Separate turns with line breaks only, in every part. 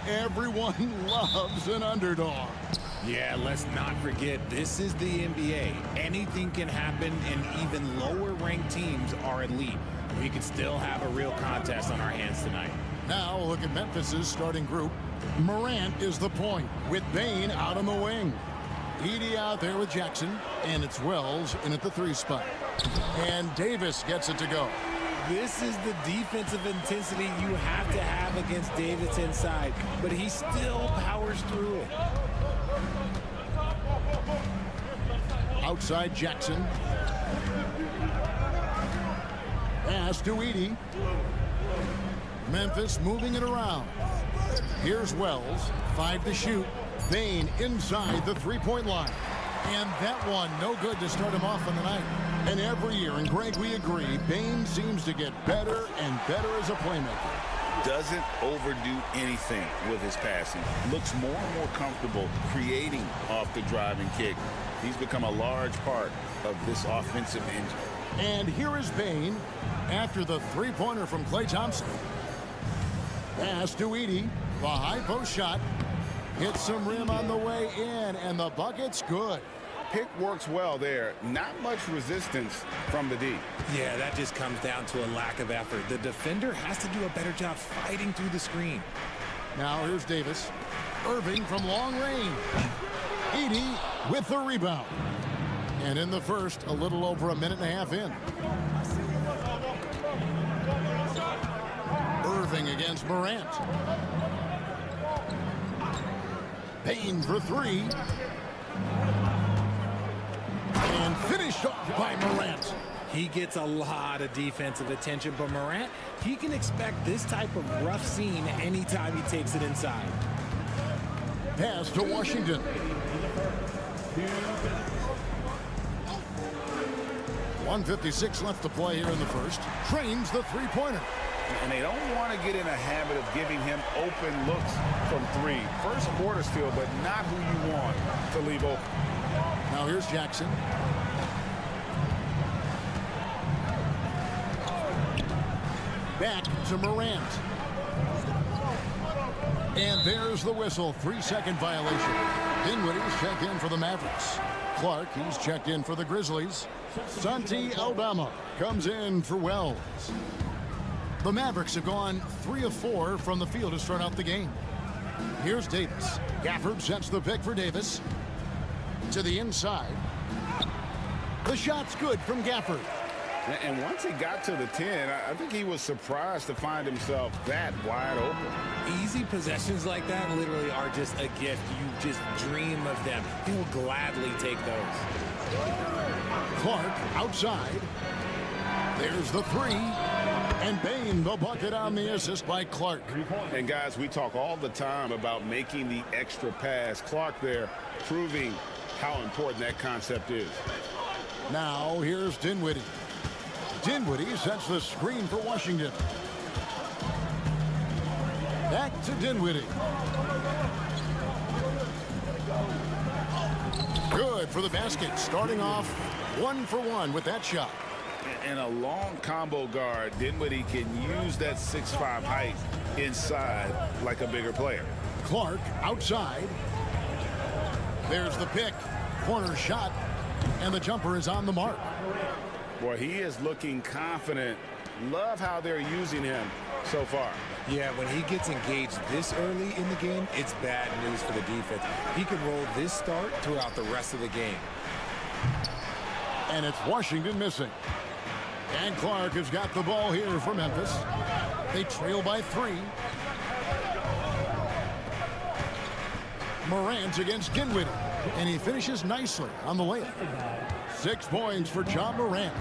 Everyone loves an underdog.
Yeah, let's not forget, this is the NBA. Anything can happen, and even lower-ranked teams are elite. We could still have a real contest on our hands tonight.
Now look at Memphis's starting group. Morant is the point, with Bane out on the wing. Edey out there with Jackson, and it's Wells in at the 3 spot. And Davis gets it to go.
This is the defensive intensity you have to have against Davis inside, but he still powers through it.
Outside Jackson. Pass to Edey. Memphis moving it around. Here's Wells, 5 to shoot. Bane inside the 3-point line. And that one, no good to start him off on the night. And every year, and Greg, we agree, Bane seems to get better and better as a playmaker.
Doesn't overdo anything with his passing. Looks more and more comfortable creating off the driving kick. He's become a large part of this offensive engine.
And here is Bane after the 3-pointer from Klay Thompson. Pass to Edey. The high post shot. Hits some rim on the way in, and the bucket's good.
Pick works well there. Not much resistance from the D.
Yeah, that just comes down to a lack of effort. The defender has to do a better job fighting through the screen.
Now here's Davis. Irving from long range. Edey with the rebound. And in the first, a little over a minute and a half in. Irving against Morant. Bane for 3. And finished off by Morant.
He gets a lot of defensive attention, but Morant, he can expect this type of rough scene anytime he takes it inside.
Pass to Washington. 1:56 left to play here in the first. Trains the 3-pointer.
And they don't want to get in a habit of giving him open looks from 3. First quarter still, but not who you want to leave open.
Now here's Jackson. Back to Morant. And there's the whistle. 3-second violation. Dinwiddie's checked in for the Mavericks. Clark, he's checked in for the Grizzlies. Santi Aldama comes in for Wells. The Mavericks have gone 3 of 4 from the field to start out the game. Here's Davis. Gafford sets the pick for Davis. To the inside. The shot's good from Gafford.
And once he got to the 10, I think he was surprised to find himself that wide open.
Easy possessions like that literally are just a gift. You just dream of them. He'll gladly take those.
Clark outside. There's the 3. And Bane, the bucket on the assist by Clark.
And guys, we talk all the time about making the extra pass. Clark there proving how important that concept is.
Now here's Dinwiddie. Dinwiddie sets the screen for Washington. Back to Dinwiddie. Good for the basket. Starting off 1 for 1 with that shot.
And a long combo guard, Dinwiddie can use that 6'5" height inside like a bigger player.
Clark outside. There's the pick. Corner shot. And the jumper is on the mark.
Boy, he is looking confident. Love how they're using him so far.
Yeah, when he gets engaged this early in the game, it's bad news for the defense. He can roll this start throughout the rest of the game.
And it's Washington missing. And Clark has got the ball here for Memphis. They trail by 3. Morant against Dinwiddie. And he finishes nicely on the layup. 6 points for Ja Morant.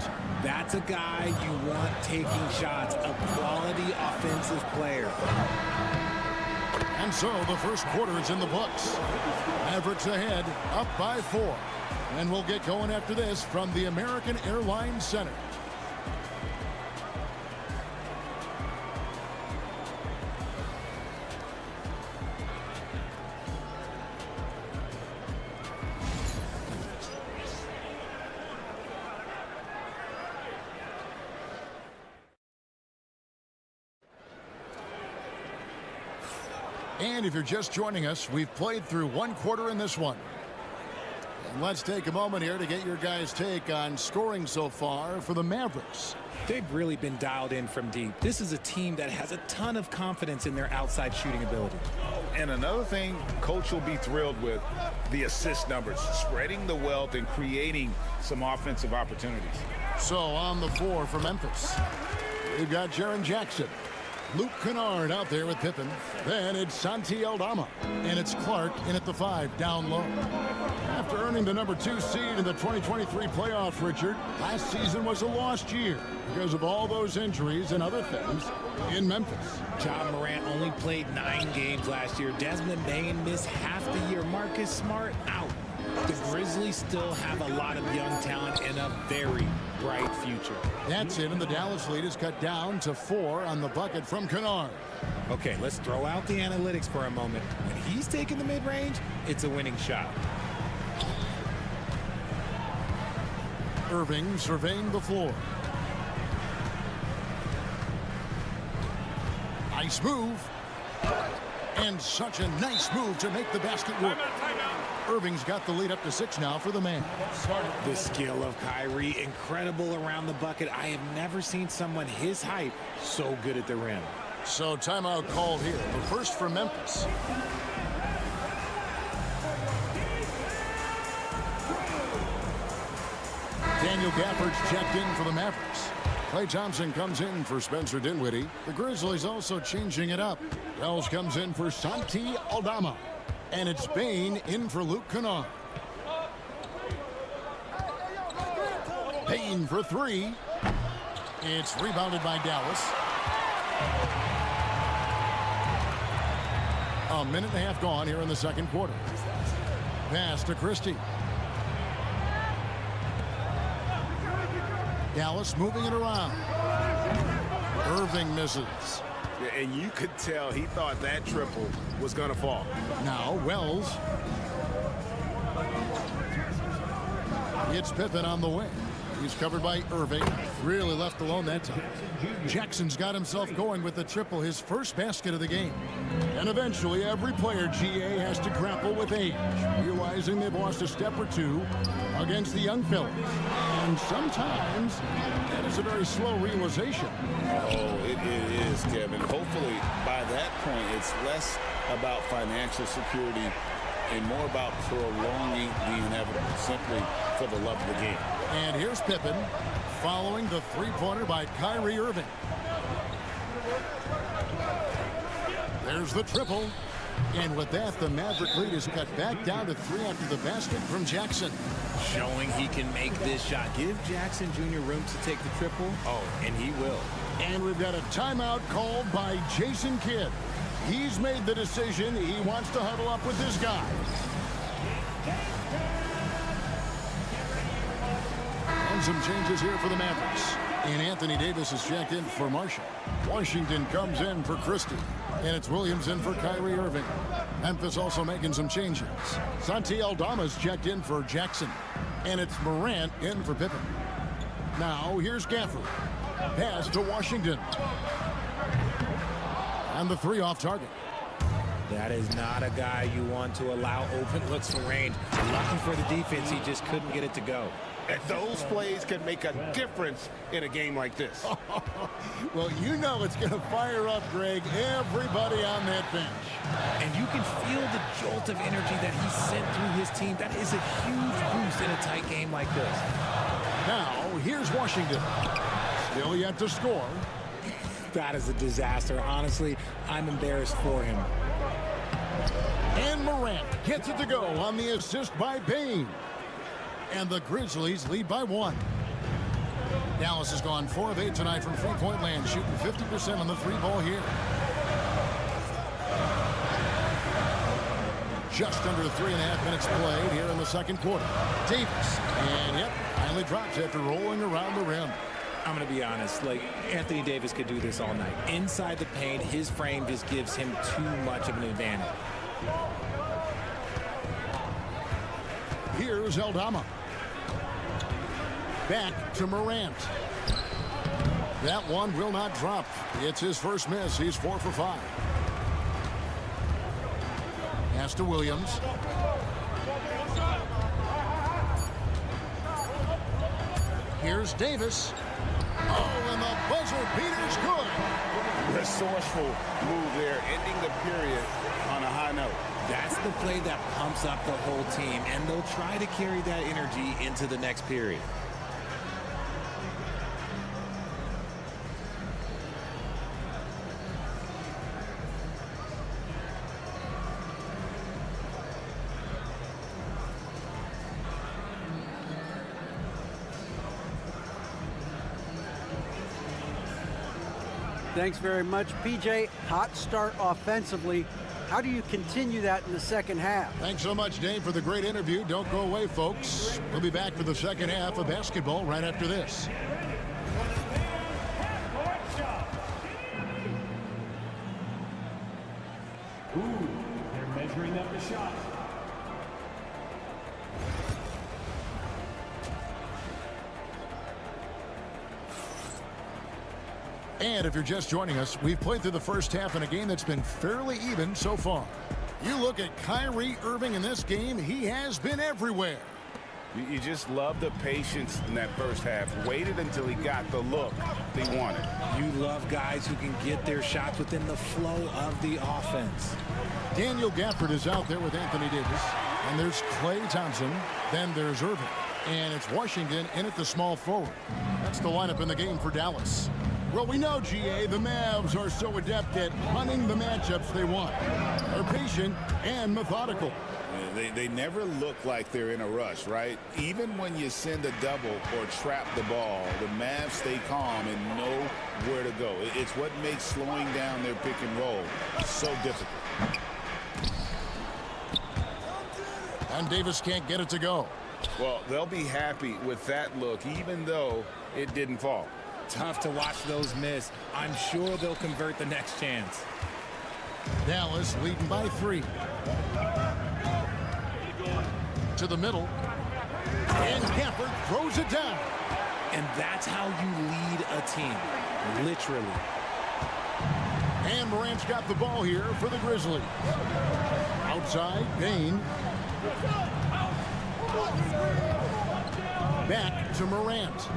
That's a guy you want taking shots, a quality offensive player.
And so the first quarter is in the books. Mavericks ahead, up by 4. And we'll get going after this from the American Airlines Center. And if you're just joining us, we've played through 1 quarter in this one. And let's take a moment here to get your guys' take on scoring so far for the Mavericks.
They've really been dialed in from deep. This is a team that has a ton of confidence in their outside shooting ability.
And another thing Coach will be thrilled with, the assist numbers, spreading the wealth and creating some offensive opportunities.
So on the floor for Memphis, we've got Jaren Jackson. Luke Kennard out there with Pippen. Then it's Santi Aldama. And it's Clark in at the 5, down low. After earning the number 2 seed in the 2023 playoffs, Richard, last season was a lost year because of all those injuries and other things in Memphis.
Ja Morant only played 9 games last year. Desmond Bane missed half the year. Marcus Smart out. The Grizzlies still have a lot of young talent and a very bright future.
That's it, and the Dallas lead is cut down to 4 on the bucket from Kennard.
Okay, let's throw out the analytics for a moment. When he's taking the mid-range, it's a winning shot.
Irving surveying the floor. Nice move. And such a nice move to make the basket work. Irving's got the lead up to 6 now for the man.
The skill of Kyrie, incredible around the bucket. I have never seen someone his height so good at the rim.
So timeout called here. The first for Memphis. Daniel Gafford's checked in for the Mavericks. Klay Thompson comes in for Spencer Dinwiddie. The Grizzlies also changing it up. Wells comes in for Santi Aldama. And it's Bane in for Luke Kennard. Bane for 3. It's rebounded by Dallas. A minute and a half gone here in the second quarter. Pass to Christie. Dallas moving it around. Irving misses.
Yeah, and you could tell he thought that triple was going to fall.
Now Wells. It's Pippen on the wing. He's covered by Irving. Really left alone that time. Jackson's got himself going with the triple, his first basket of the game. And eventually, every player, GA, has to grapple with age, realizing they've lost a step or two against the young fellas. And sometimes, that is a very slow realization.
Oh, it is, Kevin. Hopefully, by that point, it's less about financial security and more about prolonging the inevitable, simply for the love of the game.
And here's Pippen following the three-pointer by Kyrie Irving. There's the triple. And with that, the Maverick lead is cut back down to 3 after the basket from Jackson.
Showing he can make this shot. Give Jackson Jr. room to take the triple. Oh, and he will.
And we've got a timeout called by Jason Kidd. He's made the decision. He wants to huddle up with this guy. And some changes here for the Mavericks. And Anthony Davis is checked in for Marshall. Washington comes in for Christie. And it's Williams in for Kyrie Irving. Memphis also making some changes. Santi Aldama's checked in for Jackson. And it's Morant in for Pippen. Now here's Gafford. Pass to Washington. And the 3 off target.
That is not a guy you want to allow open looks for range. Lucky for the defense, he just couldn't get it to go.
And those plays can make a difference in a game like this.
Well, you know it's going to fire up, Greg, everybody on that bench.
And you can feel the jolt of energy that he sent through his team. That is a huge boost in a tight game like this.
Now, here's Washington. Still yet to score.
That is a disaster. Honestly, I'm embarrassed for him.
And Morant gets it to go on the assist by Bain. And the Grizzlies lead by 1. Dallas has gone 4 of 8 tonight from three-point land, shooting 50% on the 3-ball here. Just under 3.5 minutes played here in the second quarter. Davis, and yep, finally drops after rolling around the rim.
I'm going to be honest, like, Anthony Davis could do this all night. Inside the paint, his frame just gives him too much of an advantage.
Here's Aldama. Back to Morant. That one will not drop. It's his first miss. He's 4 for 5. Pass to Williams. Here's Davis. Oh, and the buzzer beater's good.
Resourceful move there, ending the period on a high note.
That's the play that pumps up the whole team, and they'll try to carry that energy into the next period.
Thanks very much, PJ. Hot start offensively. How do you continue that in the second half?
Thanks so much, Dave, for the great interview. Don't go away, folks. We'll be back for the second half of basketball right after this.
They're measuring up the shot.
And if you're just joining us, we've played through the first half in a game that's been fairly even so far. You look at Kyrie Irving in this game, he has been everywhere.
You just love the patience in that first half. Waited until he got the look they wanted.
You love guys who can get their shots within the flow of the offense.
Daniel Gafford is out there with Anthony Davis. And there's Klay Thompson. Then there's Irving. And it's Washington in at the small forward. That's the lineup in the game for Dallas. Well, we know, GA, the Mavs are so adept at hunting the matchups they want. They're patient and methodical.
They never look like they're in a rush, right? Even when you send a double or trap the ball, the Mavs stay calm and know where to go. It's what makes slowing down their pick and roll so difficult.
And Davis can't get it to go.
Well, they'll be happy with that look, even though it didn't fall.
Tough to watch those miss. I'm sure they'll convert the next chance.
Dallas leading by 3. To the middle. And Gafford throws it down.
And that's how you lead a team. Literally.
And Morant's got the ball here for the Grizzlies. Outside, Bain. Back to Morant.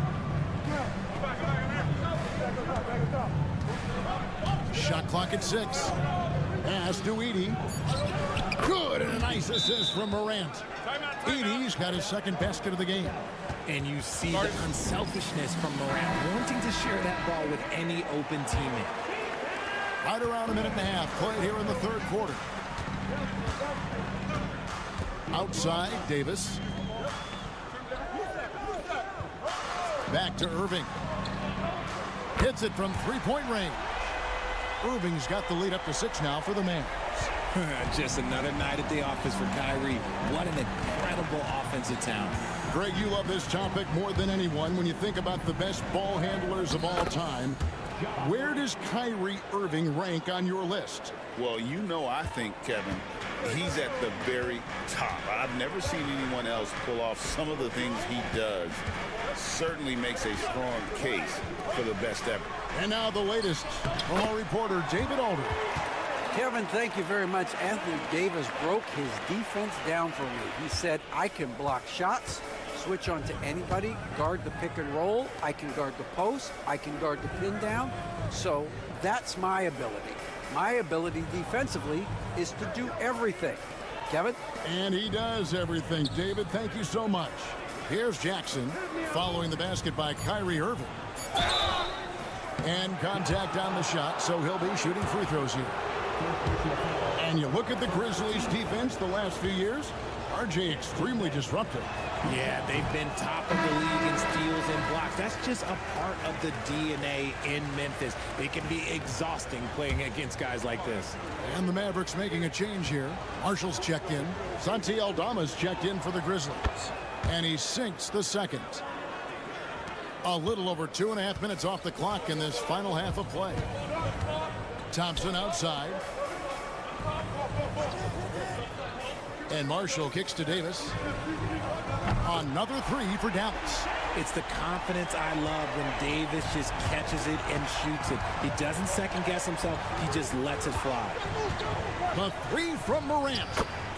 Shot clock at 6. Pass to Edey. Good, and a nice assist from Morant. Edey's got his second basket of the game.
And you see the unselfishness from Morant, wanting to share that ball with any open teammate.
Right around a minute and a half played here in the third quarter. Outside, Davis. Back to Irving. Hits it from three-point range. Irving's got the lead up to 6 now for the Mavs.
Just another night at the office for Kyrie. What an incredible offensive talent.
Greg, you love this topic more than anyone. When you think about the best ball handlers of all time, where does Kyrie Irving rank on your list?
Well, you know, I think, Kevin, he's at the very top. I've never seen anyone else pull off some of the things he does. Certainly makes a strong case for the best ever.
And now the latest from our reporter, David Alder.
Kevin, thank you very much. Anthony Davis broke his defense down for me. He said, I can block shots, switch on to anybody, guard the pick and roll, I can guard the post, I can guard the pin down. So that's my ability. My ability defensively is to do everything. Kevin?
And he does everything. David, thank you so much. Here's Jackson following the basket by Kyrie Irving. And contact on the shot, so he'll be shooting free throws here. And you look at the Grizzlies defense the last few years, RJ extremely disruptive.
Yeah, they've been top of the league in steals and blocks. That's just a part of the DNA in Memphis. It can be exhausting playing against guys like this.
And the Mavericks making a change here. Marshall's checked in. Santi Aldama's checked in for the Grizzlies. And he sinks the second. A little over 2.5 minutes off the clock in this final half of play. Thompson outside. And Marshall kicks to Davis. Another three for Dallas.
It's the confidence I love when Davis just catches it and shoots it. He doesn't second guess himself. He just lets it fly.
The three from Morant.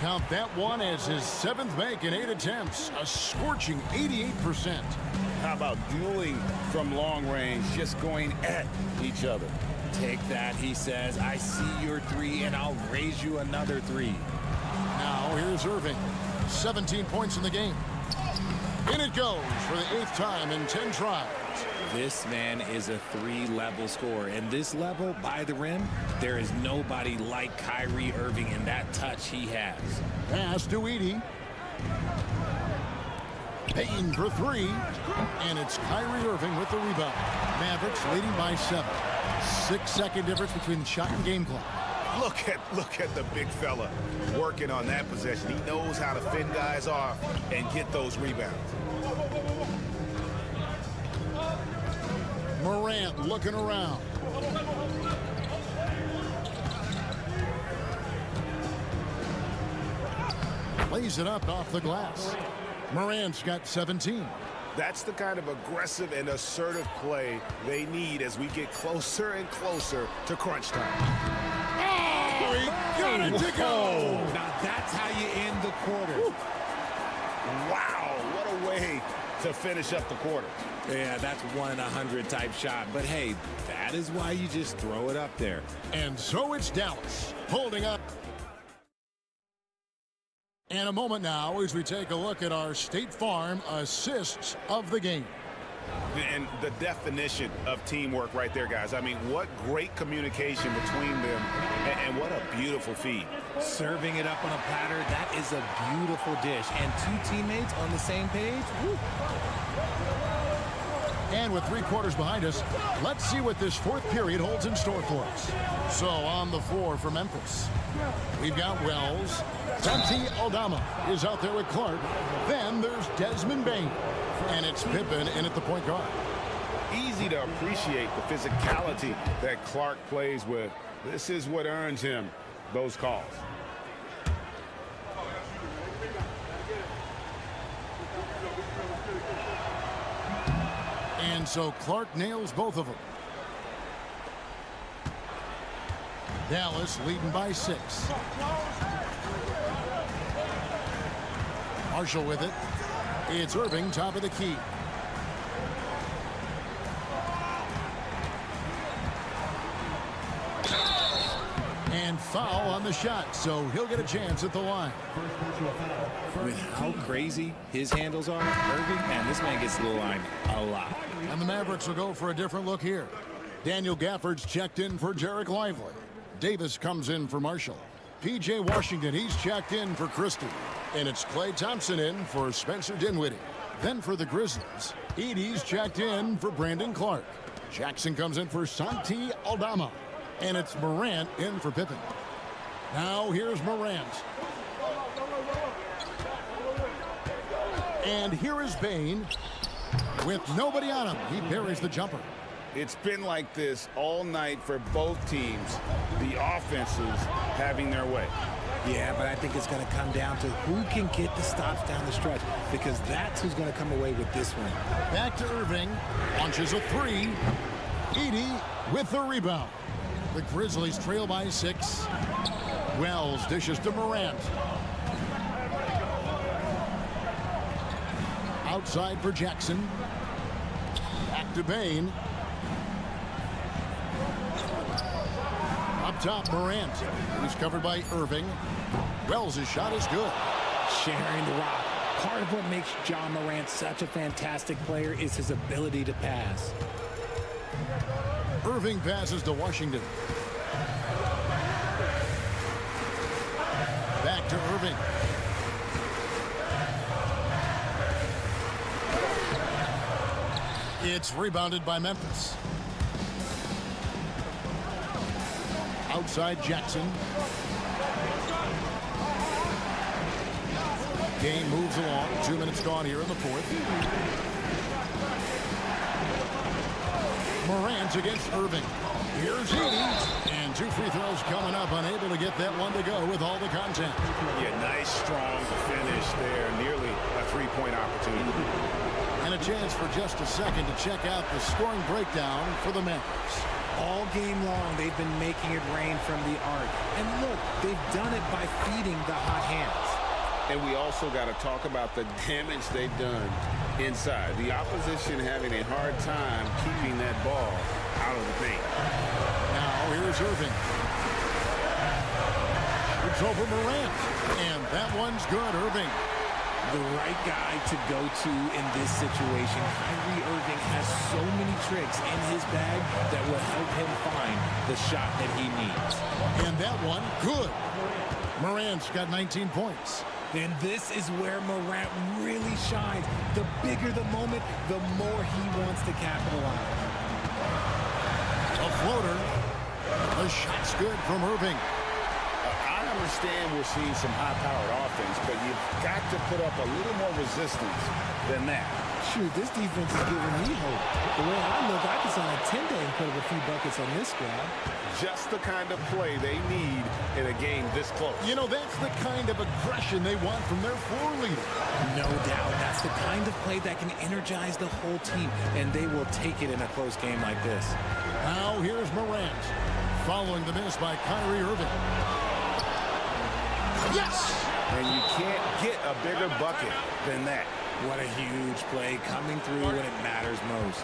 Count that one as his 7th make in 8 attempts. A scorching 88%.
How about dueling from long range, just going at each other?
Take that, he says. I see your three, and I'll raise you another three.
Now here's Irving. 17 points in the game. In it goes for the 8th time in 10 tries.
This man is a 3-level scorer. And this level, by the rim, there is nobody like Kyrie Irving in that touch he has.
Pass to Edey. Payne for 3. And it's Kyrie Irving with the rebound. Mavericks leading by 7. 6-second difference between the shot and game clock.
Look at the big fella working on that possession. He knows how to fend guys off and get those rebounds.
Morant looking around. Plays it up off the glass. Morant's got 17.
That's the kind of aggressive and assertive play they need as we get closer and closer to crunch time.
Oh, he got it to go.
Now that's how you end the quarter.
Wow, what a way to finish up the quarter.
Yeah, that's 1 in 100 type shot. But hey, that is why you just throw it up there.
And so it's Dallas holding up. And a moment now as we take a look at our State Farm assists of the game.
And the definition of teamwork right there, guys. I mean, what great communication between them, and what a beautiful feed.
Serving it up on a platter, that is a beautiful dish. And 2 teammates on the same page. Woo.
And with 3 quarters behind us, let's see what this 4th period holds in store for us. So on the floor for Memphis, we've got Wells. Santi Aldama is out there with Clark. Then there's Desmond Bane. And it's Pippen in at the point guard.
Easy to appreciate the physicality that Clark plays with. This is what earns him those calls.
And so Clark nails both of them. Dallas leading by 6. Marshall with it. It's Irving, top of the key. And foul on the shot, so he'll get a chance at the line.
With how crazy his handles are, Irving, man, this man gets to the line a lot.
And the Mavericks will go for a different look here. Daniel Gafford's checked in for Jarek Lively. Davis comes in for Marshall. P.J. Washington, he's checked in for Christie. And it's Klay Thompson in for Spencer Dinwiddie. Then for the Grizzlies, Edey's checked in for Brandon Clark. Jackson comes in for Santi Aldama. And it's Morant in for Pippen. Now here's Morant. And here is Bane. With nobody on him, he buries the jumper.
It's been like this all night for both teams. The offenses having their way.
Yeah, but I think it's going to come down to who can get the stops down the stretch, because that's who's going to come away with this one.
Back to Irving. Launches a 3. Edey with the rebound. The Grizzlies trail by 6. Wells dishes to Morant. Outside for Jackson. Back to Bane. Up top, Morant. He's covered by Irving. Wells' shot is good.
Sharing the rock. Part of what makes John Morant such a fantastic player is his ability to pass.
Irving passes to Washington. to Irving. It's rebounded by Memphis. Outside Jackson. Game moves along. 2 minutes gone here in the fourth. Morant against Irving. Here's Edie. And 2 free throws coming up. Unable to get that one to go with all the content.
Yeah, nice, strong finish there. Nearly a three-point opportunity.
And a chance for just a second to check out the scoring breakdown for the Mavericks.
All game long, they've been making it rain from the arc. And look, they've done it by feeding the hot hands.
And we also got to talk about the damage they've done inside. The opposition having a hard time keeping that ball out of the paint.
Now here's Irving. It's over Morant. And that one's good, Irving.
The right guy to go to in this situation. Kyrie Irving has so many tricks in his bag that will help him find the shot that he needs.
And that one, good. Morant's got 19 points.
And this is where Morant really shines. The bigger the moment, the more he wants to capitalize.
A floater. The shot's good from Irving.
I understand we're seeing some high-powered offense, but you've got to put up a little more resistance than that.
Shoot, this defense is giving me hope. The way I look, I can sign a 10-day and put up a few buckets on this squad.
Just the kind of play they need in a game this close.
You know, that's the kind of aggression they want from their floor leader.
No doubt. That's the kind of play that can energize the whole team, and they will take it in a close game like this.
Now here's Morant, following the miss by Kyrie Irving. Yes!
And you can't get a bigger bucket than that.
What a huge play, coming through when it matters most.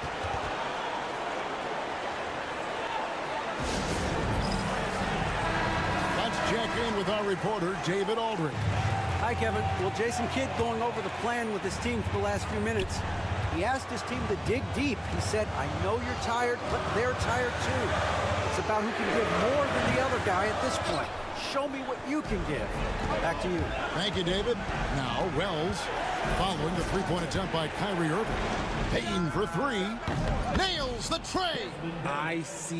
Let's check in with our reporter, David Aldridge.
Hi, Kevin. Well, Jason Kidd going over the plan with his team for the last few minutes. He asked his team to dig deep. He said, I know you're tired, but they're tired too. It's about who can give more than the other guy at this point. Show me what you can give. Back to you.
Thank you, David. Now, Wells, following the three-point attempt by Kyrie Irving. Payne for three. Nails the tray.
ICE,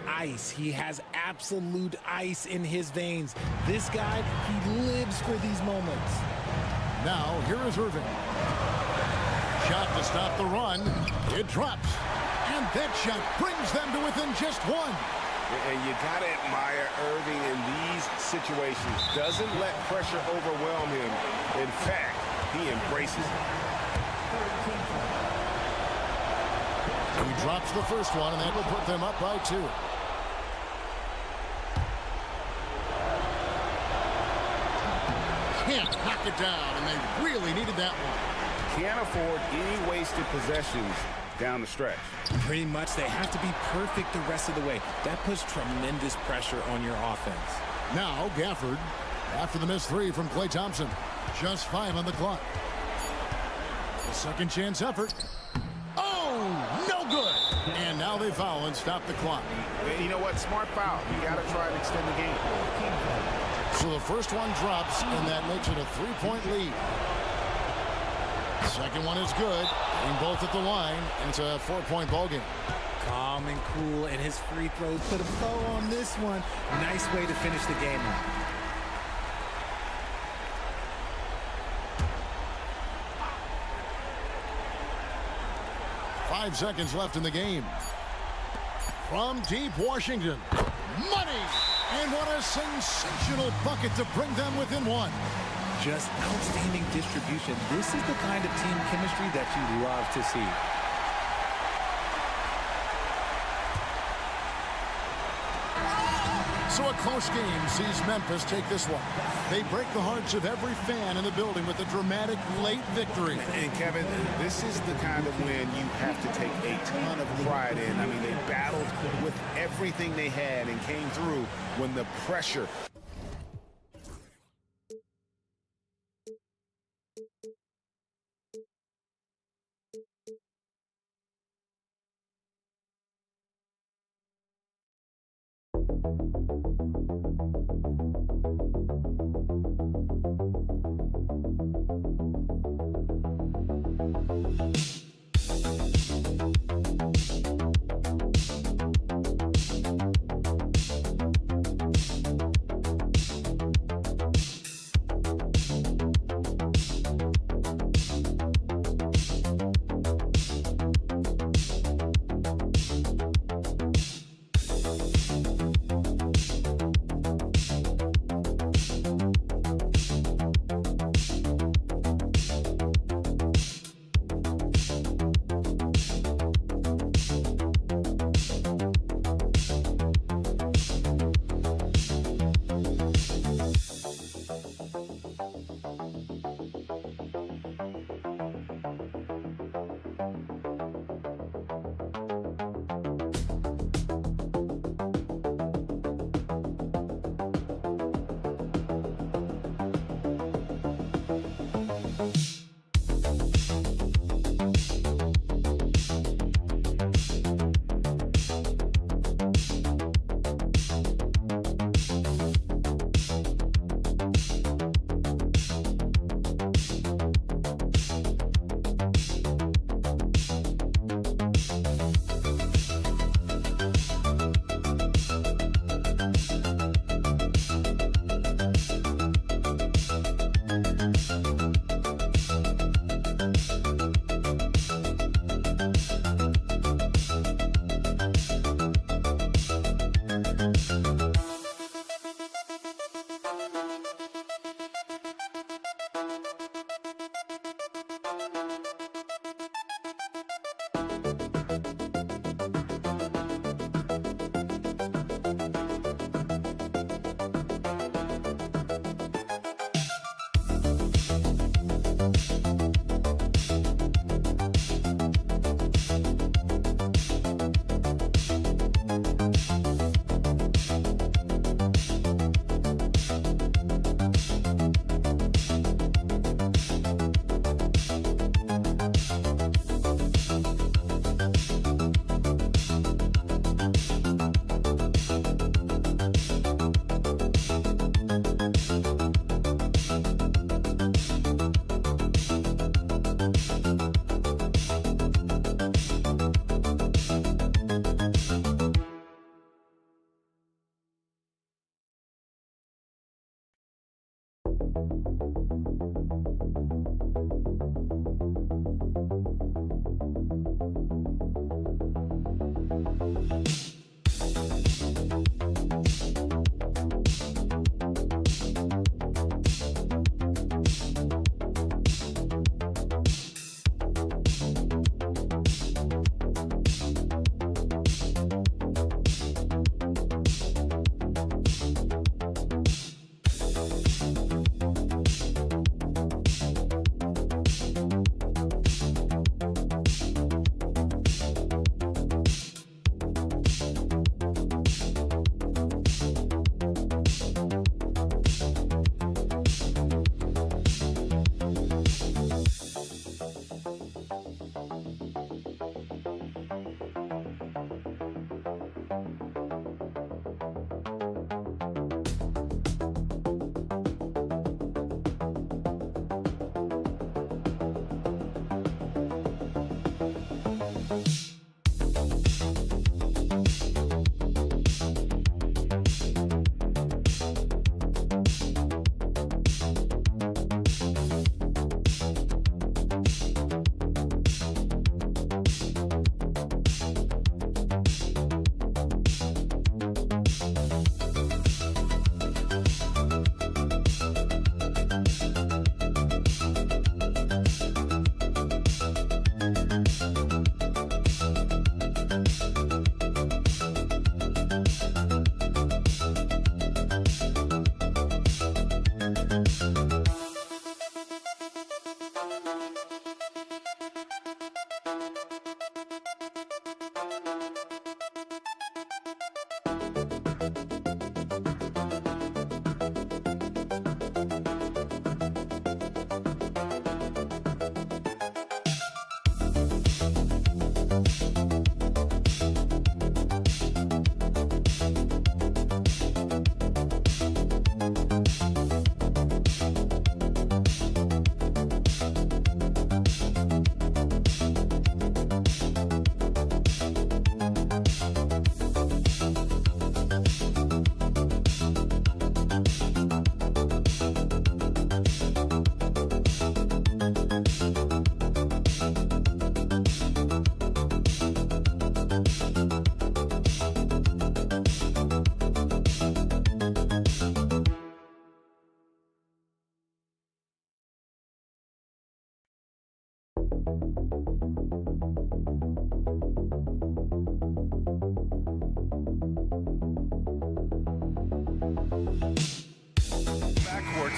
ice. He has absolute ice in his veins. This guy, he lives for these moments.
Now, here is Irving. Shot to stop the run. It drops. And that shot brings them to within just one.
And you got to admire Irving in these situations. Doesn't let pressure overwhelm him. In fact, he embraces it.
He drops the first one, and that will put them up by 2. Can't knock it down, and they really needed that one.
Can't afford any wasted possessions down the stretch.
Pretty much, they have to be perfect the rest of the way. That puts tremendous pressure on your offense.
Now, Gafford, after the missed 3 from Klay Thompson. Just 5 on the clock. A second chance effort. Oh, no good. And now they foul and stop the clock.
You know what? Smart foul. You got to try and extend the game.
So the first one drops, and that makes it a 3-point lead. Second one is good. Aim both at the line, and it's a 4-point ball game.
Calm and cool, and his free throws put a bow on this one. Nice way to finish the game out.
Five seconds left in the game. From deep Washington. Money! And what a sensational bucket to bring them within 1.
Just outstanding distribution. This is the kind of team chemistry that you love to see.
So a close game sees Memphis take this one. They break the hearts of every fan in the building with a dramatic late victory.
And Kevin, this is the kind of win you have to take a ton of pride in. I mean, they battled with everything they had and came through when the pressure.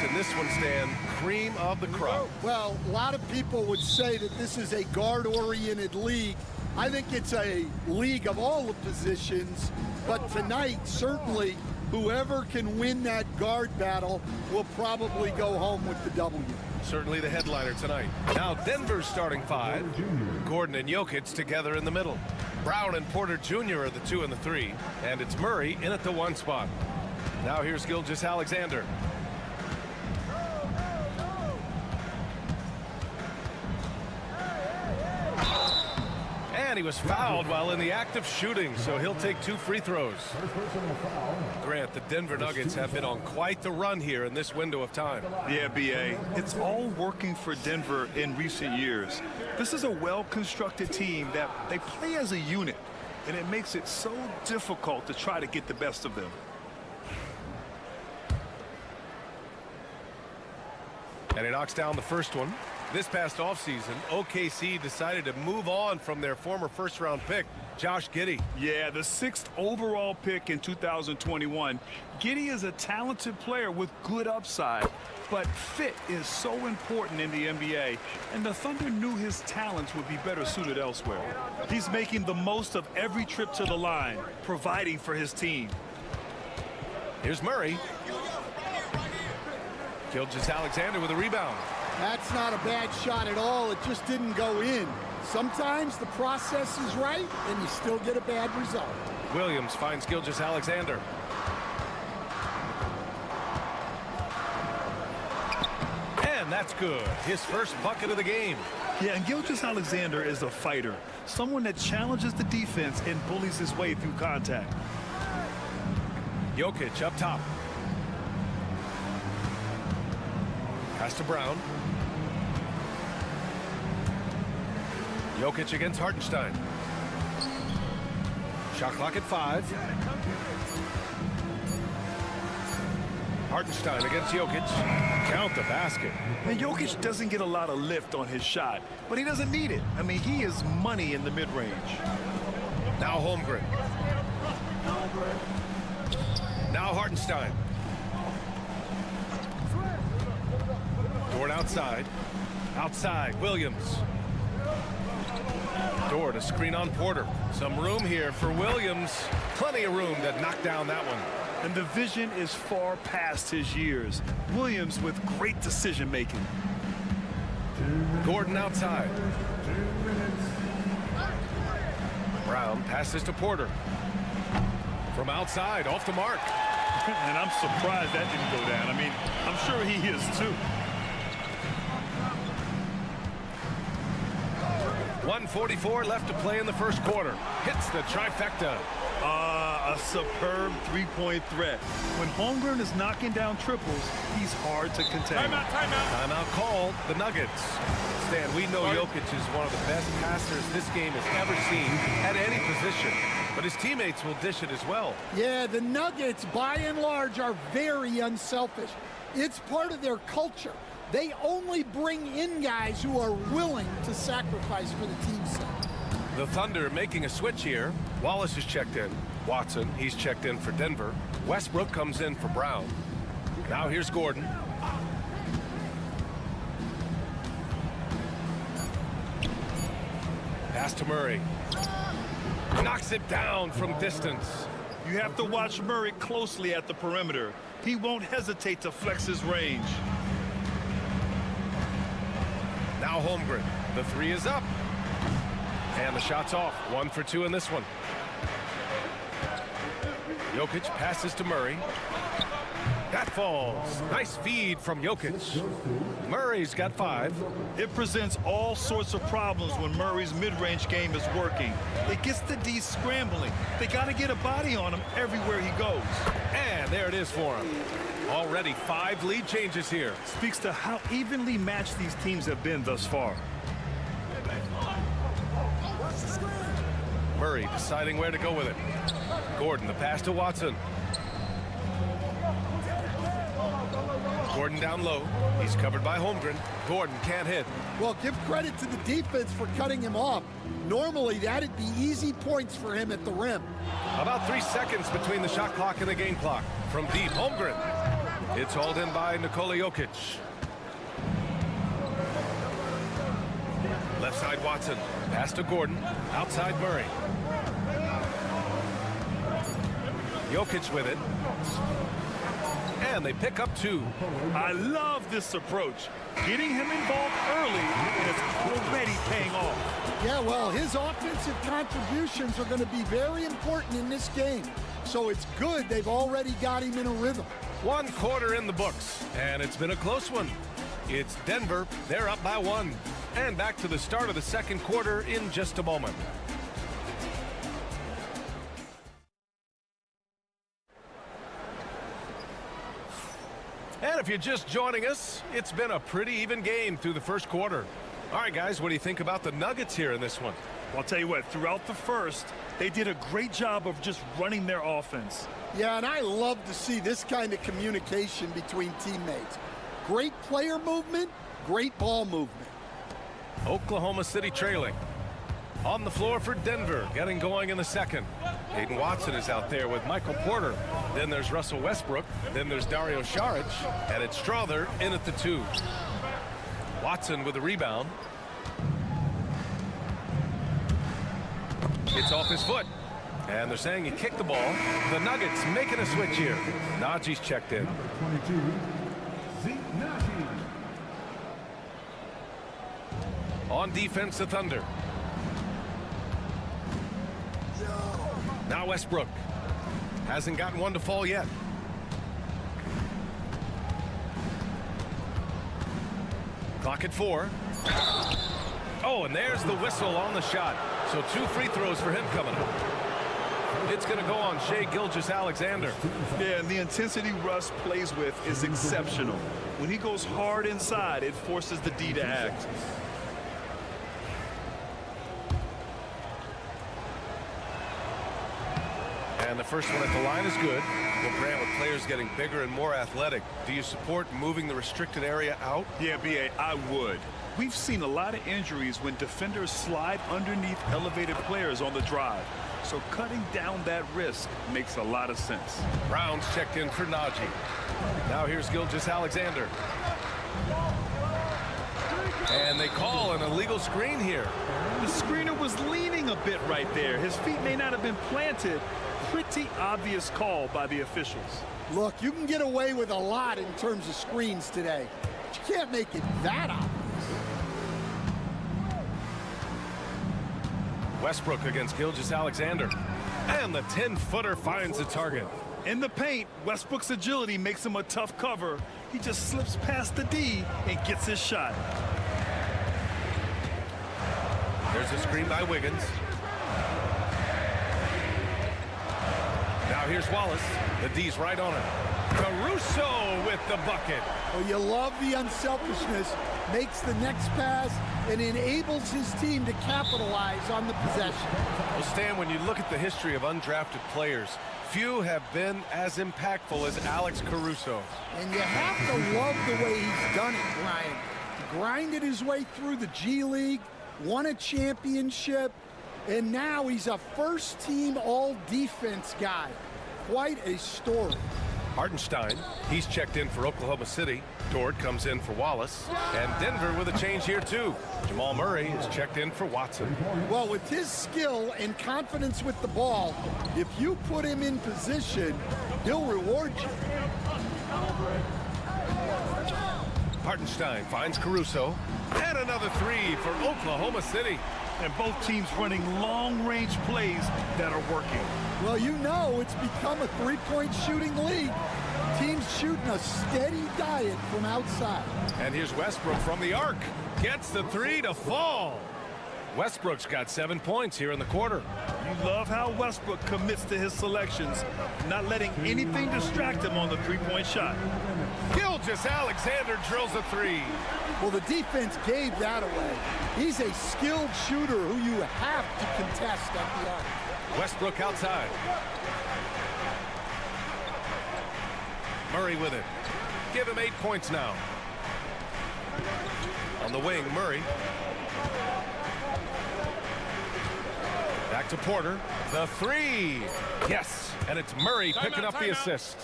And this one, Stan, cream of the crop.
Well, a lot of people would say that this is a guard-oriented league. I think it's a league of all the positions, but tonight, certainly, whoever can win that guard battle will probably go home with the W.
Certainly the headliner tonight. Now Denver's starting five. Gordon and Jokic together in the middle. Brown and Porter Jr. are the 2 and the 3. And it's Murray in at the 1 spot. Now here's Gilgeous-Alexander. And he was fouled while in the act of shooting, so he'll take 2 free throws. Grant, the Denver Nuggets have been on quite the run here in this window of time.
Yeah, B.A. It's all working for Denver in recent years. This is a well-constructed team that they play as a unit, and it makes it so difficult to try to get the best of them.
And he knocks down the first one. This past offseason, OKC decided to move on from their former first-round pick, Josh Giddey.
Yeah, the 6th overall pick in 2021. Giddey is a talented player with good upside, but fit is so important in the NBA, and the Thunder knew his talents would be better suited elsewhere. He's making the most of every trip to the line, providing for his team.
Here's Murray. Gilgeous-Alexander with a rebound.
That's not a bad shot at all. It just didn't go in. Sometimes the process is right, and you still get a bad result.
Williams finds Gilgeous-Alexander. And that's good. His first bucket of the game.
Yeah, and Gilgeous-Alexander is a fighter. Someone that challenges the defense and bullies his way through contact.
Jokic up top. Pass to Brown. Jokic against Hartenstein. Shot clock at 5. Hartenstein against Jokic. Count the basket.
And Jokic doesn't get a lot of lift on his shot, but he doesn't need it. I mean, he is money in the mid-range.
Now Holmgren. Now Hartenstein. Dort outside. Outside, Williams. Dort, a screen on Porter. Some room here for Williams. Plenty of room to knock down that one.
And the vision is far past his years. Williams with great decision-making.
Gordon outside. Brown passes to Porter. From outside, off the mark.
And I'm surprised that didn't go down. I mean, I'm sure he is too.
1:44 left to play in the first quarter. Hits the trifecta.
A superb three-point threat. When Holmgren is knocking down triples, he's hard to contain.
Timeout, timeout. Timeout called. The Nuggets. Stan, we know Jokic is one of the best passers this game has ever seen at any position, but his teammates will dish it as well.
Yeah, the Nuggets, by and large, are very unselfish. It's part of their culture. They only bring in guys who are willing to sacrifice for the team's sake.
The Thunder making a switch here. Wallace is checked in. Watson, he's checked in for Denver. Westbrook comes in for Brown. Now here's Gordon. Pass to Murray. Knocks it down from distance.
You have to watch Murray closely at the perimeter. He won't hesitate to flex his range.
Now Holmgren. The three is up. And the shot's off. 1 for 2 in this one. Jokic passes to Murray. That falls. Nice feed from Jokic. Murray's got 5.
It presents all sorts of problems when Murray's mid-range game is working. It gets the D scrambling. They got to get a body on him everywhere he goes.
And there it is for him. Already 5 lead changes here.
Speaks to how evenly matched these teams have been thus far.
Murray deciding where to go with it. Gordon, the pass to Watson. Gordon down low. He's covered by Holmgren. Gordon can't hit.
Well, give credit to the defense for cutting him off. Normally, that'd be easy points for him at the rim.
About 3 seconds between the shot clock and the game clock. From deep, Holmgren. It's hauled in by Nikola Jokic. Left side, Watson. Pass to Gordon. Outside, Murray. Jokic with it. And they pick up 2.
I love this approach. Getting him involved early, and it's already paying off.
Yeah, well, his offensive contributions are going to be very important in this game. So it's good they've already got him in a rhythm.
1 quarter in the books, and it's been a close one. It's Denver. They're up by 1. And back to the start of the second quarter in just a moment. And if you're just joining us, it's been a pretty even game through the first quarter. All right, guys, what do you think about the Nuggets here in this one?
I'll tell you what, throughout the first, they did a great job of just running their offense.
Yeah, and I love to see this kind of communication between teammates. Great player movement, great ball movement.
Oklahoma City trailing. On the floor for Denver, getting going in the second. Hayden Watson is out there with Michael Porter. Then there's Russell Westbrook. Then there's Dario Saric. And it's Strother in at the 2. Watson with a rebound. It's off his foot. And they're saying he kicked the ball. The Nuggets making a switch here. Najee's checked in.
22, Zeke Najee.
On defense, the Thunder. Now Westbrook. Hasn't gotten one to fall yet. Clock at 4. Oh, and there's the whistle on the shot. So 2 free throws for him coming up. It's going to go on Shai Gilgeous-Alexander.
Yeah, and the intensity Russ plays with is exceptional. When he goes hard inside, it forces the D to act.
And the first one at the line is good. Well, Grant, with players getting bigger and more athletic, do you support moving the restricted area out?
Yeah, B.A., I would. We've seen a lot of injuries when defenders slide underneath elevated players on the drive. So cutting down that risk makes a lot of sense.
Brown's checked in for Najee. Now here's Gilgeous-Alexander. And they call an illegal screen here.
The screener was leaning a bit right there. His feet may not have been planted. Pretty obvious call by the officials.
Look, you can get away with a lot in terms of screens today, but you can't make it that obvious.
Westbrook against Gilgeous-Alexander. And the 10-footer finds the target.
In the paint, Westbrook's agility makes him a tough cover. He just slips past the D and gets his shot.
There's a screen by Wiggins. Now here's Wallace. The D's right on it. Caruso with the bucket.
Well, you love the unselfishness. Makes the next pass and enables his team to capitalize on the possession.
Well, Stan, when you look at the history of undrafted players, few have been as impactful as Alex Caruso.
And you have to love the way he's done it, Brian. Grinded his way through the G League, won a championship, and now he's a first-team all-defense guy. Quite a story.
Hartenstein, he's checked in for Oklahoma City. Dort comes in for Wallace. And Denver with a change here, too. Jamal Murray is checked in for Watson.
Well, with his skill and confidence with the ball, if you put him in position, he'll reward you.
Hartenstein finds Caruso. And another three for Oklahoma City.
And both teams running long-range plays that are working.
Well, you know it's become a three-point shooting league. Teams shooting a steady diet from outside.
And here's Westbrook from the arc. Gets the three to fall. Westbrook's got 7 points here in the quarter.
You love how Westbrook commits to his selections, not letting anything distract him on the three-point shot.
Gilgeous-Alexander drills a three.
Well, the defense gave that away. He's a skilled shooter who you have to contest at the arc.
Westbrook outside. Murray with it. Give him 8 points now. On the wing, Murray. Back to Porter. The three. Yes. And it's Murray picking up the assist.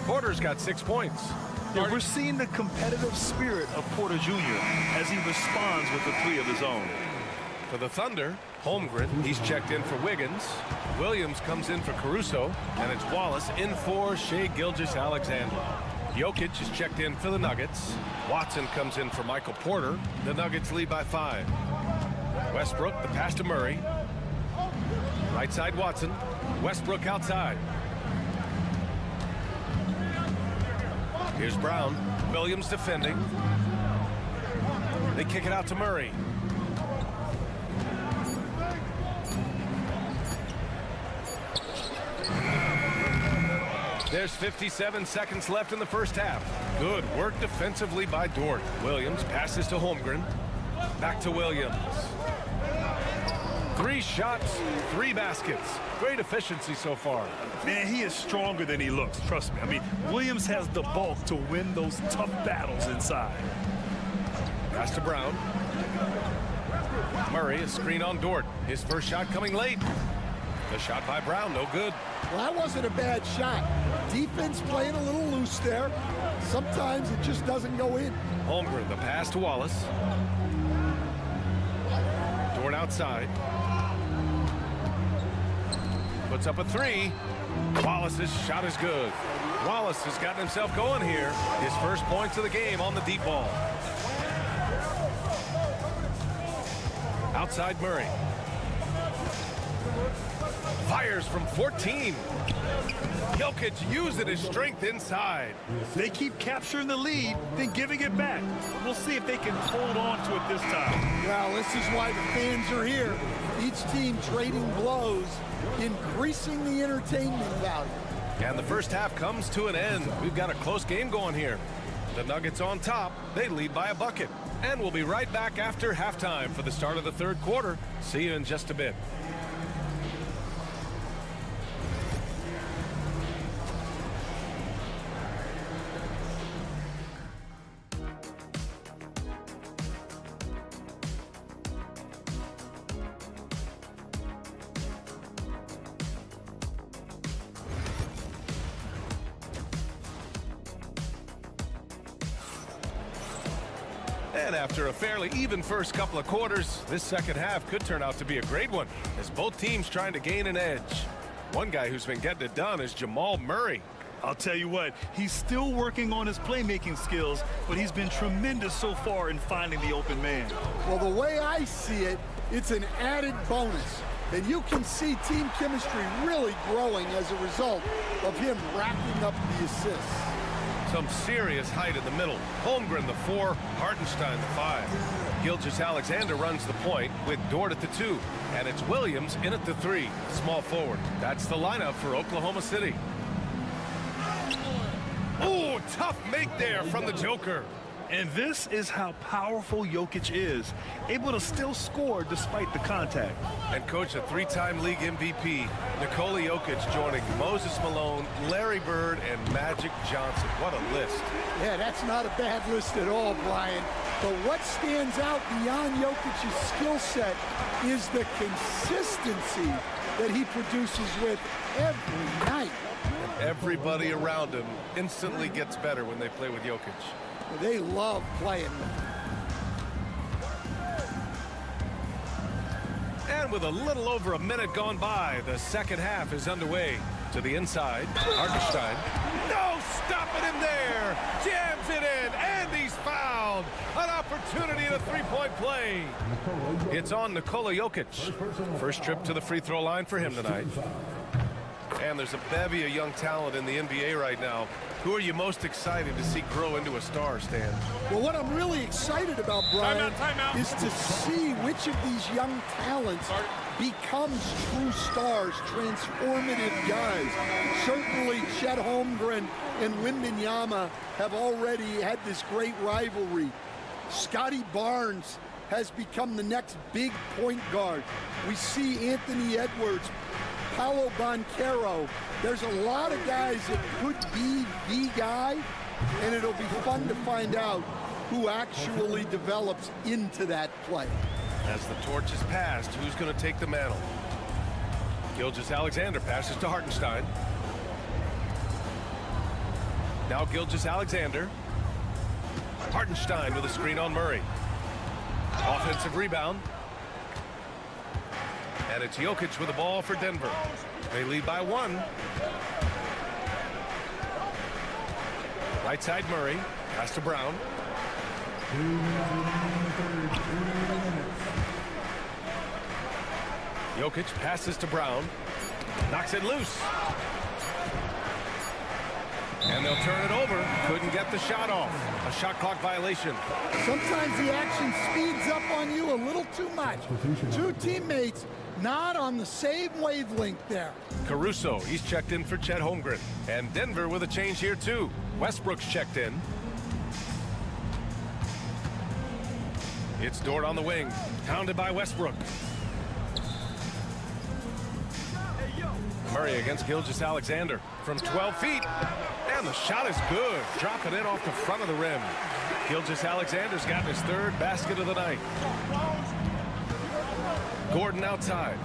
Porter's got 6 points.
Yeah, we're seeing the competitive spirit of Porter Jr. as he responds with the three of his own.
For the Thunder, Holmgren, he's checked in for Wiggins. Williams comes in for Caruso. And it's Wallace in for Shai Gilgeous-Alexander. Jokic is checked in for the Nuggets. Watson comes in for Michael Porter. The Nuggets lead by 5. Westbrook, the pass to Murray. Right side Watson. Westbrook outside. Here's Brown. Williams defending. They kick it out to Murray. There's 57 seconds left in the first half. Good work defensively by Dort. Williams passes to Holmgren. Back to Williams. 3 shots, 3 baskets. Great efficiency so far.
Man, he is stronger than he looks, trust me. I mean, Williams has the bulk to win those tough battles inside.
Pass to Brown. Murray, a screen on Dort. His first shot coming late. The shot by Brown, no good.
Well, that wasn't a bad shot. Defense playing a little loose there. Sometimes it just doesn't go in.
Holmgren, the pass to Wallace. Dort outside. Puts up a 3. Wallace's shot is good. Wallace has gotten himself going here. His first points of the game on the deep ball. Outside Murray. Fires from 14. Jokic using his strength inside.
They keep capturing the lead, then giving it back. We'll see if they can hold on to it this time.
Well, this is why the fans are here. Each team trading blows, increasing the entertainment value.
And the first half comes to an end. We've got a close game going here. The Nuggets on top. They lead by a bucket. And we'll be right back after halftime for the start of the third quarter. See you in just a bit. And after a fairly even first couple of quarters, this second half could turn out to be a great one as both teams trying to gain an edge. One guy who's been getting it done is Jamal Murray.
I'll tell you what, he's still working on his playmaking skills, but he's been tremendous so far in finding the open man.
Well, the way I see it, it's an added bonus. And you can see team chemistry really growing as a result of him racking up the assists.
Some serious height in the middle. Holmgren the 4, Hartenstein the 5. Gilgeous-Alexander runs the point with Dort at the 2. And it's Williams in at the 3, small forward. That's the lineup for Oklahoma City. Oh, tough make there from the Joker.
And this is how powerful Jokic is, able to still score despite the contact.
And coach, a 3-time league MVP, Nikola Jokic joining Moses Malone, Larry Bird, and Magic Johnson. What a list.
Yeah, that's not a bad list at all, Brian. But what stands out beyond Jokic's skill set is the consistency that he produces with every night.
And everybody around him instantly gets better when they play with Jokic.
They love playing with him.
And with a little over a minute gone by, the second half is underway. To the inside, Hartenstein. No, stopping him there. Jams it in, and he's fouled. An opportunity at a three-point play. It's on Nikola Jokic. First trip to the free throw line for him tonight. And there's a bevy of young talent in the NBA right now. Who are you most excited to see grow into a star, Stan?
Well, what I'm really excited about, Brian,
Timeout.
is to see which of these young talents becomes true stars, transformative guys. Certainly, Chet Holmgren and Wembanyama have already had this great rivalry. Scotty Barnes has become the next big point guard. We see Anthony Edwards, Paolo Banchero. There's a lot of guys that could be the guy, and it'll be fun to find out who actually develops into that play.
As the torch is passed, who's going to take the mantle? Gilgeous-Alexander passes to Hartenstein. Now Gilgeous-Alexander. Hartenstein with a screen on Murray. Offensive rebound. And it's Jokic with the ball for Denver. They lead by 1. Right side Murray. Pass to Brown. Jokic passes to Brown. Knocks it loose. And they'll turn it over. Couldn't get the shot off. A shot clock violation.
Sometimes the action speeds up on you a little too much. Two teammates not on the same wavelength there.
Caruso, he's checked in for Chet Holmgren. And Denver with a change here too. Westbrook's checked in. It's Dort on the wing. Pounded by Westbrook. Murray against Gilgeous-Alexander from 12 feet. And the shot is good. Dropping it off the front of the rim. Gilgeous-Alexander's gotten his 3rd basket of the night. Gordon outside.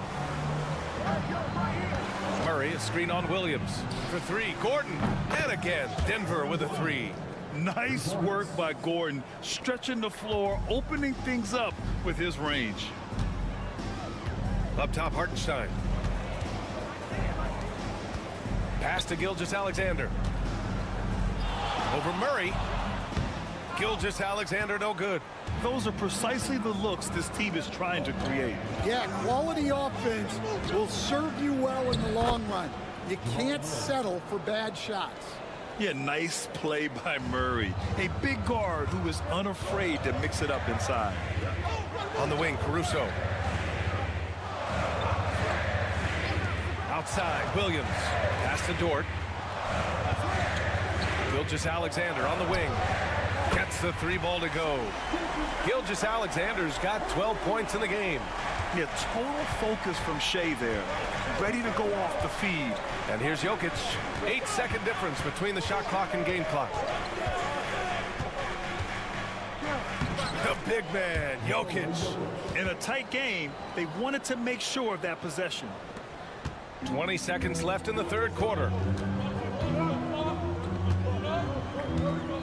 Murray, a screen on Williams for 3. Gordon, and again, Denver with a 3.
Nice work by Gordon, stretching the floor, opening things up with his range.
Up top, Hartenstein. Pass to Gilgeous-Alexander. Over Murray. Gilgeous-Alexander no good.
Those are precisely the looks this team is trying to create.
Yeah, quality offense will serve you well in the long run. You can't settle for bad shots.
Yeah, nice play by Murray. A big guard who is unafraid to mix it up inside.
On the wing, Caruso. Outside, Williams. Pass to Dort. Gilgeous-Alexander on the wing. Gets the 3 ball to go. Gilgeous-Alexander's got 12 points in the game.
Yeah, total focus from Shea there. Ready to go off the feed.
And here's Jokic. 8-second difference between the shot clock and game clock. The big man, Jokic.
In a tight game, they wanted to make sure of that possession.
20 seconds left in the third quarter.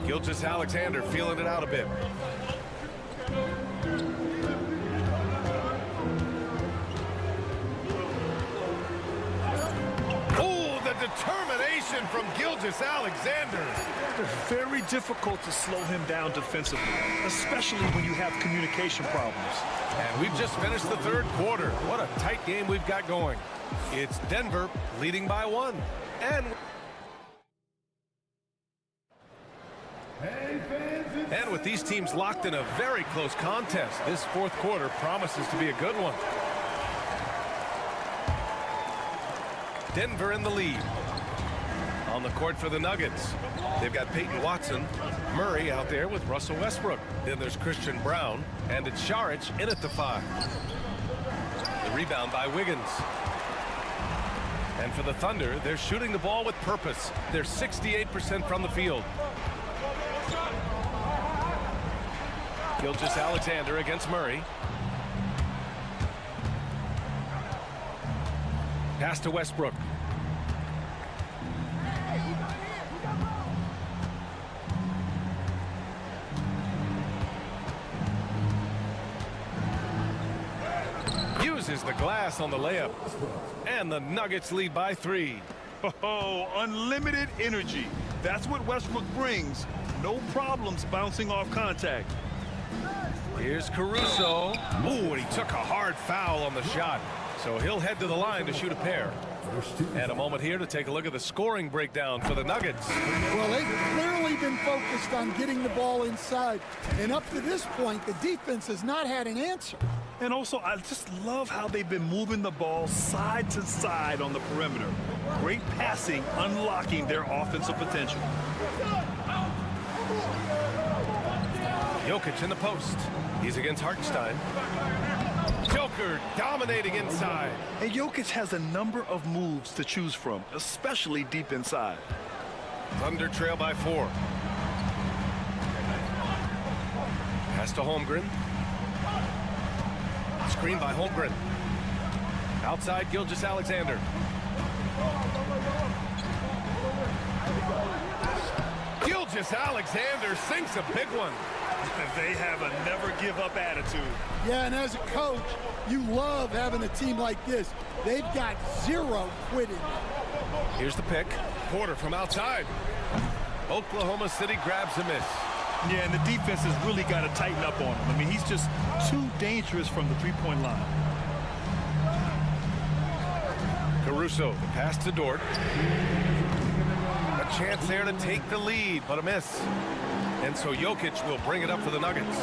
Gilgeous-Alexander feeling it out a bit. Oh, the determination from Gilgeous-Alexander.
It's very difficult to slow him down defensively, especially when you have communication problems.
And we've just finished the third quarter. What a tight game we've got going. It's Denver leading by 1. And with these teams locked in a very close contest, this fourth quarter promises to be a good one. Denver in the lead. On the court for the Nuggets, they've got Peyton Watson, Murray out there with Russell Westbrook. Then there's Christian Brown, and it's Šarić in at the 5. The rebound by Wiggins. And for the Thunder, they're shooting the ball with purpose. They're 68% from the field. Gilgeous-Alexander against Murray. Pass to Westbrook. Uses the glass on the layup. And the Nuggets lead by 3.
Oh, unlimited energy. That's what Westbrook brings. No problems bouncing off contact.
Here's Caruso. Ooh, and he took a hard foul on the shot. So he'll head to the line to shoot a pair. And a moment here to take a look at the scoring breakdown for the Nuggets.
Well, they've clearly been focused on getting the ball inside. And up to this point, the defense has not had an answer.
And also, I just love how they've been moving the ball side to side on the perimeter. Great passing, unlocking their offensive potential.
Jokic in the post. He's against Hartenstein. Joker dominating inside.
And Jokic has a number of moves to choose from, especially deep inside.
Thunder trail by 4. Pass to Holmgren. Screen by Holmgren. Outside Gilgeous-Alexander. Gilgeous-Alexander sinks a big one.
They have a never-give-up attitude.
Yeah, and as a coach, you love having a team like this. They've got zero quitting.
Here's the pick. Porter from outside. Oklahoma City grabs a miss.
Yeah, and the defense has really got to tighten up on him. I mean, he's just too dangerous from the three-point line.
Caruso, the pass to Dort. A chance there to take the lead, but a miss. And so Jokic will bring it up for the Nuggets.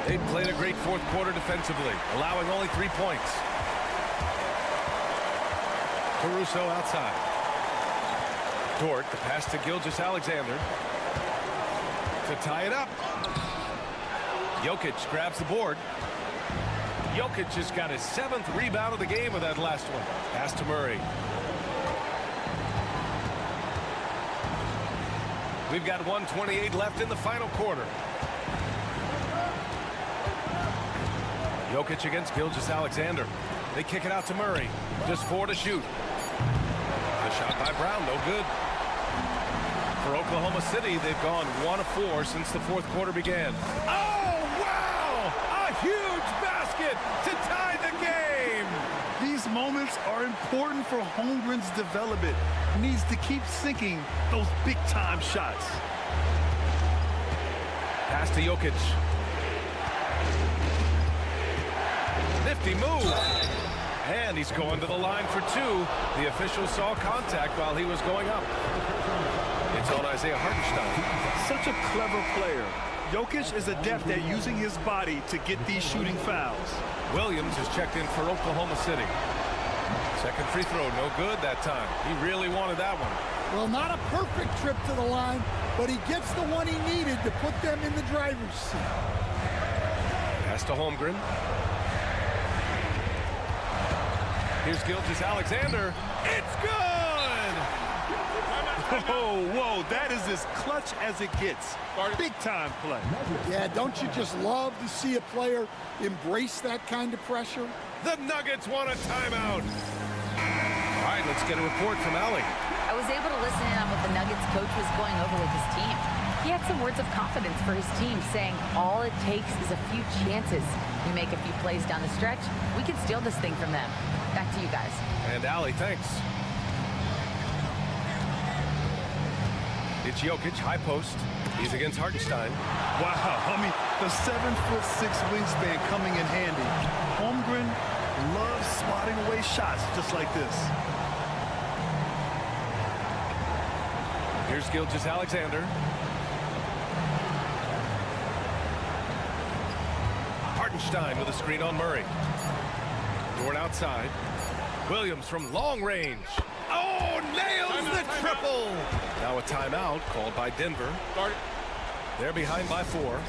They played a great fourth quarter defensively, allowing only 3 points. Caruso outside. Dort, the pass to Gilgeous-Alexander. To tie it up. Jokic grabs the board. Jokic has got his 7th rebound of the game with that last one. Pass to Murray. We've got 1:28 left in the final quarter. Jokic against Gilgeous-Alexander. They kick it out to Murray. Just 4 to shoot. The shot by Brown, no good. For Oklahoma City, they've gone 1 of 4 since the fourth quarter began. Oh, wow! A huge basket to tie the game!
These moments are important for Holmgren's development. He needs to keep sinking those big-time shots.
Pass to Jokic. Nifty move. And he's going to the line for two. The official saw contact while he was going up. It's on Isaiah Hartenstein.
Such a clever player. Jokic is adept at using his body to get these shooting fouls.
Williams is checked in for Oklahoma City. Second free throw, no good that time. He really wanted that one.
Well, not a perfect trip to the line, but he gets the one he needed to put them in the driver's seat.
Pass to Holmgren. Here's Gilgeous-Alexander. It's good!
Oh, whoa, that is as clutch as it gets. Big time play.
Yeah, don't you just love to see a player embrace that kind of pressure?
The Nuggets want a timeout. All right, let's get a report from Allie.
I was able to listen in on what the Nuggets coach was going over with his team. He had some words of confidence for his team, saying all it takes is a few chances. We make a few plays down the stretch, we can steal this thing from them. Back to you guys.
And Allie, thanks. It's Jokic, high post. He's against Hartenstein.
Wow, I mean, the 7'6" wingspan coming in handy. Holmgren loves swatting away shots just like this.
Here's Gilgeous-Alexander. Hartenstein with a screen on Murray. Dort outside. Williams from long range. Oh, nails the triple! Now a timeout called by Denver. They're behind by 4.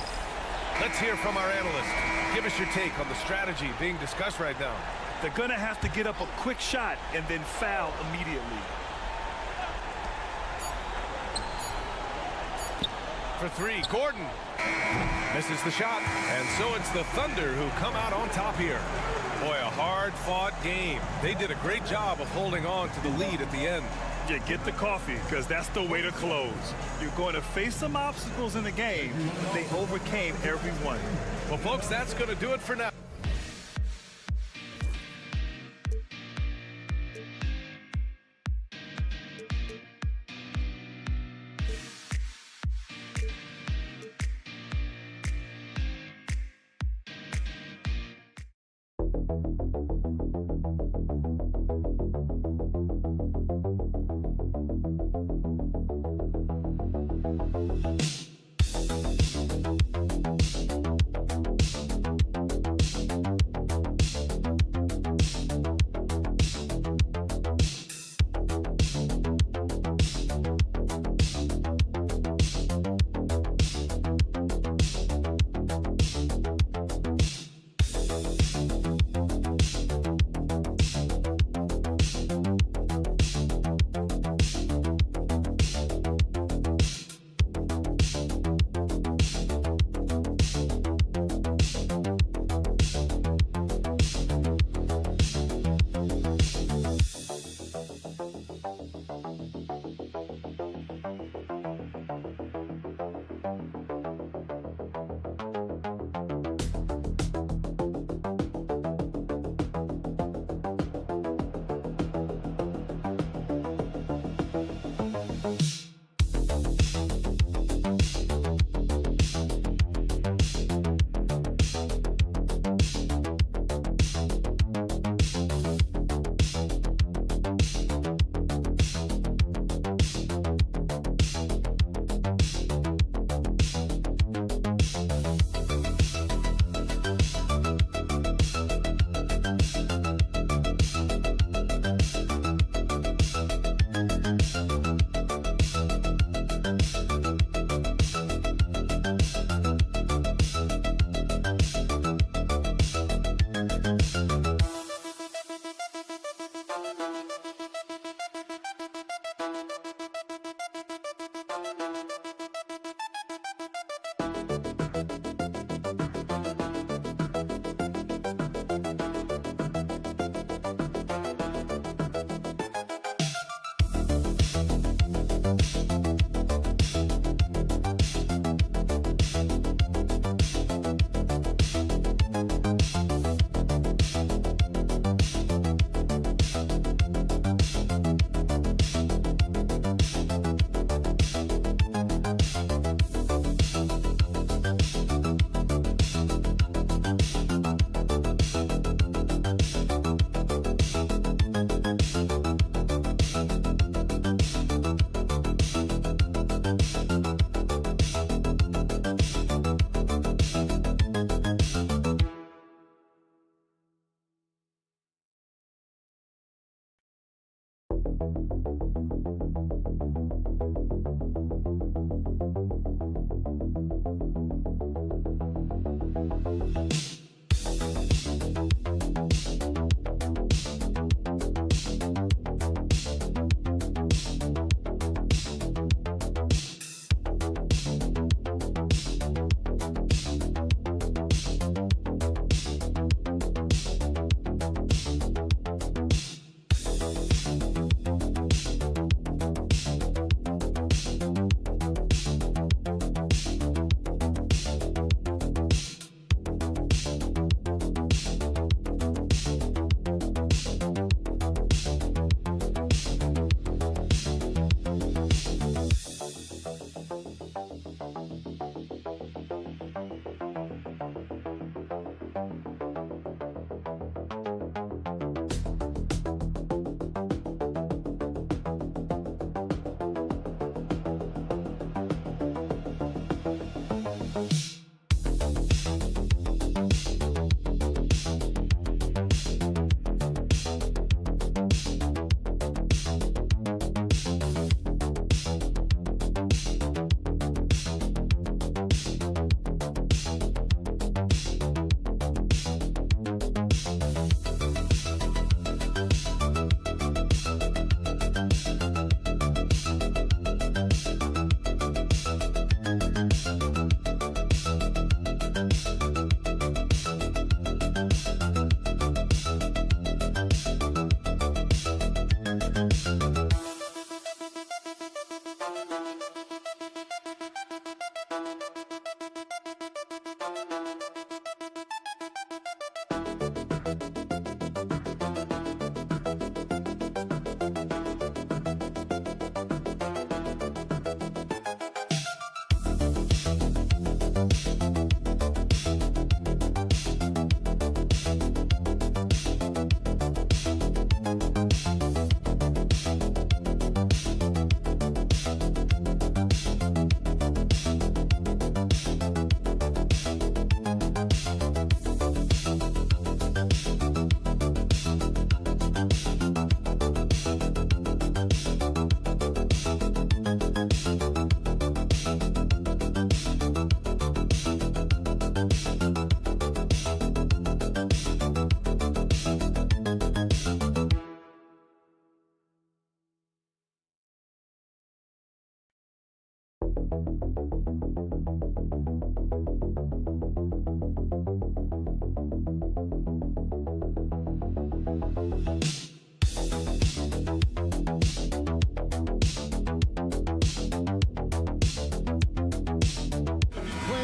Let's hear from our analyst. Give us your take on the strategy being discussed right now.
They're going to have to get up a quick shot and then foul immediately.
For 3, Gordon. Misses the shot. And so it's the Thunder who come out on top here. Boy, a hard-fought game. They did a great job of holding on to the lead at the end.
Yeah, get the coffee, because that's the way to close. You're going to face some obstacles in the game, but they overcame every one.
Well, folks, that's going to do it for now.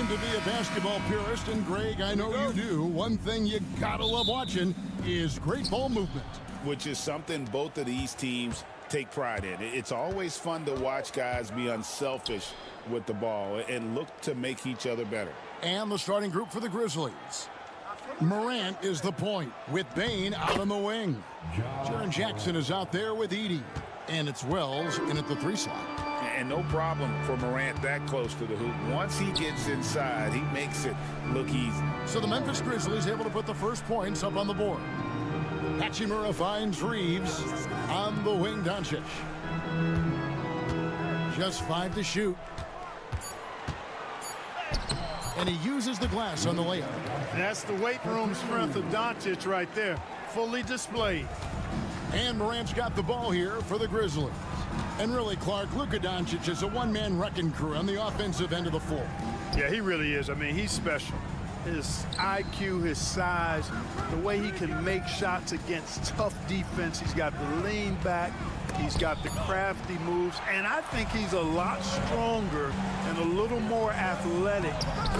To be a basketball purist, and Greg, I know you do, one thing you gotta love watching is great ball movement.
Which is something both of these teams take pride in. It's always fun to watch guys be unselfish with the ball and look to make each other better.
And the starting group for the Grizzlies. Morant is the point, with Bane out on the wing. Jaren Jackson is out there with Edey. And it's Wells in at the 3 slot.
And no problem for Morant that close to the hoop. Once he gets inside, he makes it look easy.
So the Memphis Grizzlies able to put the first points up on the board. Hachimura finds Reeves on the wing. Doncic. Just 5 to shoot. And he uses the glass on the layup.
That's the weight room strength of Doncic right there. Fully displayed.
And Morant's got the ball here for the Grizzlies. And really, Clark, Luka Doncic is a one-man wrecking crew on the offensive end of the floor.
Yeah, he really is. I mean, he's special. His IQ, his size, the way he can make shots against tough defense. He's got the lean back. He's got the crafty moves. And I think he's a lot stronger and a little more athletic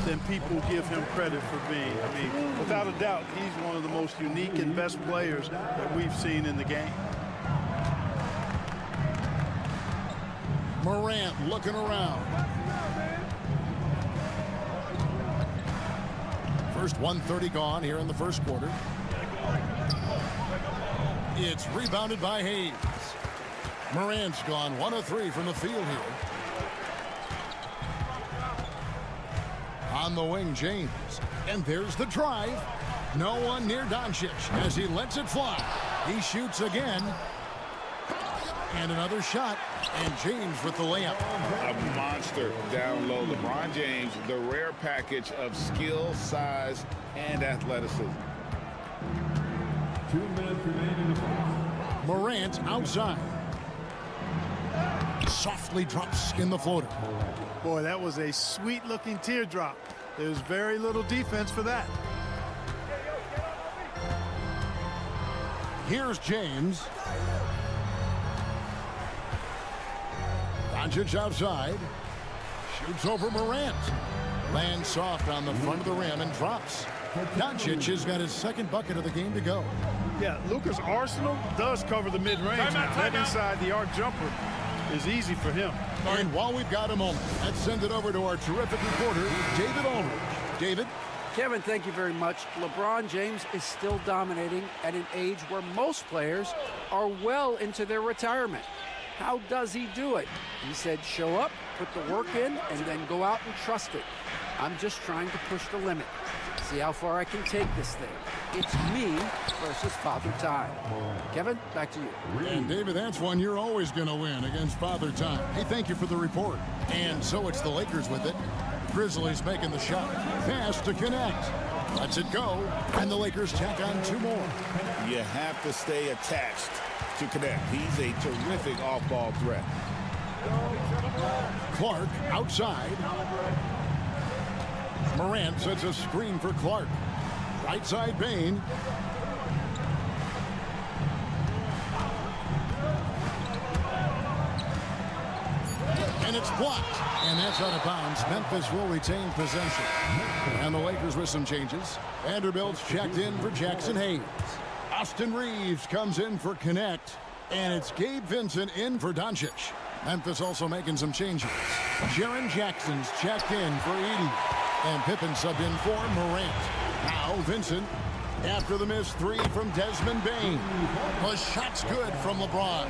than people give him credit for being. I mean, without a doubt, he's one of the most unique and best players that we've seen in the game.
Morant looking around. First 1:30 gone here in the first quarter. It's rebounded by Hayes. Morant's gone 1 of 3 from the field here. On the wing, James. And there's the drive. No one near Doncic as he lets it fly. He shoots again. And another shot. And James with the layup.
A monster down low. LeBron James, the rare package of skill, size, and athleticism.
2 minutes remaining.
Morant outside. Softly drops in the floater.
Boy, that was a sweet-looking teardrop. There's very little defense for that.
Here's James. Doncic outside. Shoots over Morant. Lands soft on the front of the rim and drops. Doncic has got his second bucket of the game to go.
Yeah, Luka's arsenal does cover the mid-range. That inside the arc jumper is easy for him.
And while we've got a moment, let's send it over to our terrific reporter, David Aldridge. David?
Kevin, thank you very much. LeBron James is still dominating at an age where most players are well into their retirement. How does he do it? He said, show up, put the work in, and then go out and trust it. I'm just trying to push the limit. See how far I can take this thing. It's me versus Father Time. Kevin, back to you.
And David, that's one you're always going to win against Father Time. Hey, thank you for the report. And so it's the Lakers with it. Grizzlies making the shot. Pass to connect. Lets it go. And the Lakers tack on 2 more.
You have to stay attached to connect. He's a terrific off-ball threat.
Clark outside. Morant sets a screen for Clark. Right side Bane. And it's blocked. And that's out of bounds. Memphis will retain possession. And the Lakers with some changes. Vanderbilt's checked in for Jackson Hayes. Austin Reeves comes in for Connect. And it's Gabe Vincent in for Doncic. Memphis also making some changes. Jaren Jackson's checked in for Edey. And Pippen subbed in for Morant. Now Vincent after the missed 3 from Desmond Bane. The shot's good from LeBron.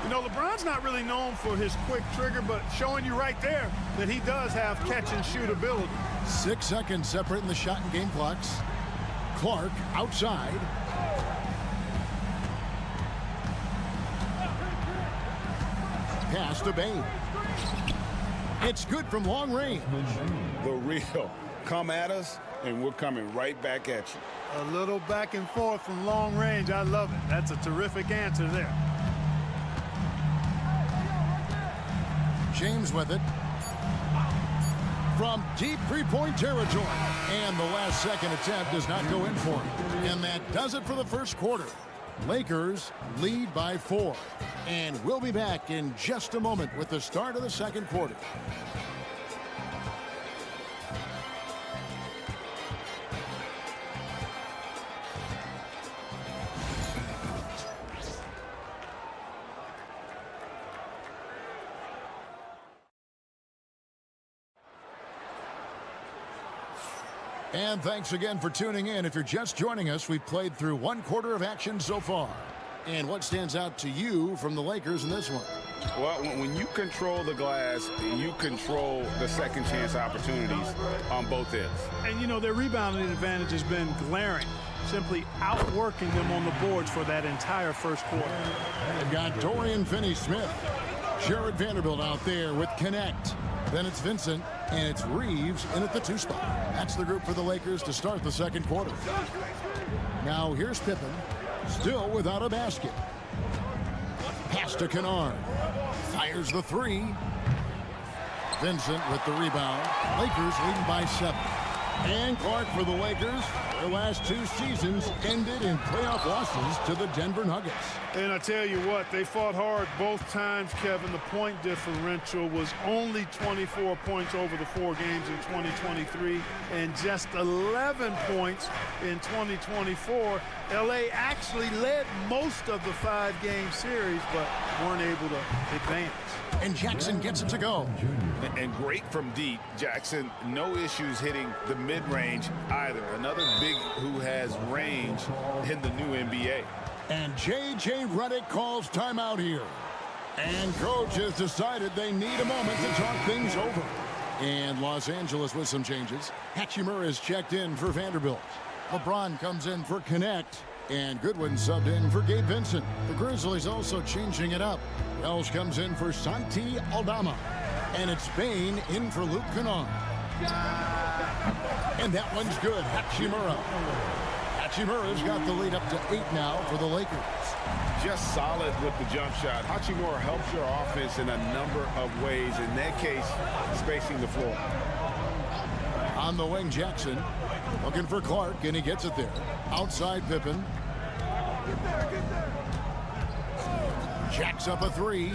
You know, LeBron's not really known for his quick trigger, but showing you right there that he does have catch-and-shoot ability.
6 seconds separating the shot and game clocks. Clark outside. Pass to Bane. It's good from long range.
The real. Come at us, and we're coming right back at you.
A little back and forth from long range. I love it. That's a terrific answer there.
James with it. From deep three-point territory. And the last second attempt does not go in for him. And that does it for the first quarter. Lakers lead by 4. And we'll be back in just a moment with the start of the second quarter. And thanks again for tuning in. If you're just joining us, we've played through 1 quarter of action so far. And what stands out to you from the Lakers in this one?
Well, when you control the glass, you control the second chance opportunities on both ends.
And, you know, their rebounding advantage has been glaring, simply outworking them on the boards for that entire first quarter.
They've got Dorian Finney-Smith. Jared Vanderbilt out there with Connect. Then it's Vincent, and it's Reeves in at the 2 spot. That's the group for the Lakers to start the second quarter. Now here's Pippen, still without a basket. Pass to Kennard. Fires the 3. Vincent with the rebound. Lakers leading by 7. And Clark for the Lakers. Their last 2 seasons ended in playoff losses to the Denver Nuggets.
And I tell you what, they fought hard both times, Kevin. The point differential was only 24 points over the 4 games in 2023 and just 11 points in 2024. LA actually led most of the 5-game series, but weren't able to advance.
And Jackson gets it to go.
And great from deep. Jackson, no issues hitting the mid-range either. Another big who has range in the new NBA.
And J.J. Redick calls timeout here. And coach has decided they need a moment to talk things over. And Los Angeles with some changes. Hachimura is checked in for Vanderbilt. LeBron comes in for Connect. And Goodwin subbed in for Gabe Vincent. The Grizzlies also changing it up. Wells comes in for Santi Aldama. And it's Bain in for Luke Kennard. And that one's good. Hachimura. Hachimura's got the lead up to 8 now for the Lakers.
Just solid with the jump shot. Hachimura helps your offense in a number of ways. In that case, spacing the floor.
On the wing, Jackson looking for Clark, and he gets it there. Outside Pippen. Jacks up a 3.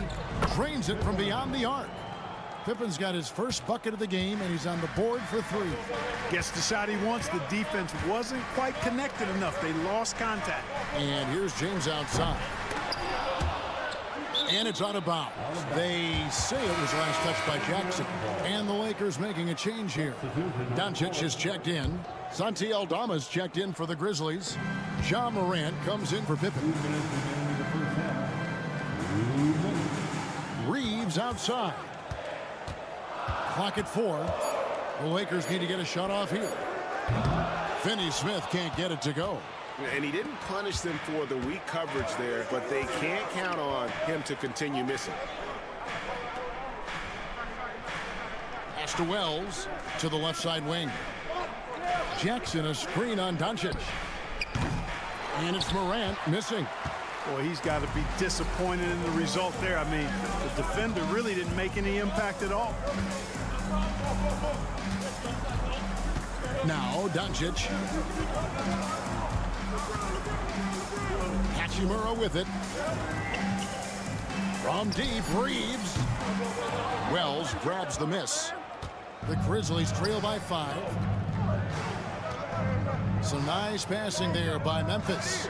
Drains it from beyond the arc. Pippen's got his first bucket of the game, and he's on the board for 3.
Gets the shot he wants. The defense wasn't quite connected enough. They lost contact.
And here's James outside. And it's out of bounds. They say it was last touched by Jackson. And the Lakers making a change here. Doncic is checked in. Santi Aldama's checked in for the Grizzlies. Ja Morant comes in for Pippen. Reeves outside. Clock at 4. The Lakers need to get a shot off here. Finney-Smith can't get it to go.
And he didn't punish them for the weak coverage there, but they can't count on him to continue missing.
Pass to Wells to the left side wing. Jackson a screen on Doncic. And it's Morant missing.
Boy, he's got to be disappointed in the result there. I mean, the defender really didn't make any impact at all.
Now Doncic. Hachimura with it. From deep, Reeves. Wells grabs the miss. The Grizzlies trail by 5. Some nice passing there by Memphis.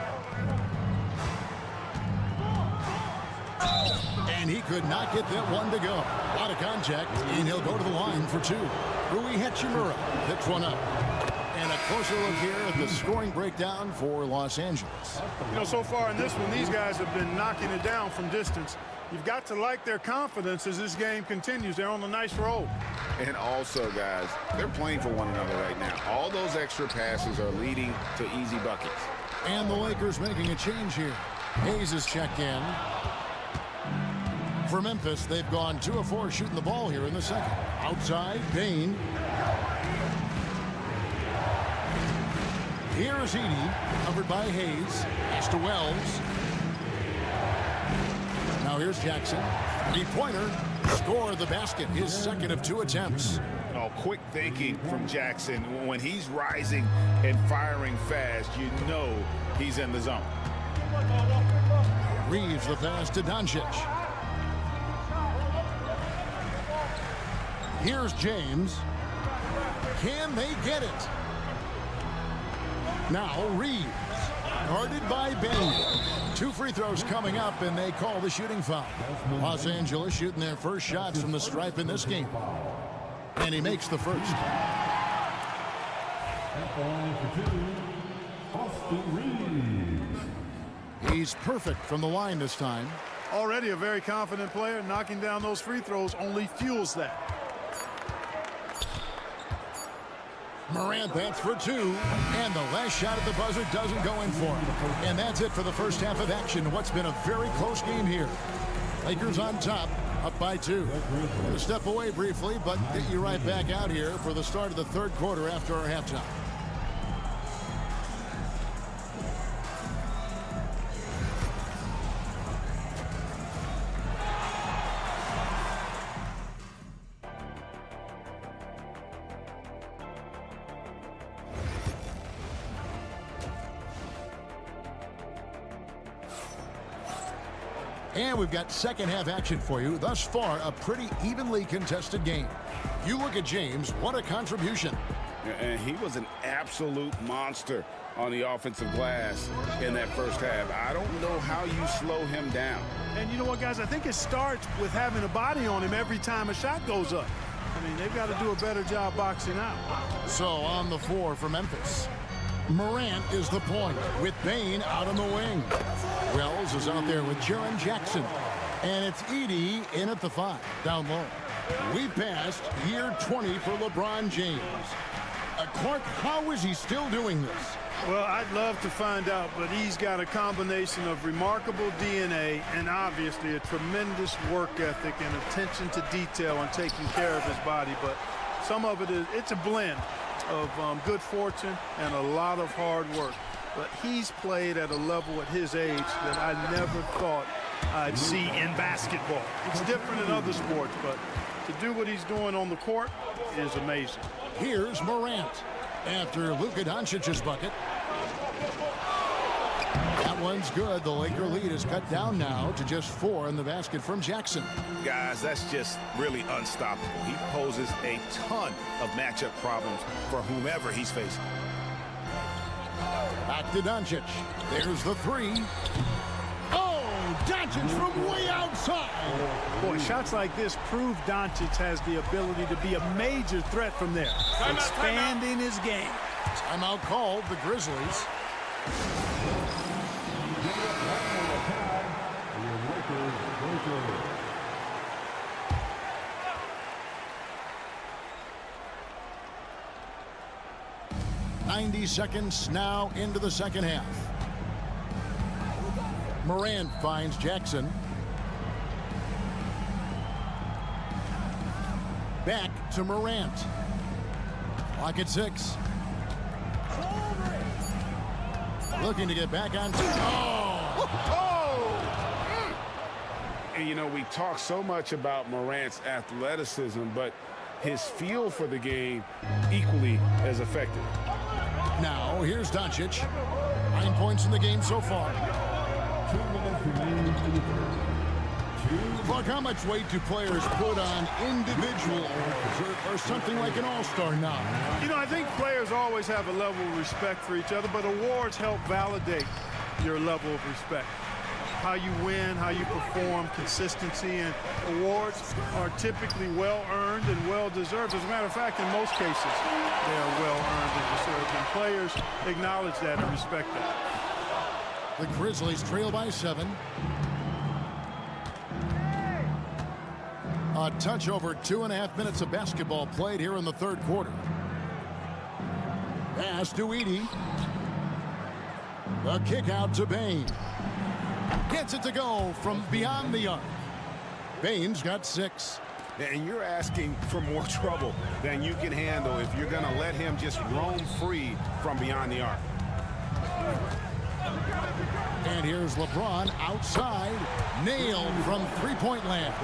And he could not get that one to go. A lot of contact, and he'll go to the line for 2. Rui Hachimura picks one up. And a closer look here at the scoring breakdown for Los Angeles.
You know, so far in this one, these guys have been knocking it down from distance. You've got to like their confidence as this game continues. They're on a nice roll.
And also, guys, they're playing for one another right now. All those extra passes are leading to easy buckets.
And the Lakers making a change here. Hayes is checked in. For Memphis, they've gone 2 of 4 shooting the ball here in the second. Outside, Bain. Here's Edey, covered by Hayes. Pass to Wells. Now here's Jackson. 3-pointer. Score the basket. His second of 2 attempts.
Oh, quick thinking from Jackson. When he's rising and firing fast, you know he's in the zone.
Reeves the pass to Doncic. Here's James. Can they get it? Now Reeves, guarded by Bain. 2 free throws coming up, and they call the shooting foul. Los Angeles shooting their first shots from the stripe in this game. And he makes the first. He's perfect from the line this time.
Already a very confident player. Knocking down those free throws only fuels that.
Morant, that's for 2. And the last shot at the buzzer doesn't go in for him. And that's it for the first half of action. What's been a very close game here. Lakers on top, up by 2. We'll step away briefly, but get you right back out here for the start of the third quarter after our halftime. And we've got second half action for you. Thus far, a pretty evenly contested game. You look at James, what a contribution.
And he was an absolute monster on the offensive glass in that first half. I don't know how you slow him down.
And you know what, guys? I think it starts with having a body on him every time a shot goes up. I mean, they've got to do a better job boxing out.
So on the floor for Memphis. Morant is the point with Bain out on the wing. Wells is out there with Jaren Jackson. And it's Edey in at the 5, down low. We passed year 20 for LeBron James. Clark, how is he still doing this?
Well, I'd love to find out, but he's got a combination of remarkable DNA and obviously a tremendous work ethic and attention to detail and taking care of his body. But some of it's a blend of good fortune and a lot of hard work. But he's played at a level at his age that I never thought I'd see in basketball. It's different in other sports, but to do what he's doing on the court is amazing.
Here's Morant after Luka Doncic's bucket. That one's good. The Laker lead is cut down now to just 4 in the basket from Jackson.
Guys, that's just really unstoppable. He poses a ton of matchup problems for whomever he's facing.
Back to Doncic. There's the 3. Oh, Doncic from way outside.
Boy, shots like this prove Doncic has the ability to be a major threat from there. Expanding his game.
Timeout called, the Grizzlies. "90 seconds now into the second half. Morant finds Jackson. Back to Morant. Clock at 6. Looking to get back on.
And, you know, we talk so much about Morant's athleticism, but his feel for the game equally as effective.
Now, here's Doncic. 9 points in the game so far.
2 minutes remaining in the third.
Look, how much weight do players put on individual awards or something like an all-star nod?
You know, I think players always have a level of respect for each other, but awards help validate your level of respect. How you win, how you perform, consistency, and awards are typically well-earned and well-deserved. As a matter of fact, in most cases, they are well-earned and deserved, and players acknowledge that and respect that.
The Grizzlies trail by 7. A touch over 2.5 minutes of basketball played here in the third quarter. Pass to Edey. The kick out to Bane. Gets it to go from beyond the arc. Bane's got 6.
And you're asking for more trouble than you can handle if you're going to let him just roam free from beyond the arc.
And here's LeBron outside. Nailed from three-point land.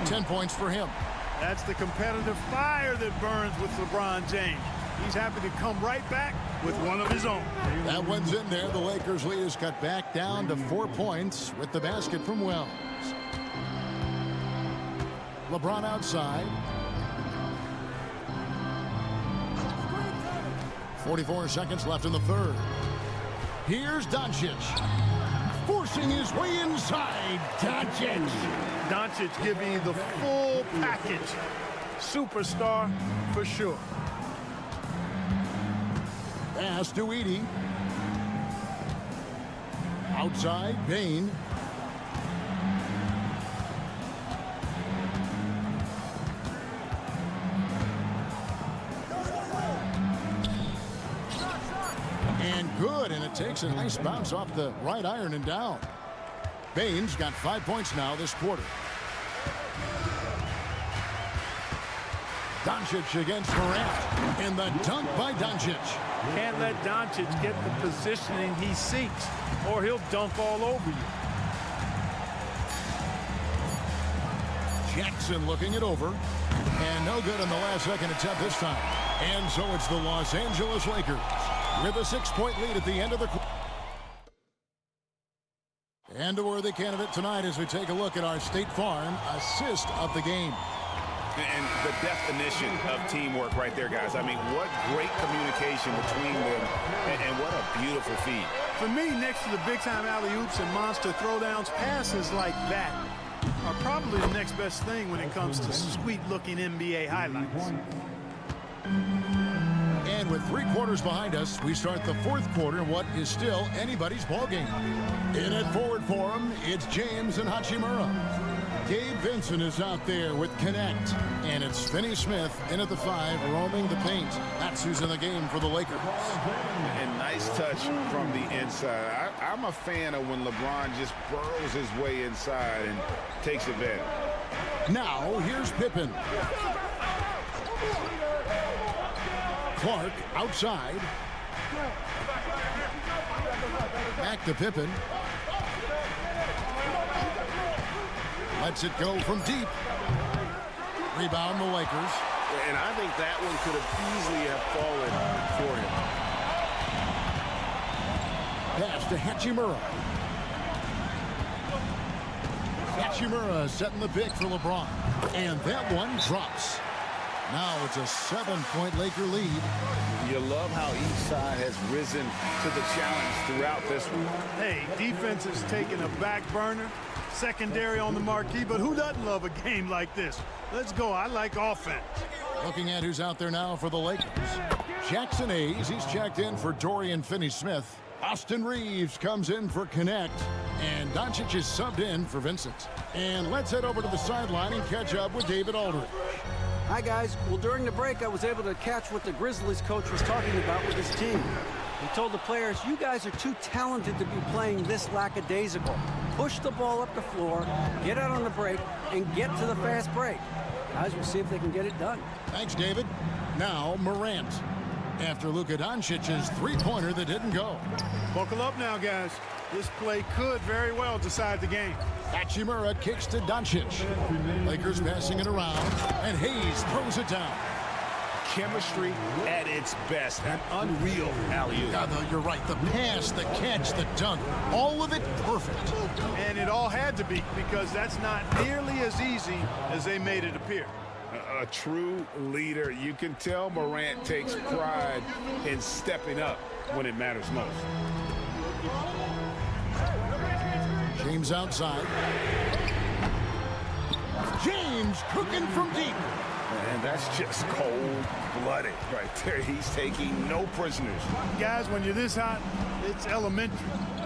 10 points for him.
That's the competitive fire that burns with LeBron James. He's happy to come right back with one of his own.
That one's in there. The Lakers' lead is cut back down to 4 points with the basket from Wells. LeBron outside. 44 seconds left in the third. Here's Doncic. Forcing his way inside. Doncic.
Doncic giving you the full package. Superstar for sure.
Pass to Edey. Outside, Bane. And good, and it takes a nice bounce off the right iron and down. Bane's got 5 points now this quarter. Doncic against Morant, and the dunk by Doncic.
Can't let Doncic get the positioning he seeks, or he'll dunk all over you.
Jackson looking it over, and no good on the last second attempt this time. And so it's the Los Angeles Lakers with a 6-point lead at the end of the quarter. And a worthy candidate tonight as we take a look at our State Farm assist of the game.
And the definition of teamwork right there, guys. I mean, what great communication between them, and what a beautiful feed.
For me, next to the big-time alley-oops and monster throwdowns, passes like that are probably the next best thing when it comes to sweet-looking NBA highlights.
And with 3 quarters behind us, we start the fourth quarter in what is still anybody's ballgame. In at forward for him, it's James and Hachimura. Gabe Vincent is out there with Connect. And it's Finney Smith in at the 5, roaming the paint. That's who's in the game for the Lakers.
And nice touch from the inside. I'm a fan of when LeBron just burrows his way inside and takes advantage.
Now, here's Pippen. Clark outside. Back to Pippen. Lets it go from deep. Rebound the Lakers.
And I think that one could have easily have fallen for him.
Pass to Hachimura. Hachimura setting the pick for LeBron. And that one drops. Now it's a 7-point Laker lead.
You love how each side has risen to the challenge throughout this one.
Hey, defense is taking a back burner, secondary on the marquee, but who doesn't love a game like this? Let's go. I like offense.
Looking at who's out there now for the Lakers. Jackson Hayes, he's checked in for Dorian Finney-Smith. Austin Reeves comes in for Connect. And Doncic is subbed in for Vincent. And let's head over to the sideline and catch up with David Aldridge.
Hi, guys. Well, during the break, I was able to catch what the Grizzlies coach was talking about with his team. He told the players, you guys are too talented to be playing this lackadaisical. Push the ball up the floor, get out on the break, and get to the fast break. Guys, we'll see if they can get it done.
Thanks, David. Now, Morant. After Luka Doncic's three-pointer that didn't go.
Buckle up now, guys. This play could very well decide the game.
Hachimura kicks to Doncic. Lakers passing it around, and Hayes throws it down.
Chemistry at its best. An unreal alley-oop.
Yeah, though, you're right. The pass, the catch, the dunk, all of it perfect.
And it all had to be, because that's not nearly as easy as they made it appear.
A true leader. You can tell Morant takes pride in stepping up when it matters most.
James outside. James cooking from deep.
And that's just cold-blooded right there. He's taking no prisoners.
Guys, when you're this hot, it's elementary.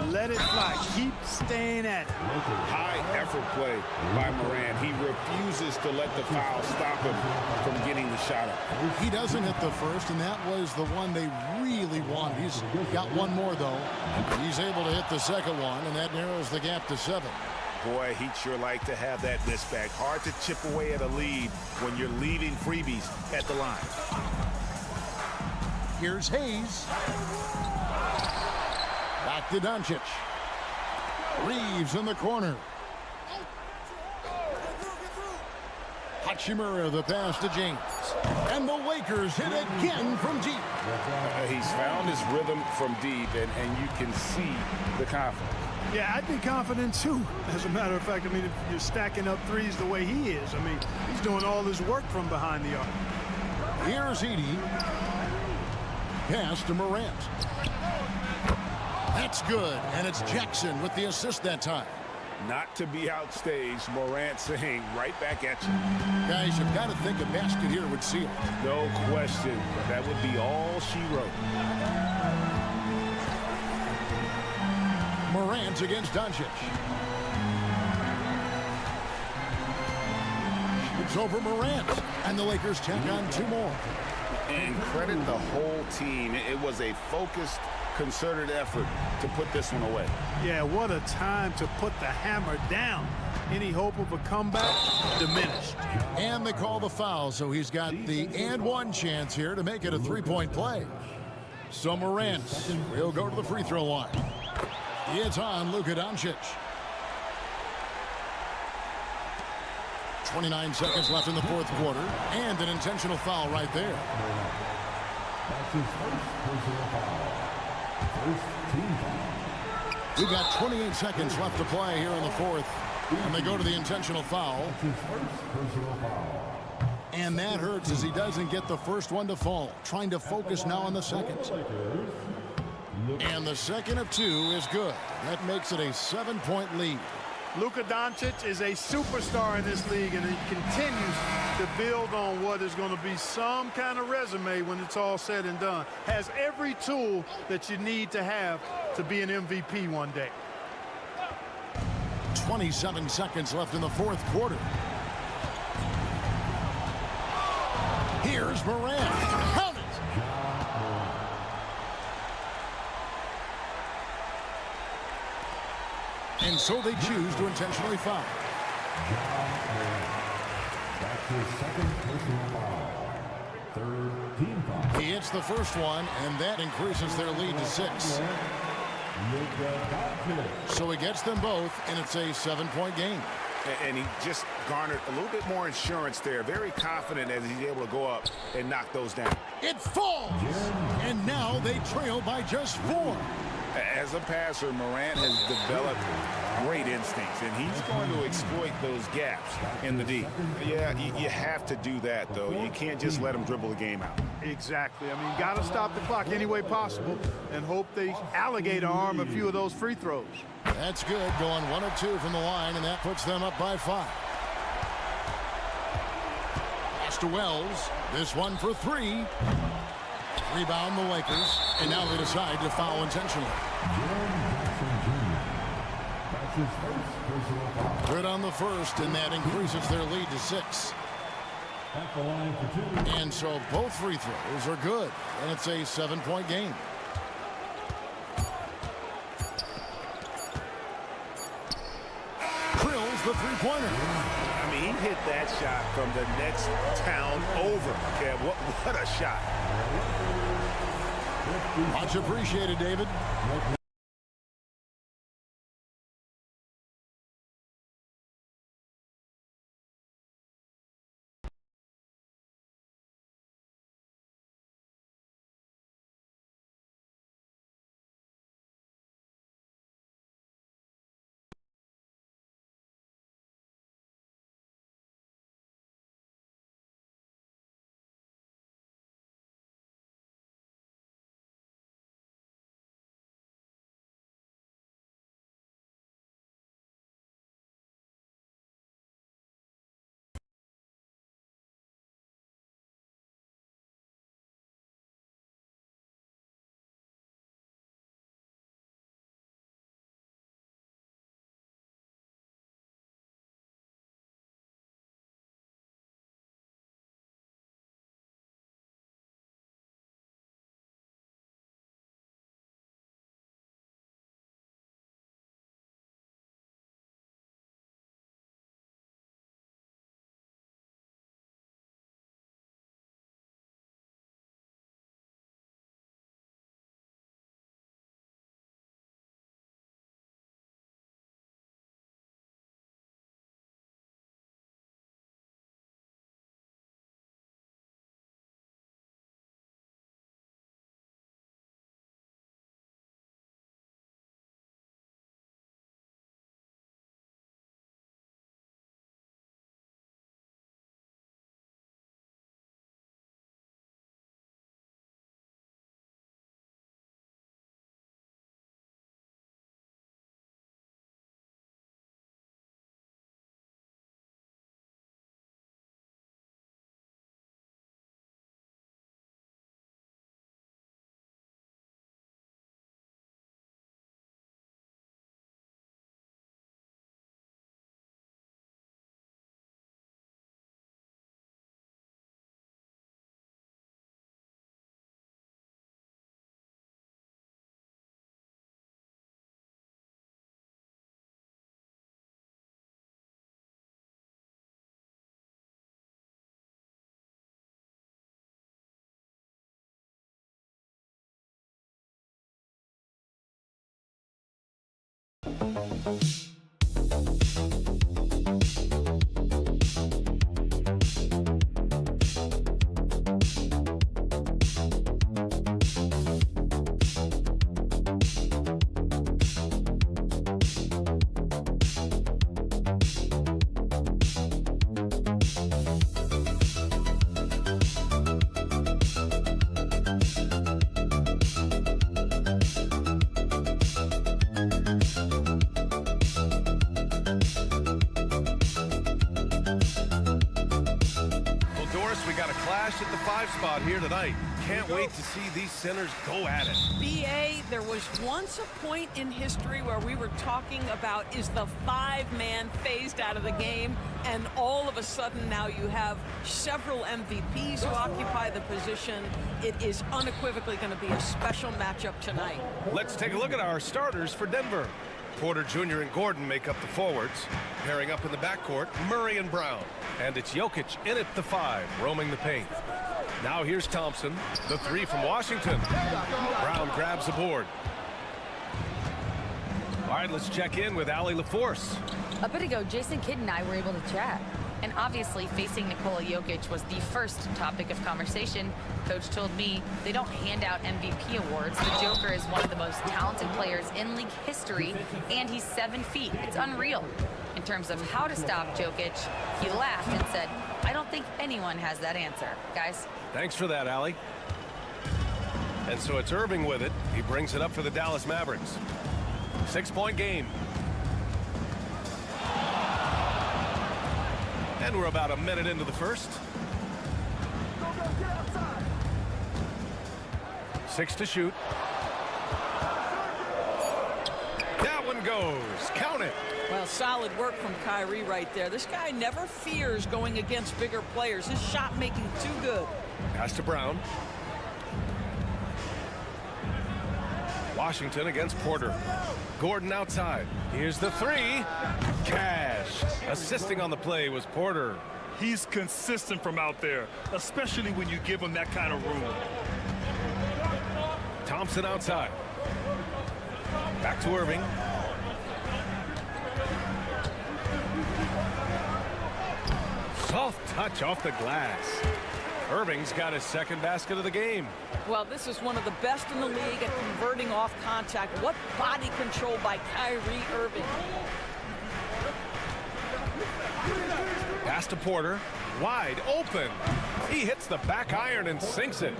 Let it fly. Keep staying at it.
High-effort play by Morant. He refuses to let the foul stop him from getting the shot up.
He doesn't hit the first, and that was the one they really wanted. He's got one more, though. He's able to hit the second one, and that narrows the gap to 7.
Boy, he'd sure like to have that miss back. Hard to chip away at a lead when you're leaving freebies at the line.
Here's Hayes. Back to Doncic. Reeves in the corner. Hachimura, the pass to James. And the Lakers hit again from deep.
He's found his rhythm from deep, and you can see the confidence.
Yeah, I'd be confident, too. As a matter of fact, I mean, if you're stacking up threes the way he is, I mean, he's doing all his work from behind the arc.
Here's Edey. Pass to Morant. That's good, and it's Jackson with the assist that time.
Not to be outstaged, Morant saying right back at you.
Guys, you've got to think a basket here would seal it.
No question. That would be all she wrote.
Morant against Doncic. It's over Morant, and the Lakers take on 2 more.
And credit the whole team. It was a focused, concerted effort to put this one away.
Yeah, what a time to put the hammer down. Any hope of a comeback diminished.
And they call the foul, so he's got the and one chance here to make it a 3-point play. So Morant will go to the free throw line. It's on Luka Doncic. 29 seconds left in the 4th quarter, and an intentional foul right there.
That's his first personal foul. First team foul.
We've got 28 seconds left to play here in the 4th, and they go to the intentional foul.
That's his first personal foul.
And that hurts as he doesn't get the first one to fall. Trying to focus now on the second. And the second of 2 is good. That makes it a 7-point lead.
Luka Doncic is a superstar in this league, and he continues to build on what is going to be some kind of resume when it's all said and done. Has every tool that you need to have to be an MVP one day.
27 seconds left in the fourth quarter. Here's Morant. Count it! And so they choose to intentionally foul.
That's his second personal foul. Third team foul.
He hits the first one, and that increases their lead to 6. So he gets them both, and it's a 7-point game.
And he just garnered a little bit more insurance there. Very confident as he's able to go up and knock those down.
It falls! And now they trail by just 4.
As a passer, Morant has developed great instincts, and he's going to exploit those gaps in the D. Yeah, you have to do that, though. You can't just let him dribble the game out.
Exactly. I mean, you got to stop the clock any way possible and hope they alligator arm a few of those free throws.
That's good, going 1 of 2 from the line, and that puts them up by 5. Pass to Wells. This one for 3. Rebound the Lakers, and now they decide to foul intentionally.
That's his first personal foul.
Good on the first, and that increases their lead to 6.
At the line for 2.
And so both free throws are good, and it's a 7-point game. Drills the three-pointer.
I mean, he hit that shot from the next town over. Kev, what a shot.
Much appreciated, David.
flash at the 5 spot here tonight. Can't wait to see these centers go at it.
B.A., there was once a point in history where we were talking about, is the 5-man phased out of the game? And all of a sudden now you have several MVPs who occupy the position. It is unequivocally going to be a special matchup tonight.
Let's take a look at our starters for Denver. Porter Jr. and Gordon make up the forwards. Pairing up in the backcourt, Murray and Brown. And it's Jokic in at the 5, roaming the paint. Now here's Thompson, the 3 from Washington. Brown grabs the board. All right, let's check in with Allie LaForce.
A bit ago, Jason Kidd and I were able to chat. And obviously, facing Nikola Jokic was the first topic of conversation. Coach told me they don't hand out MVP awards. The Joker is one of the most talented players in league history, and he's 7 feet. It's unreal. In terms of how to stop Jokic, he laughed and said, I don't think anyone has that answer. Guys.
Thanks for that, Allie. And so it's Irving with it. He brings it up for the Dallas Mavericks. 6-point game. And we're about a minute into the first. 6 to shoot. That one goes. Count it.
Well, solid work from Kyrie right there. This guy never fears going against bigger players. His shot making too good.
Pass to Brown. Washington against Porter. Gordon outside. Here's the 3. Cash. Assisting on the play was Porter.
He's consistent from out there, especially when you give him that kind of room.
Thompson outside. Back to Irving. Soft touch off the glass. Irving's got his second basket of the game.
Well, this is one of the best in the league at converting off contact. What body control by Kyrie Irving.
Pass to Porter. Wide open. He hits the back iron and sinks it.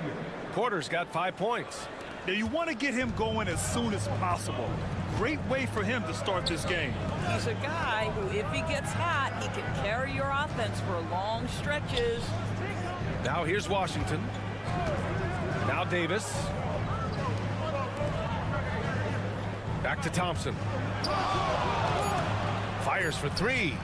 Porter's got 5 points.
Now you want to get him going as soon as possible. Great way for him to start this game.
He's a guy who, if he gets hot, he can carry your offense for long stretches.
Now here's Washington. Now Davis. Back to Thompson. Fires for 3.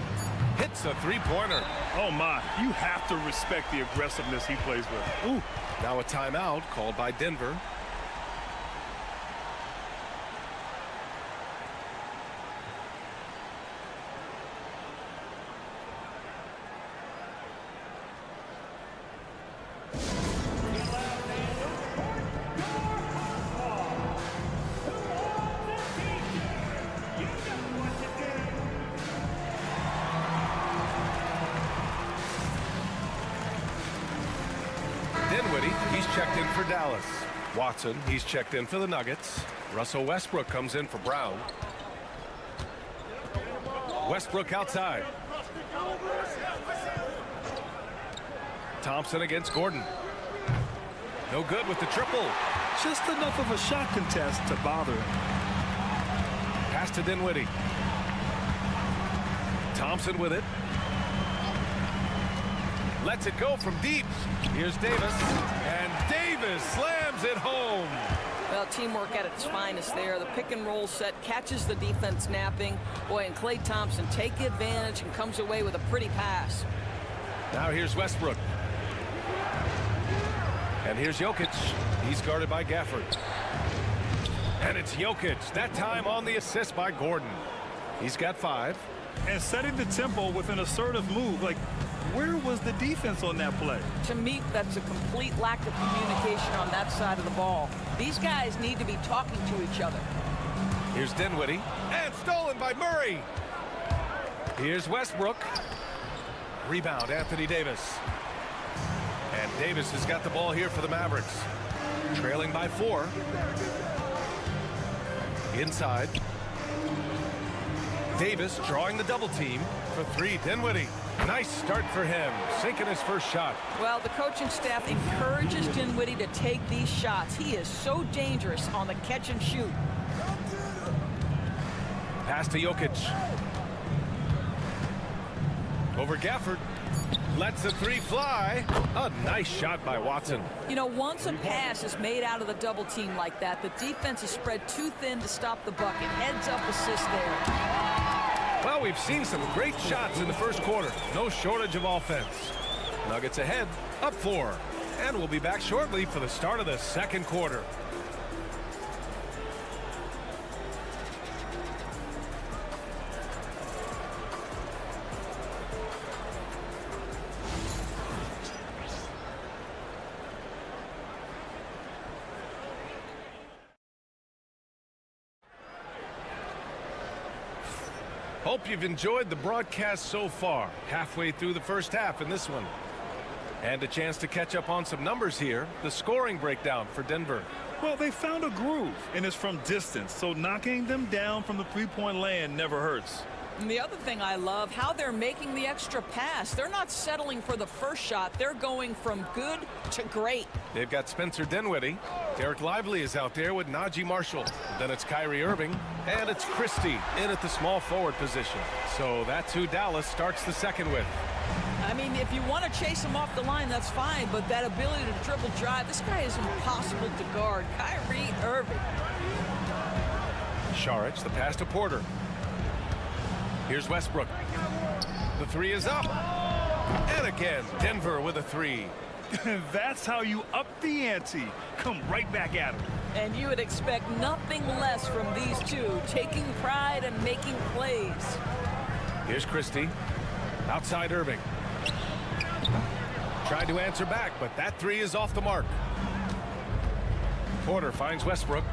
Hits a 3-pointer.
Oh my, you have to respect the aggressiveness he plays with. Ooh.
Now a timeout called by Denver. He's checked in for Dallas. Watson, he's checked in for the Nuggets. Russell Westbrook comes in for Brown. Westbrook outside. Thompson against Gordon. No good with the triple.
Just enough of a shot contest to bother him.
Pass to Dinwiddie. Thompson with it. Lets it go from deep. Here's Davis. And Davis slams it home.
Well, teamwork at its finest there. The pick and roll set catches the defense napping. Boy, and Klay Thompson take advantage and comes away with a pretty pass.
Now here's Westbrook. And here's Jokic. He's guarded by Gafford. And it's Jokic. That time on the assist by Gordon. He's got 5.
And setting the tempo with an assertive move. Like, where was the defense on that play?
To me, that's a complete lack of communication on that side of the ball. These guys need to be talking to each other.
Here's Dinwiddie. And stolen by Murray. Here's Westbrook. Rebound, Anthony Davis. And Davis has got the ball here for the Mavericks. Trailing by 4. Inside. Davis drawing the double team for 3. Dinwiddie. Nice start for him, sinking his first shot.
Well, the coaching staff encourages Dinwiddie to take these shots. He is so dangerous on the catch and shoot.
Pass to Jokic. Over Gafford. Lets the three fly. A nice shot by Watson.
You know, once a pass is made out of the double team like that, the defense is spread too thin to stop the bucket. Heads up assist there.
Well, we've seen some great shots in the first quarter. No shortage of offense. Nuggets ahead, up 4. And we'll be back shortly for the start of the second quarter. Hope you've enjoyed the broadcast so far. Halfway through the first half in this one. And a chance to catch up on some numbers here. The scoring breakdown for Denver.
Well, they found a groove, and it's from distance, so knocking them down from the three-point land never hurts.
And the other thing I love, how they're making the extra pass. They're not settling for the first shot. They're going from good to great.
They've got Spencer Dinwiddie. Derek Lively is out there with Najee Marshall. Then it's Kyrie Irving. And it's Christie in at the small forward position. So that's who Dallas starts the second with.
I mean, if you want to chase him off the line, that's fine. But that ability to dribble drive, this guy is impossible to guard. Kyrie Irving.
Saric, the pass to Porter. Here's Westbrook. The three is up. And again, Denver with a three.
That's how you up the ante. Come right back at him.
And you would expect nothing less from these two, taking pride and making plays.
Here's Christie. Outside Irving. Tried to answer back, but that three is off the mark. Porter finds Westbrook.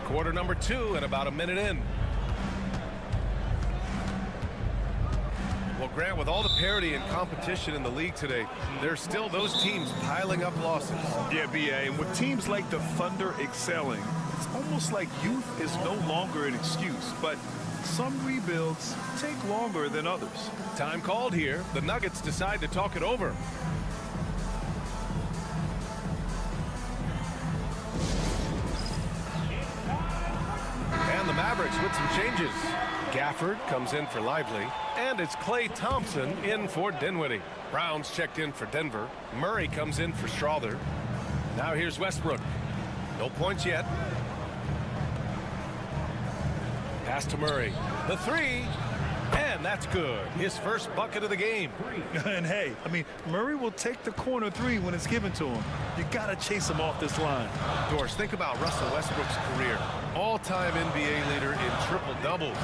Quarter number 2 and about a minute in. Well, Grant, with all the parity and competition in the league today, there's still those teams piling up losses.
Yeah, B.A., and with teams like the Thunder excelling, it's almost like youth is no longer an excuse, but some rebuilds take longer than others.
Time called here. The Nuggets decide to talk it over. And the Mavericks with some changes. Gafford comes in for Lively, and it's Klay Thompson in for Dinwiddie. Brown's checked in for Denver. Murray comes in for Strother. Now here's Westbrook. No points yet. Pass to Murray. The three. And that's good. His first bucket of the game.
And hey, I mean, Murray will take the corner three when it's given to him. You got to chase him off this line.
Doris, think about Russell Westbrook's career. All-time NBA leader in triple-doubles.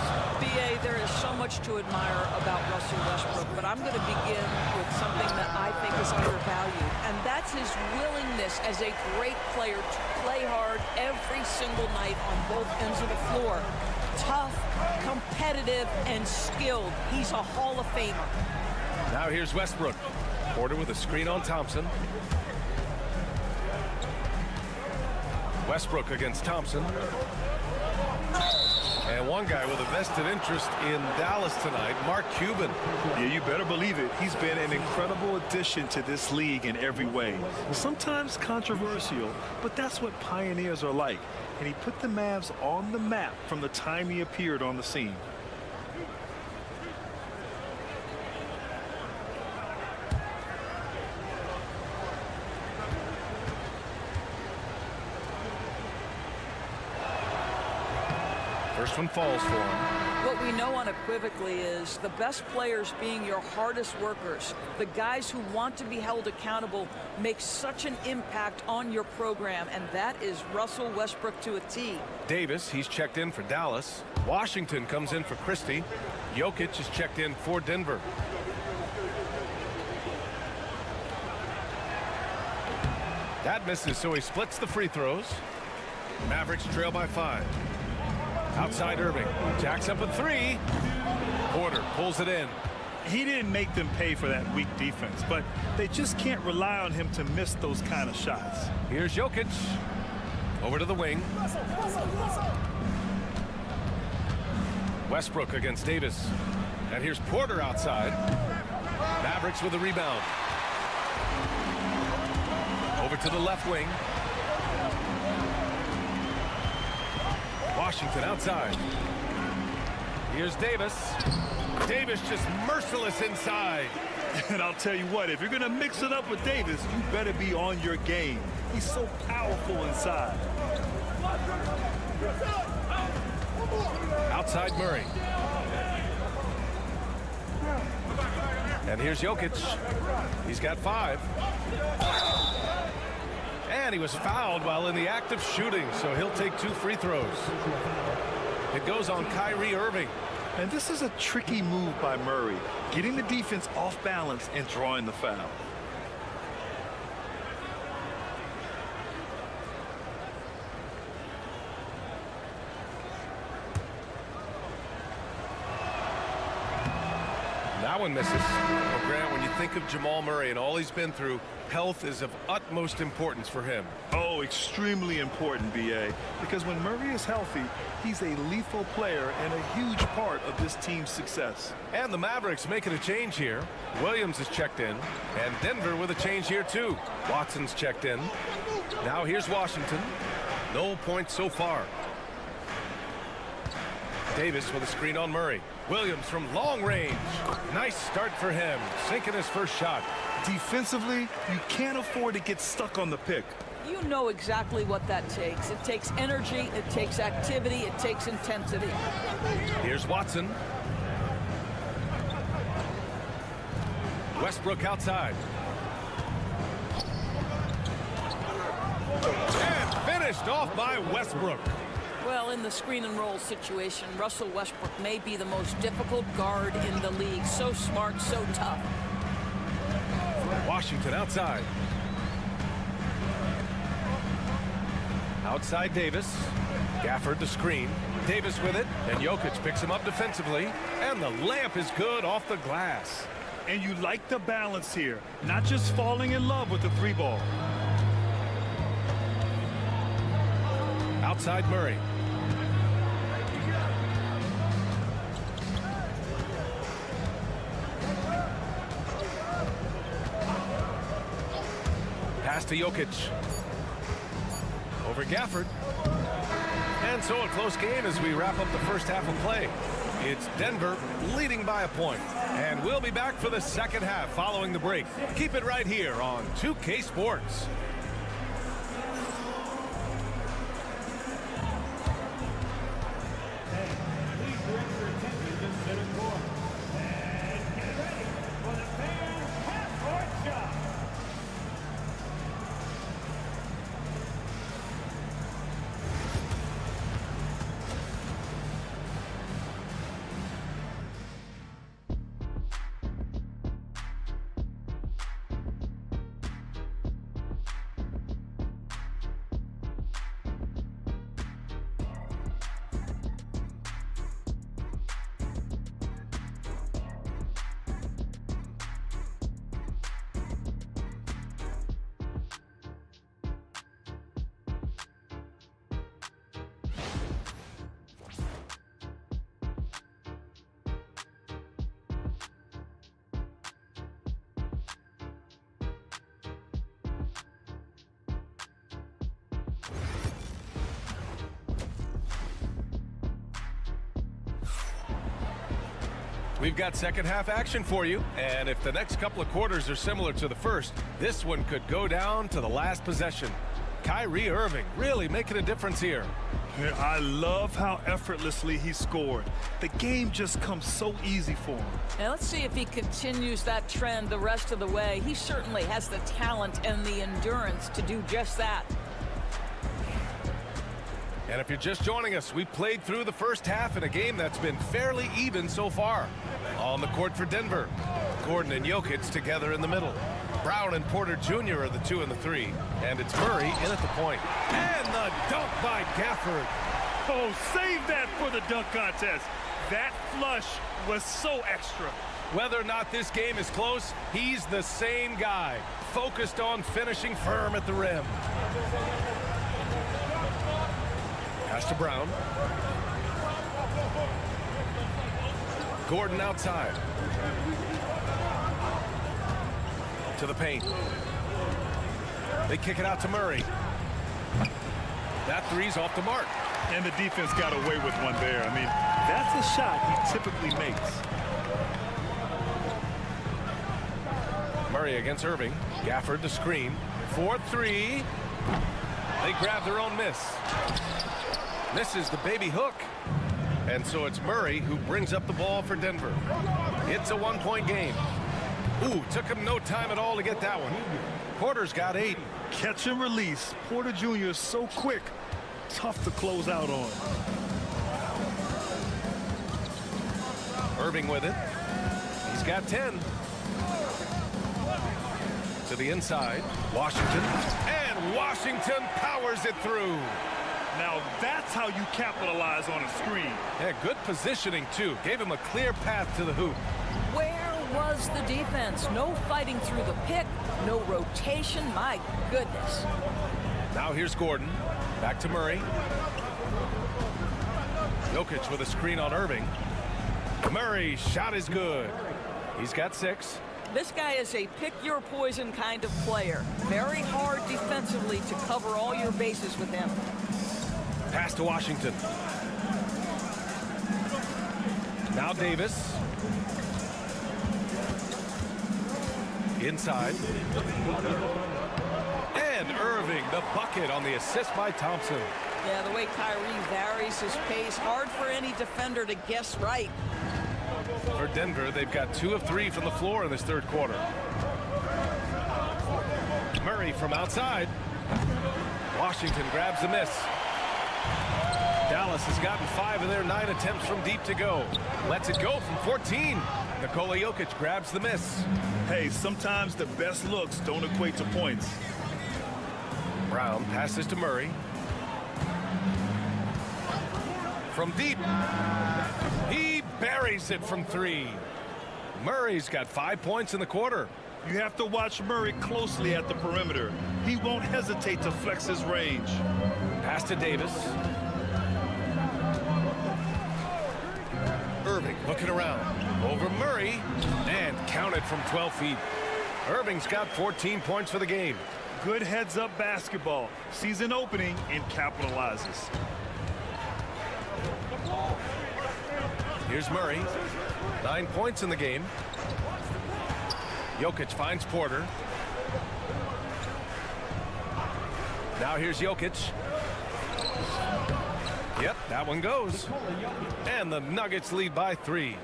B.A., there is so much to admire about Russell Westbrook, but I'm going to begin with something that I think is undervalued, and that's his willingness as a great player to play hard every single night on both ends of the floor. Tough, competitive, and skilled. He's a Hall of Famer.
Now here's Westbrook. Porter with a screen on Thompson. Westbrook against Thompson. And one guy with a vested interest in Dallas tonight, Mark Cuban.
Yeah, you better believe it. He's been an incredible addition to this league in every way. Sometimes controversial, but that's what pioneers are like. And he put the Mavs on the map from the time he appeared on the scene.
First one falls for him.
What we know unequivocally is the best players being your hardest workers, the guys who want to be held accountable, make such an impact on your program, and that is Russell Westbrook to a T.
Davis, he's checked in for Dallas. Washington comes in for Christie. Jokic is checked in for Denver. That misses, so he splits the free throws. Mavericks trail by 5. Outside Irving. Jacks up a three. Porter pulls it in.
He didn't make them pay for that weak defense, but they just can't rely on him to miss those kind of shots.
Here's Jokic. Over to the wing. Westbrook against Davis. And here's Porter outside. Mavericks with a rebound. Over to the left wing. Washington outside. Here's Davis. Davis just merciless inside.
And I'll tell you what, if you're going to mix it up with Davis, you better be on your game. He's so powerful inside.
Outside Murray. And here's Jokic. He's got 5. And he was fouled while in the act of shooting, so he'll take 2 free throws. It goes on Kyrie Irving.
And this is a tricky move by Murray, getting the defense off balance and drawing the foul.
That one misses. Well, Grant, when you think of Jamal Murray and all he's been through, health is of utmost importance for him.
Oh, extremely important, B.A., because when Murray is healthy, he's a lethal player and a huge part of this team's success.
And the Mavericks making a change here. Williams is checked in, and Denver with a change here too. Watson's checked in. Now here's Washington. No points so far. Davis with a screen on Murray. Williams from long range. Nice start for him, sinking his first shot.
Defensively, you can't afford to get stuck on the pick.
You know exactly what that takes. It takes energy, it takes activity, it takes intensity.
Here's Watson. Westbrook outside. And finished off by Westbrook.
Well, in the screen and roll situation, Russell Westbrook may be the most difficult guard in the league. So smart, so tough.
Washington outside. Outside Davis. Gafford the screen. Davis with it. And Jokic picks him up defensively. And the layup is good off the glass.
And you like the balance here. Not just falling in love with the 3 ball.
Outside Murray. Pass to Jokic. Over Gafford. And so a close game as we wrap up the first half of play. It's Denver leading by a point. And we'll be back for the second half following the break. Keep it right here on 2K Sports. We've got second half action for you, and if the next couple of quarters are similar to the first, this one could go down to the last possession. Kyrie Irving really making a difference here.
I love how effortlessly he scored. The game just comes so easy for him.
Now let's see if he continues that trend the rest of the way. He certainly has the talent and the endurance to do just that.
And if you're just joining us, we played through the first half in a game that's been fairly even so far. On the court for Denver, Gordon and Jokic together in the middle. Brown and Porter Jr. are the 2 and the 3. And it's Murray in at the point. And the dunk by Gafford.
Oh, save that for the dunk contest. That flush was so extra.
Whether or not this game is close, he's the same guy, focused on finishing firm at the rim. Pass to Brown. Gordon outside. To the paint. They kick it out to Murray. That three's off the mark.
And the defense got away with one there. I mean, that's a shot he typically makes.
Murray against Irving. Gafford the screen. 4-3. They grab their own miss. Misses the baby hook. And so it's Murray who brings up the ball for Denver. It's a one-point game. Ooh, took him no time at all to get that one. Porter's got 8.
Catch and release. Porter Jr. is so quick. Tough to close out on.
Irving with it. He's got 10. To the inside. Washington. And Washington powers it through.
Now that's how you capitalize on a screen.
Yeah, good positioning, too. Gave him a clear path to the hoop.
Where was the defense? No fighting through the pick, no rotation. My goodness.
Now here's Gordon. Back to Murray. Jokic with a screen on Irving. Murray's shot is good. He's got 6.
This guy is a pick-your-poison kind of player. Very hard defensively to cover all your bases with him.
Pass to Washington. Now Davis. Inside. And Irving, the bucket on the assist by Thompson.
Yeah, the way Kyrie varies his pace, hard for any defender to guess right.
For Denver, they've got 2 of 3 from the floor in this third quarter. Murray from outside. Washington grabs the miss. Dallas has gotten 5 of their 9 attempts from deep to go. Lets it go from 14. Nikola Jokic grabs the miss.
Hey, sometimes the best looks don't equate to points.
Brown passes to Murray. From deep. He buries it from 3. Murray's got 5 points in the quarter.
You have to watch Murray closely at the perimeter. He won't hesitate to flex his range.
Pass to Davis. Irving looking around. Over Murray. And counted from 12 feet. Irving's got 14 points for the game.
Good heads-up basketball. Sees an opening and capitalizes.
Here's Murray. 9 points in the game. Jokic finds Porter. Now here's Jokic. Yep, that one goes. And the Nuggets lead by 3.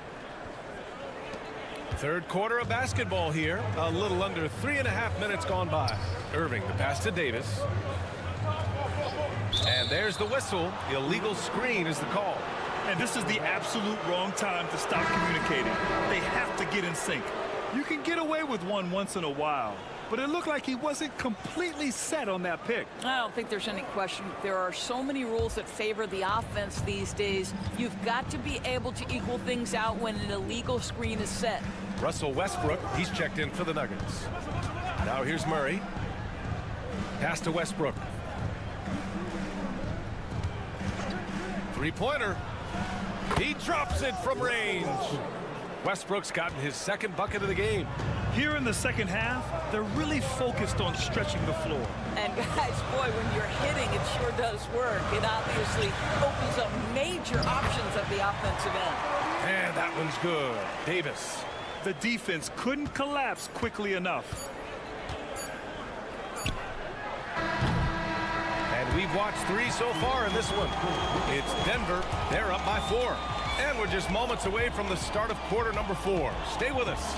Third quarter of basketball here. A little under 3.5 minutes gone by. Irving, the pass to Davis. And there's the whistle. Illegal screen is the call.
And this is the absolute wrong time to stop communicating. They have to get in sync. You can get away with one once in a while, but it looked like he wasn't completely set on that pick.
I don't think there's any question. There are so many rules that favor the offense these days. You've got to be able to equal things out when an illegal screen is set.
Russell Westbrook, he's checked in for the Nuggets. Now here's Murray. Pass to Westbrook. Three-pointer. He drops it from range. Westbrook's gotten his second bucket of the game.
Here in the second half, they're really focused on stretching the floor.
And guys, boy, when you're hitting, it sure does work. It obviously opens up major options at the offensive end.
And that one's good. Davis.
The defense couldn't collapse quickly enough.
And we've watched 3 so far in this one. It's Denver. They're up by 4. And we're just moments away from the start of quarter number 4. Stay with us.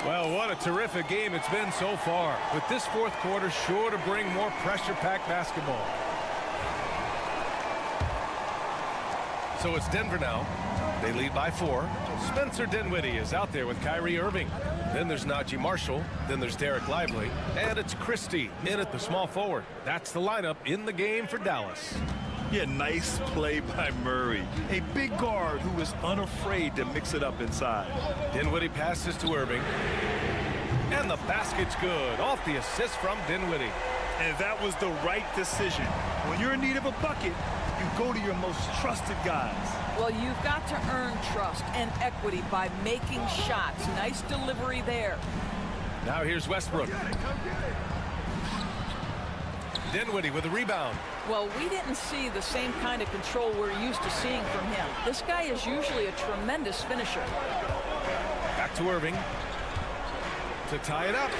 Well, what a terrific game it's been so far. With this fourth quarter sure to bring more pressure-packed basketball. So it's Denver now. They lead by 4. Spencer Dinwiddie is out there with Kyrie Irving. Then there's Najee Marshall. Then there's Derek Lively. And it's Christie in at the small forward. That's the lineup in the game for Dallas.
Yeah, nice play by Murray. A big guard who is unafraid to mix it up inside.
Dinwiddie passes to Irving. And the basket's good off the assist from Dinwiddie.
And that was the right decision. When you're in need of a bucket, you go to your most trusted guys.
Well, you've got to earn trust and equity by making shots. Nice delivery there.
Now here's Westbrook. Dinwiddie with a rebound.
Well, we didn't see the same kind of control we're used to seeing from him. This guy is usually a tremendous finisher.
Back to Irving to tie it up.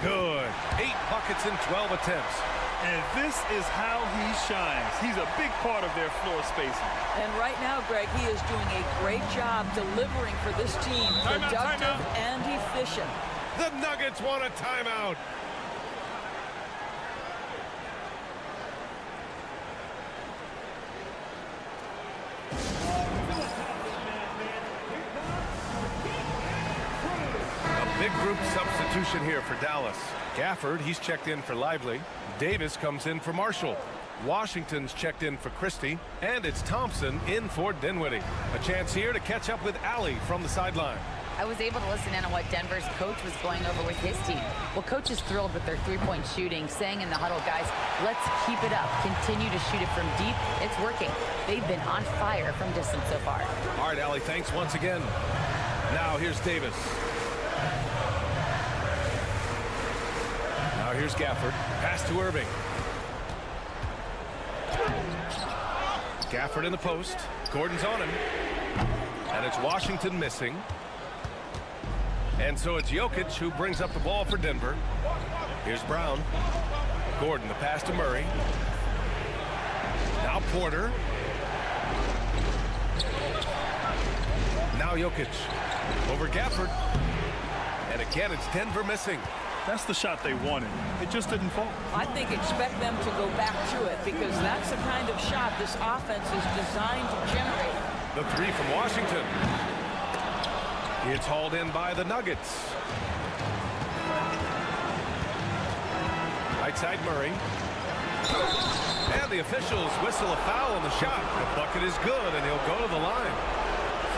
Good. 8 buckets in 12 attempts.
And this is how he shines. He's a big part of their floor spacing.
And right now, Greg, he is doing a great job delivering for this team. Productive and efficient.
The Nuggets want a timeout. A big group substitution here for Dallas. Gafford, he's checked in for Lively. Davis comes in for Marshall. Washington's checked in for Christie. And it's Thompson in for Dinwiddie. A chance here to catch up with Allie from the sideline.
I was able to listen in on what Denver's coach was going over with his team. Well, coach is thrilled with their three-point shooting, saying in the huddle, guys, let's keep it up. Continue to shoot it from deep. It's working. They've been on fire from distance so far.
All right, Allie, thanks once again. Now here's Davis. Now here's Gafford. Pass to Irving. Gafford in the post. Gordon's on him. And it's Washington missing. And so it's Jokic who brings up the ball for Denver. Here's Brown. Gordon, the pass to Murray. Now Porter. Now Jokic. Over Gafford. And again, it's Denver missing.
That's the shot they wanted. It just didn't fall.
I think expect them to go back to it because that's the kind of shot this offense is designed to generate.
The three from Washington. It's hauled in by the Nuggets. Right side Murray. And the officials whistle a foul on the shot. The bucket is good, and he'll go to the line.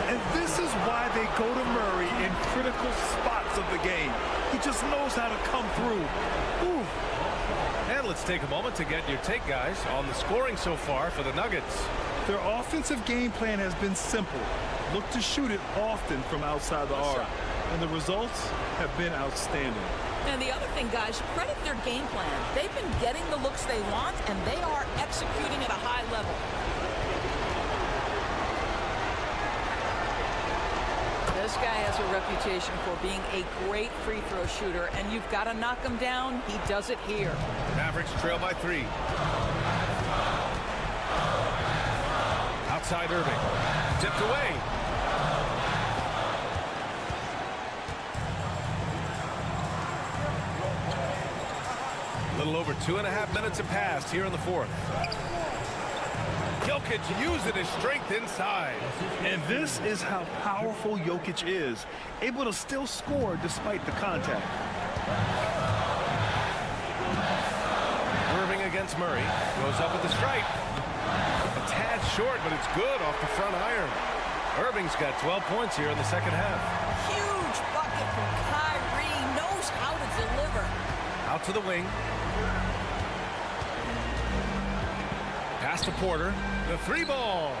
And this is why they go to Murray in critical spots of the game. He just knows how to come through. Ooh.
And let's take a moment to get your take, guys, on the scoring so far for the Nuggets.
Their offensive game plan has been simple. Look to shoot it often from outside the arc. And the results have been outstanding.
And the other thing, guys, credit their game plan. They've been getting the looks they want, and they are executing at a high level. This guy has a reputation for being a great free throw shooter, and you've got to knock him down. He does it here.
Mavericks trail by 3. Outside Irving. Tipped away. A little over 2.5 minutes have passed here in the fourth. Jokic using his strength inside.
And this is how powerful Jokic is, able to still score despite the contact.
Irving against Murray. Goes up with the stripe. A tad short, but it's good off the front iron. Irving's got 12 points here in the second half.
Huge bucket from Kyrie. Knows how to deliver.
Out to the wing. Pass to Porter. The 3-ball.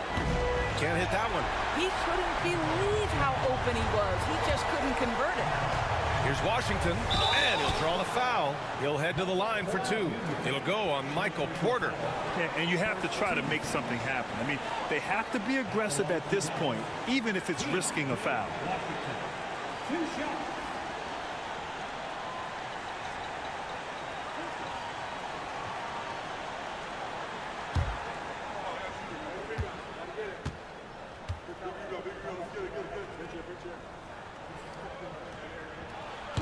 Can't hit that one.
He couldn't believe how open he was. He just couldn't convert it.
Here's Washington, and he'll draw the foul. He'll head to the line for 2. It'll go on Michael Porter.
Yeah, and you have to try to make something happen. I mean, they have to be aggressive at this point, even if it's risking a foul.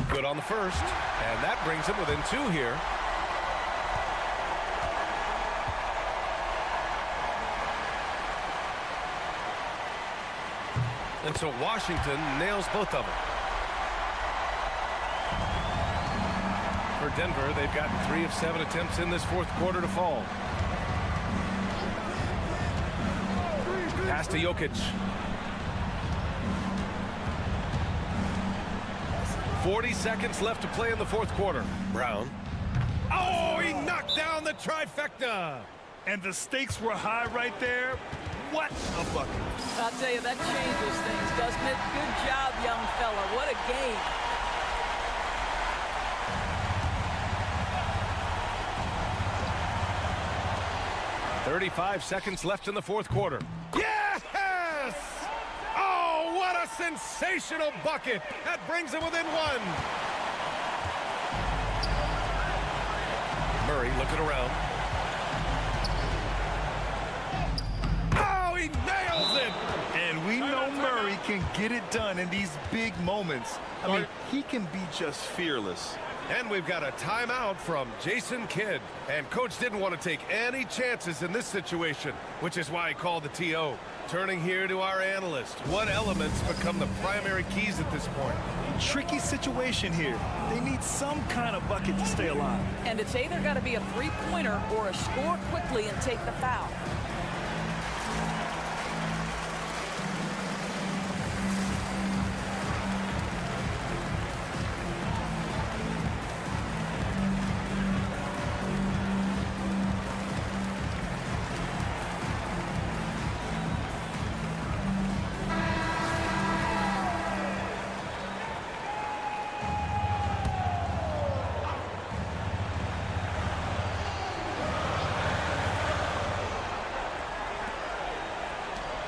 Good on the first, and that brings him within 2 here. And so Washington nails both of them. For Denver, they've gotten 3 of 7 attempts in this fourth quarter to fall. Pass to Jokic. 40 seconds left to play in the fourth quarter. Brown. Oh, he knocked down the trifecta.
And the stakes were high right there. What a bucket.
I'll tell you, that changes things, doesn't it? Good job, young fella. What a game.
35 seconds left in the fourth quarter. Yes! Oh, what a sensational bucket. That brings him within one. Murray looking around. Oh, he nails it!
And we know Murray can get it done in these big moments. I mean, he can be just fearless.
And we've got a timeout from Jason Kidd. And Coach didn't want to take any chances in this situation, which is why he called the TO. Turning here to our analyst. What elements become the primary keys at this point?
Tricky situation here. They need some kind of bucket to stay alive.
And it's either got to be a three-pointer or a score quickly and take the foul.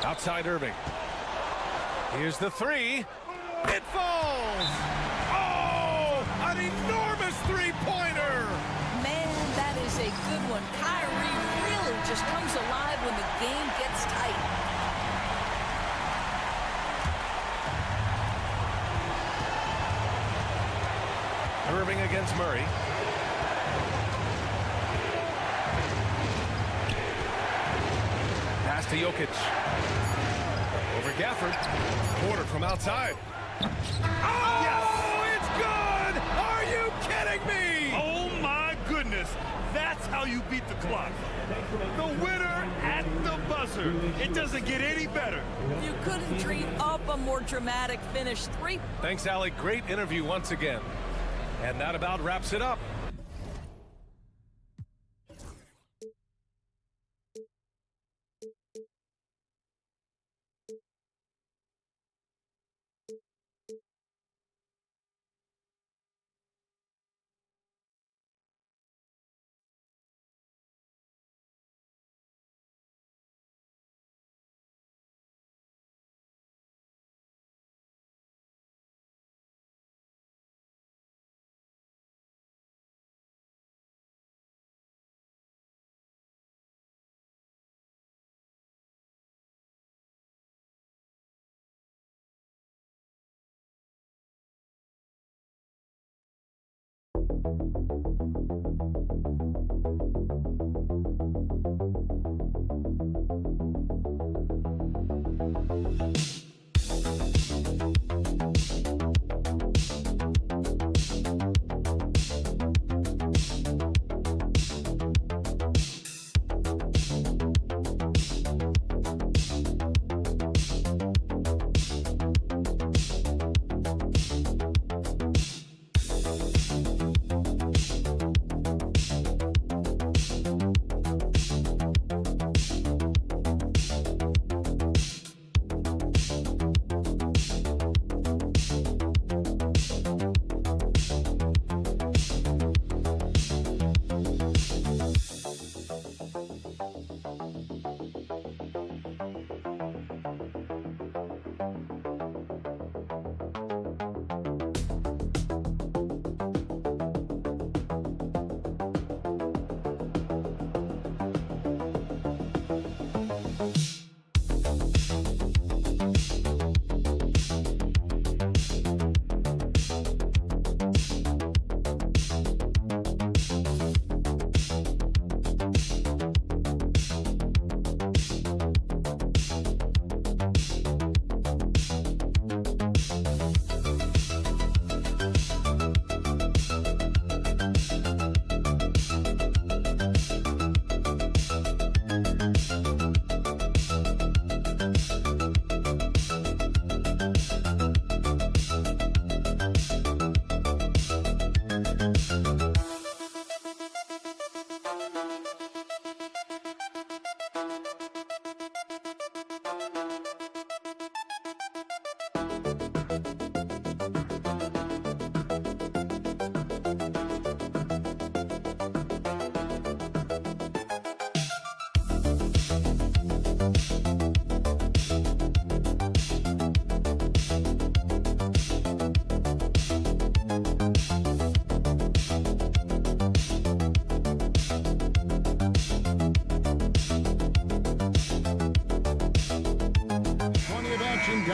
Outside Irving. Here's the three. It falls! Oh, an enormous three-pointer!
Man, that is a good one. Kyrie really just comes alive when the game gets tight.
Irving against Murray. Pass to Jokic. Over Gafford. Porter from outside. Oh, yes! It's good! Are you kidding me?
Oh, my goodness. That's how you beat the clock. The winner at the buzzer. It doesn't get any better.
You couldn't dream up a more dramatic finish. Three.
Thanks, Alec. Great interview once again. And that about wraps it up.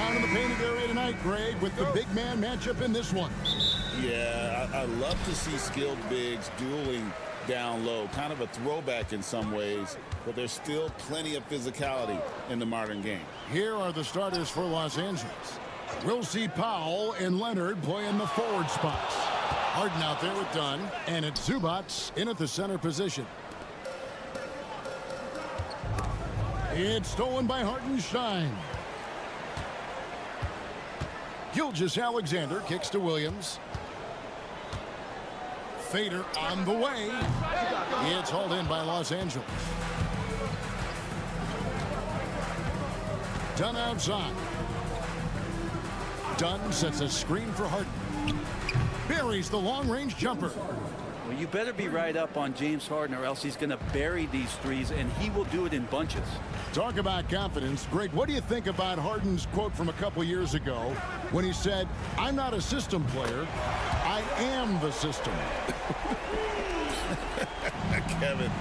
down in the painted area tonight, Greg, with the big man matchup in this one.
Yeah, I love to see skilled bigs dueling down low. Kind of a throwback in some ways, but there's still plenty of physicality in the modern game.
Here are the starters for Los Angeles. We'll see Powell and Leonard play in the forward spots. Harden out there with Dunn, and it's Zubac in at the center position. It's stolen by Hartenstein. Gilgeous-Alexander kicks to Williams. Fader on the way. It's hauled in by Los Angeles. Dunn outside. Dunn sets a screen for Harden. Buries the long-range jumper.
Well, you better be right up on James Harden or else he's going to bury these threes, and he will do it in bunches.
Talk about confidence. Greg, what do you think about Harden's quote from a couple years ago when he said, "I'm not a system player, I am the system"?
Kevin,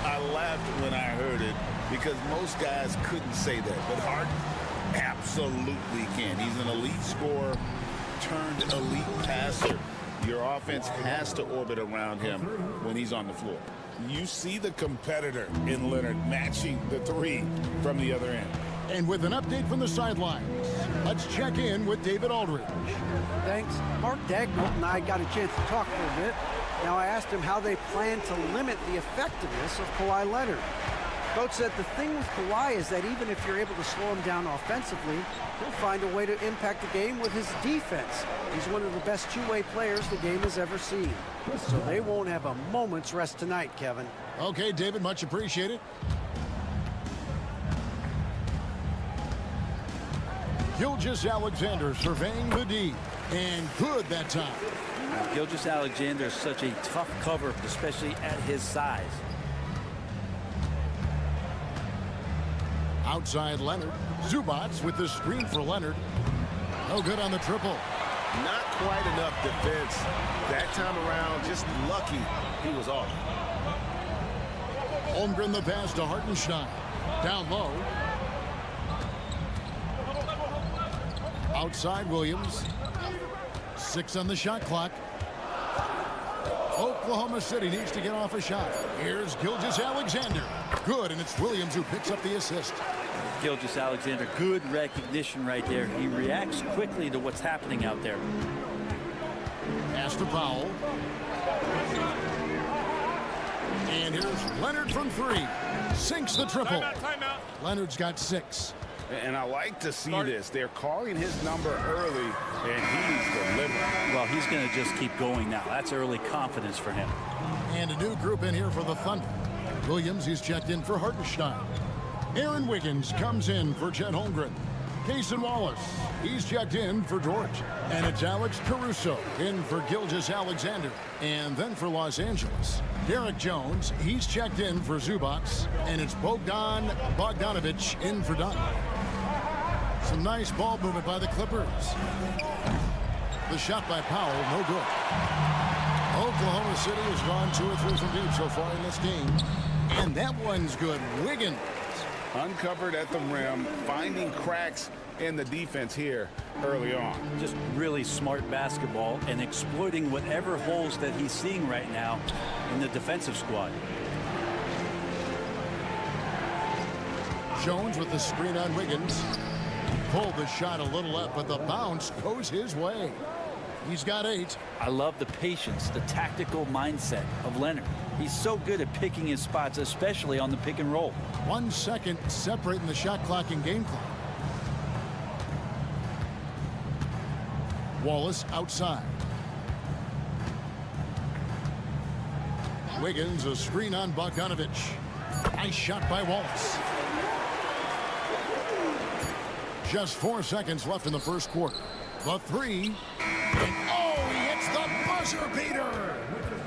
I laughed when I heard it because most guys couldn't say that, but Harden absolutely can. He's an elite scorer turned elite passer. Your offense has to orbit around him when he's on the floor. You see the competitor in Leonard matching the three from the other end.
And with an update from the sidelines, let's check in with David Aldridge.
Thanks. Mark Dagnall and I got a chance to talk for a bit. Now I asked him how they plan to limit the effectiveness of Kawhi Leonard. Coach said the thing with Kawhi is that even if you're able to slow him down offensively, he'll find a way to impact the game with his defense. He's one of the best two-way players the game has ever seen. So they won't have a moment's rest tonight, Kevin.
Okay, David, much appreciated. Gilgeous-Alexander surveying the D, and good that time.
Gilgeous-Alexander is such a tough cover, especially at his size.
Outside Leonard. Zubac with the screen for Leonard. No good on the triple.
Not quite enough defense that time around. Just lucky he was off.
Holmgren the pass to Hartenstein. Down low. Outside Williams. 6 on the shot clock. Oklahoma City needs to get off a shot. Here's Gilgeous-Alexander. Good, and it's Williams who picks up the assist.
Gilgeous-Alexander, good recognition right there. He reacts quickly to what's happening out there.
Pass to Powell. And here's Leonard from 3. Sinks the triple.
Timeout.
Leonard's got 6.
And I like to see this. They're calling his number early, and he's delivering.
Well, he's going to just keep going now. That's early confidence for him.
And a new group in here for the Thunder. Williams, he's checked in for Hartenstein. Aaron Wiggins comes in for Chet Holmgren. Cason Wallace, he's checked in for George. And it's Alex Caruso in for Gilgeous-Alexander. And then for Los Angeles, Derek Jones, he's checked in for Zubac. And it's Bogdan Bogdanovic in for Dunn. Some nice ball movement by the Clippers. The shot by Powell, no good. Oklahoma City has gone 2 or 3 from deep so far in this game. And that one's good. Wiggins.
Uncovered at the rim, finding cracks in the defense here early on.
Just really smart basketball and exploiting whatever holes that he's seeing right now in the defensive squad.
Jones with the screen on Wiggins. Pulled the shot a little up, but the bounce goes his way. He's got 8.
I love the patience, the tactical mindset of Leonard. He's so good at picking his spots, especially on the pick and roll.
1 second separating the shot clock and game clock. Wallace outside. Wiggins, a screen on Bogdanovic. Nice shot by Wallace. Just 4 seconds left in the first quarter. The 3. And oh, he hits the buzzer beater.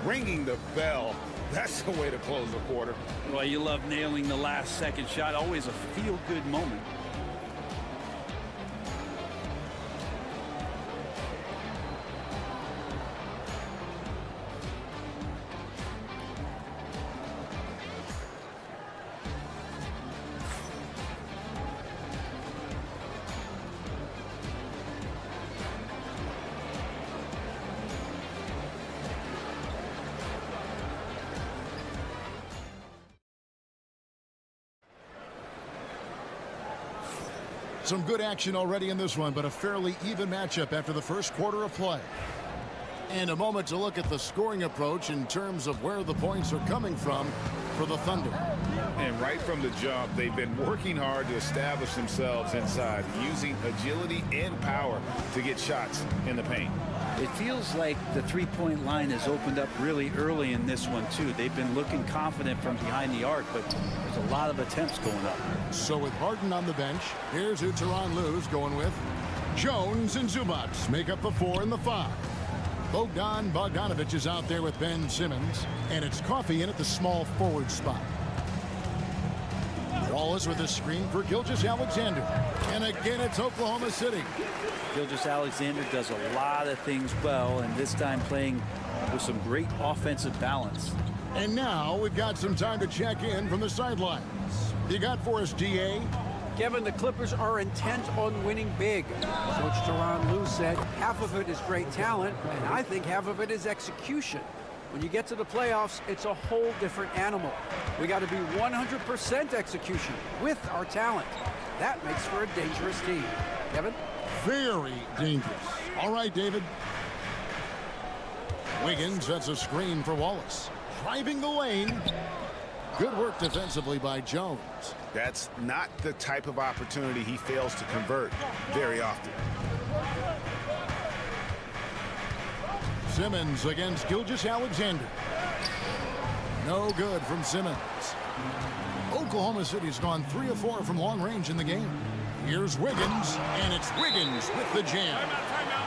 Ringing the bell. That's the way to close the quarter.
Well, you love nailing the last second shot. Always a feel-good moment.
Some good action already in this one, but a fairly even matchup after the first quarter of play. And a moment to look at the scoring approach in terms of where the points are coming from for the Thunder.
And right from the jump, they've been working hard to establish themselves inside, using agility and power to get shots in the paint.
It feels like the three-point line has opened up really early in this one, too. They've been looking confident from behind the arc, but there's a lot of attempts going up.
So with Harden on the bench, here's who Tyronn Lue's going with. Jones and Zubac make up the 4 and the 5. Bogdan Bogdanovic is out there with Ben Simmons, and it's Coffey in at the small forward spot. Wallace with a screen for Gilgeous-Alexander. And again, it's Oklahoma City.
Gilgeous-Alexander does a lot of things well, and this time playing with some great offensive balance.
And now we've got some time to check in from the sidelines. You got for us, DA?
Kevin, the Clippers are intent on winning big. Coach Tyronn Lue said half of it is great talent, and I think half of it is execution. When you get to the playoffs, it's a whole different animal. We got to be 100% execution with our talent. That makes for a dangerous team. Kevin?
Very dangerous. All right, David. Wiggins sets a screen for Wallace. Driving the lane. Good work defensively by Jones.
That's not the type of opportunity he fails to convert very often.
Simmons against Gilgeous-Alexander. No good from Simmons. Oklahoma City's gone 3 of 4 from long range in the game. Here's Wiggins, and it's Wiggins with the jam.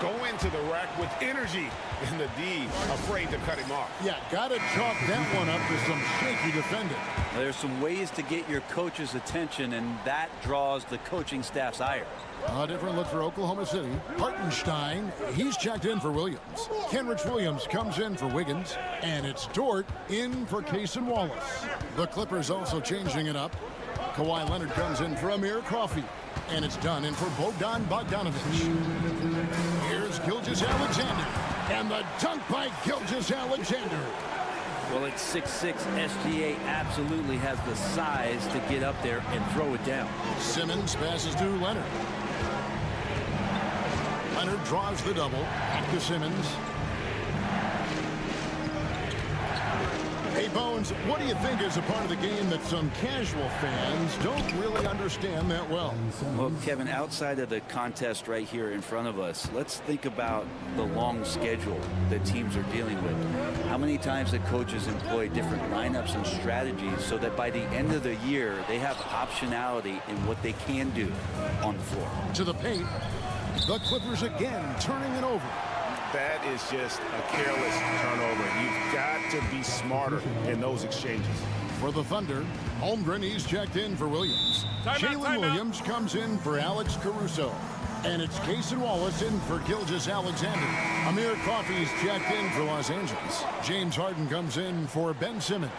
Go into the rack with energy, and the D afraid to cut him off.
Yeah, got to chalk that one up to some shaky defending.
There's some ways to get your coach's attention, and that draws the coaching staff's ire.
A different look for Oklahoma City. Hartenstein, he's checked in for Williams. Kenrich Williams comes in for Wiggins, and it's Dort in for Case and Wallace. The Clippers also changing it up. Kawhi Leonard comes in for Amir Coffey, and it's done in for Bogdan Bogdanovic. Here's Gilgeous-Alexander, and the dunk by Gilgeous-Alexander.
Well, at 6'6", SGA absolutely has the size to get up there and throw it down.
Simmons passes to Leonard. Leonard draws the double. Back to Simmons. Hey, Bones, what do you think is a part of the game that some casual fans don't really understand that well?
Well, Kevin, outside of the contest right here in front of us, let's think about the long schedule that teams are dealing with. How many times the coaches employ different lineups and strategies so that by the end of the year, they have optionality in what they can do on the floor.
To the paint, the Clippers again turning it over.
That is just a careless turnover. You've got to be smarter in those exchanges.
For the Thunder, Holmgren, he's checked in for Williams. Jalen Williams comes in for Alex Caruso. And it's Case and Wallace in for Gilgeous-Alexander. Amir Coffey's checked in for Los Angeles. James Harden comes in for Ben Simmons.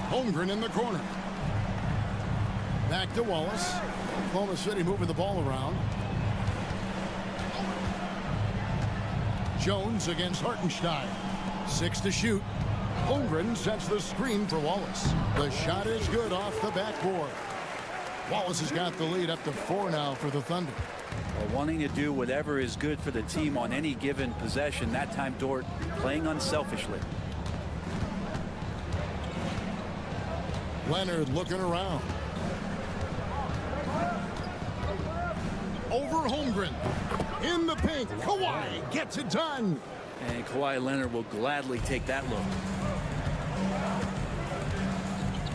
Holmgren in the corner. Back to Wallace. Oklahoma City moving the ball around. Jones against Hartenstein. 6 to shoot. Holmgren sets the screen for Wallace. The shot is good off the backboard. Wallace has got the lead up to 4 now for the Thunder.
Well, wanting to do whatever is good for the team on any given possession, that time Dort playing unselfishly.
Leonard looking around. Over Holmgren. In the paint. Kawhi gets it done.
And Kawhi Leonard will gladly take that look.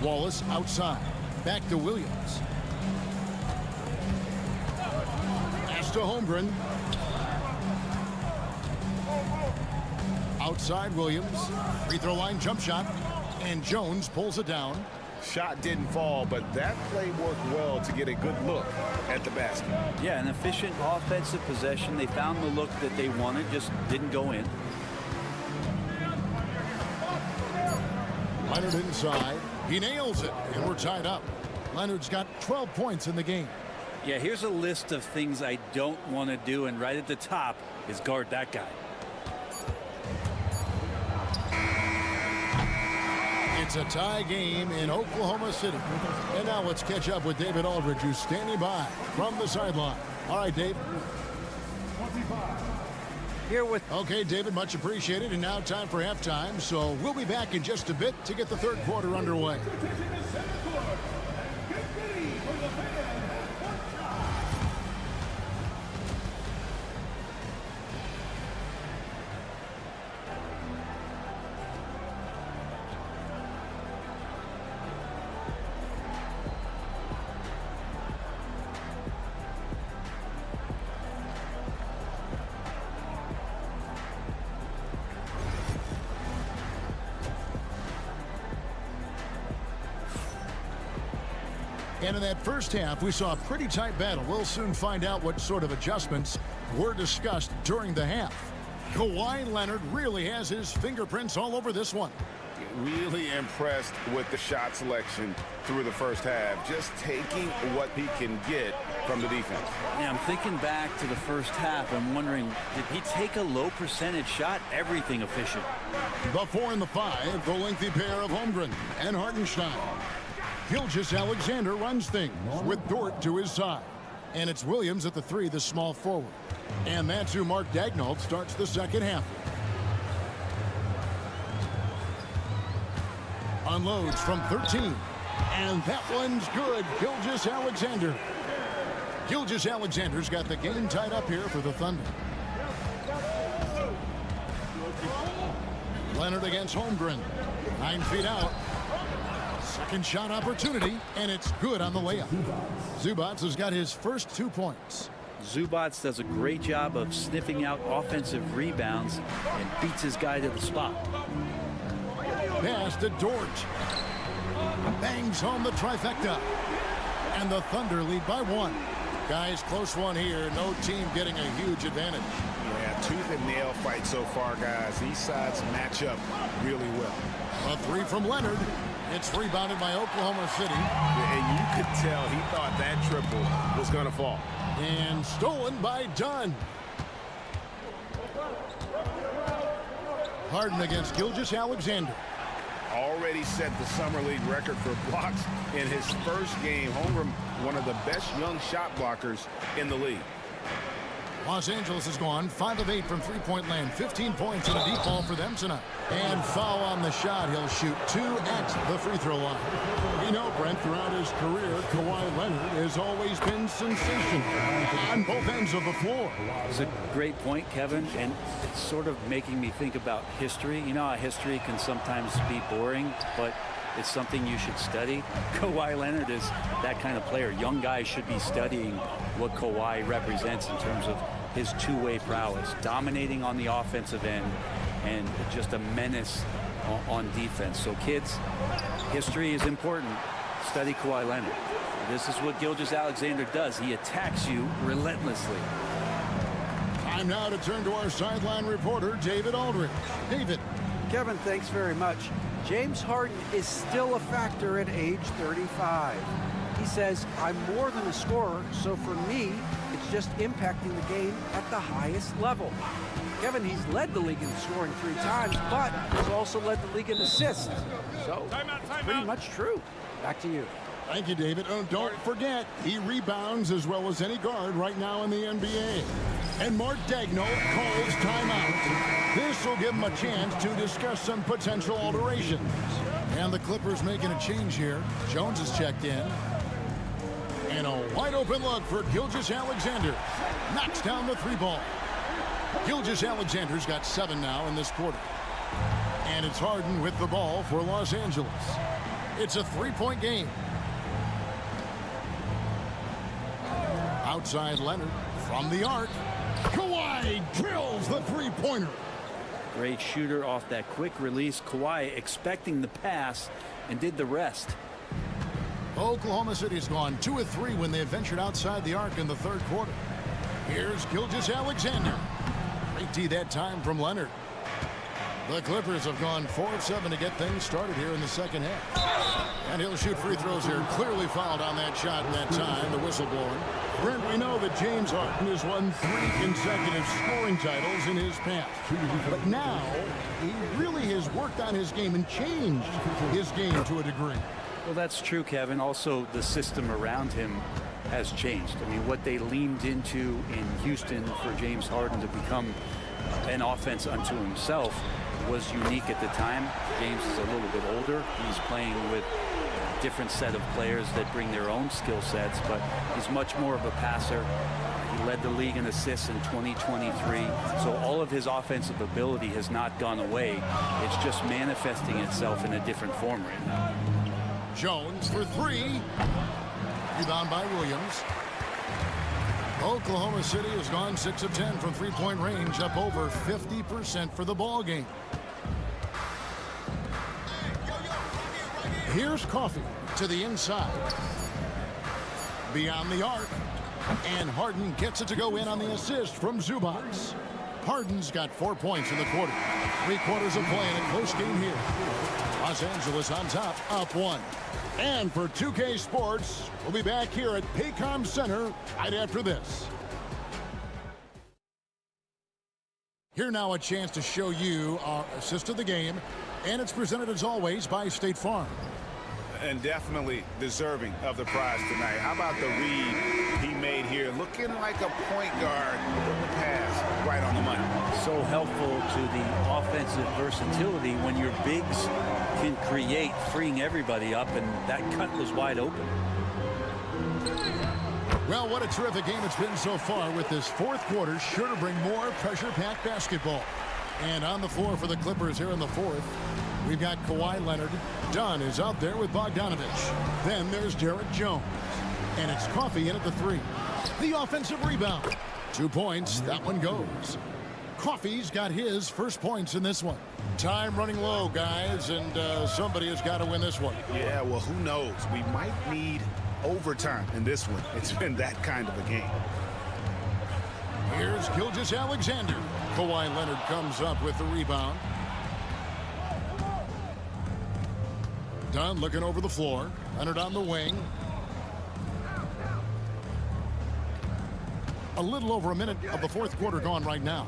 Wallace outside. Back to Williams. Pass to Holmgren. Outside Williams. Free throw line jump shot. And Jones pulls it down.
Shot didn't fall, but that play worked well to get a good look at the basket.
Yeah, an efficient offensive possession. They found the look that they wanted, just didn't go in.
Leonard inside. He nails it, and we're tied up. Leonard's got 12 points in the game.
Yeah, here's a list of things I don't want to do, and right at the top is guard that guy.
It's a tie game in Oklahoma City. And now let's catch up with David Aldridge, who's standing by from the sideline. All right, Dave.
Here with...
Okay, David, much appreciated. And now time for halftime. So we'll be back in just a bit to get the third quarter underway. And in that first half, we saw a pretty tight battle. We'll soon find out what sort of adjustments were discussed during the half. Kawhi Leonard really has his fingerprints all over this one.
Really impressed with the shot selection through the first half. Just taking what he can get from the defense.
Yeah, I'm thinking back to the first half. I'm wondering, did he take a low percentage shot? Everything efficient.
The 4 and the 5, the lengthy pair of Holmgren and Hartenstein. Gilgeous-Alexander runs things with Dort to his side. And it's Williams at the 3, the small forward. And that's who Mark Daigneault starts the second half. Unloads from 13. And that one's good. Gilgeous-Alexander. Gilgeous-Alexander's got the game tied up here for the Thunder. Leonard against Holmgren. 9 feet out. Second shot opportunity, and it's good on the layup. Zubac has got his first 2 points.
Zubac does a great job of sniffing out offensive rebounds and beats his guy to the spot.
Pass to Dort. Bangs home the trifecta. And the Thunder lead by 1. Guys, close one here. No team getting a huge advantage.
Yeah, tooth and nail fight so far, guys. These sides match up really well.
A 3 from Leonard. It's rebounded by Oklahoma City.
And you could tell he thought that triple was going to fall.
And stolen by Dunn. Harden against Gilgeous-Alexander.
Already set the summer league record for blocks in his first game. Holmgren, one of the best young shot blockers in the league.
Los Angeles has gone 5 of 8 from three-point land. 15 points and a deep ball for them tonight. And foul on the shot. He'll shoot 2 at the free throw line. You know, Brent, throughout his career, Kawhi Leonard has always been sensational on both ends of the floor.
It's a great point, Kevin, and it's sort of making me think about history. You know how history can sometimes be boring, but it's something you should study. Kawhi Leonard is that kind of player. Young guys should be studying what Kawhi represents in terms of his two-way prowess, dominating on the offensive end, and just a menace on defense. So kids, history is important. Study Kawhi Leonard. This is what Gilgeous-Alexander does. He attacks you relentlessly.
Time now to turn to our sideline reporter, David Aldridge. David.
Kevin, thanks very much. James Harden is still a factor at age 35. He says, I'm more than a scorer, so for me, it's just impacting the game at the highest level. Kevin, he's led the league in scoring 3 times, but he's also led the league in assists. So, it's pretty much true. Back to you.
Thank you, David. Oh, don't forget, he rebounds as well as any guard right now in the NBA. And Mark Daigneault calls timeout. This will give him a chance to discuss some potential alterations. And the Clippers making a change here. Jones has checked in. And a wide open look for Gilgeous-Alexander. Knocks down the 3 ball. Gilgeous-Alexander's got 7 now in this quarter. And it's Harden with the ball for Los Angeles. It's a 3-point game. Outside Leonard from the arc. Kawhi drills the 3-pointer.
Great shooter off that quick release. Kawhi expecting the pass and did the rest.
Oklahoma City's gone 2 of 3 when they ventured outside the arc in the 3rd quarter. Here's Gilgeous-Alexander. Great D that time from Leonard. The Clippers have gone 4 of 7 to get things started here in the second half. And he'll shoot free throws here. Clearly fouled on that shot in that time. The whistle blowing. Brent, we know that James Harden has won 3 consecutive scoring titles in his past. But now, he really has worked on his game and changed his game to a degree.
Well, that's true, Kevin. Also, the system around him has changed. I mean, what they leaned into in Houston for James Harden to become an offense unto himself was unique at the time. James is a little bit older. He's playing with a different set of players that bring their own skill sets, but he's much more of a passer. He led the league in assists in 2023. So all of his offensive ability has not gone away. It's just manifesting itself in a different form right now.
Jones for 3. Rebound by Williams. Oklahoma City has gone 6 of 10 from three-point range, up over 50% for the ball game. Here's Coffey to the inside. Beyond the arc. And Harden gets it to go in on the assist from Zubac. Harden's got 4 points in the quarter. 3 quarters of play in a close game here. Los Angeles on top, up 1. And for 2K Sports, we'll be back here at Paycom Center right after this. Here now a chance to show you our assist of the game, and it's presented as always by State Farm.
And definitely deserving of the prize tonight. How about the read he made here? Looking like a point guard with the pass right on the money.
So helpful to the offensive versatility when your bigs can create, freeing everybody up, and that cut was wide open.
Well, what a terrific game it's been so far, with this fourth quarter sure to bring more pressure-packed basketball. And on the floor for the Clippers here in the fourth, we've got Kawhi Leonard. Dunn is out there with Bogdanovich. Then there's Derek Jones. And it's Coffey in at the 3. The offensive rebound. 2 points. That one goes. Coffey's got his first points in this one. Time running low, guys, and somebody has got to win this one.
Yeah, well, who knows? We might need overtime in this one. It's been that kind of a game.
Here's Gilgeous-Alexander. Kawhi Leonard comes up with the rebound. Dunn looking over the floor. Leonard on the wing. A little over a minute of the fourth quarter gone right now.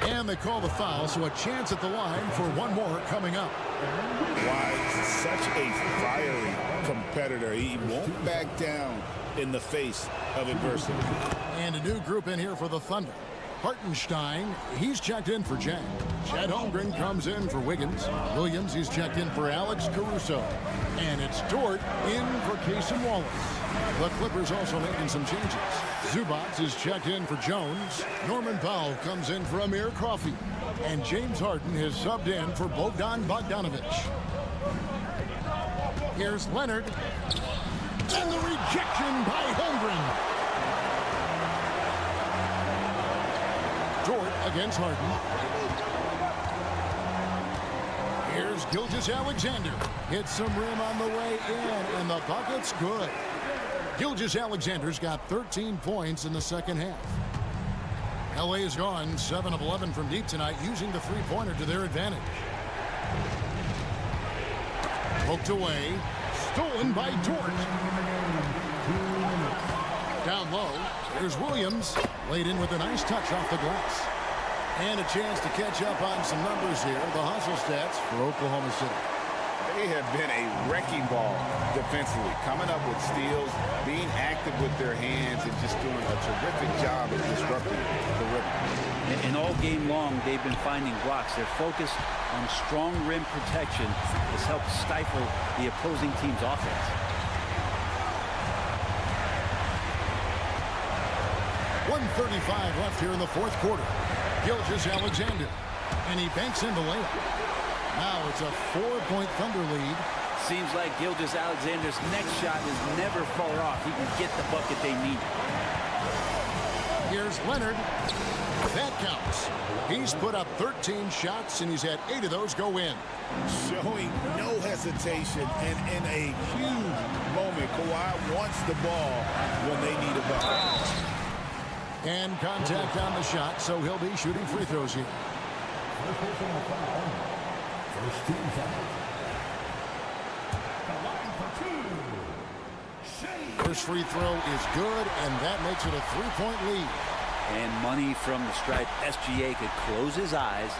And they call the foul, so a chance at the line for one more coming up.
Why, such a fiery competitor. He won't back down in the face of adversity.
And a new group in here for the Thunder. Hartenstein, he's checked in for Jack. Chad Holmgren comes in for Wiggins. Williams, he's checked in for Alex Caruso. And it's Dort in for Cason Wallace. The Clippers also making some changes. Zubac is checked in for Jones. Norman Powell comes in for Amir Coffey. And James Harden is subbed in for Bogdan Bogdanovich. Here's Leonard. And the rejection by Holmgren. Dort against Harden. Here's Gilgeous-Alexander. Hits some rim on the way in, and the bucket's good. Gilgeous-Alexander's got 13 points in the second half. LA has gone 7 of 11 from deep tonight, using the three-pointer to their advantage. Poked away. Stolen by Dort. Down low. Here's Williams. Laid in with a nice touch off the glass. And a chance to catch up on some numbers here. The hustle stats for Oklahoma City.
They have been a wrecking ball defensively, coming up with steals, being active with their hands, and just doing a terrific job of disrupting the rim.
And all game long, they've been finding blocks. Their focus on strong rim protection has helped stifle the opposing team's offense.
.135 left here in the fourth quarter. Gilgeous-Alexander. And he banks in the layup. Now it's a 4-point Thunder lead.
Seems like Gilgeous-Alexander's next shot is never far off. He can get the bucket they need.
Here's Leonard. That counts. He's put up 13 shots, and he's had 8 of those go in.
Showing no hesitation, and in a huge moment, Kawhi wants the ball when they need a bucket.
And contact on the shot, so he'll be shooting free throws here.
First team foul. The line for two.
First free throw is good, and that makes it a 3-point lead.
And money from the stripe. SGA could close his eyes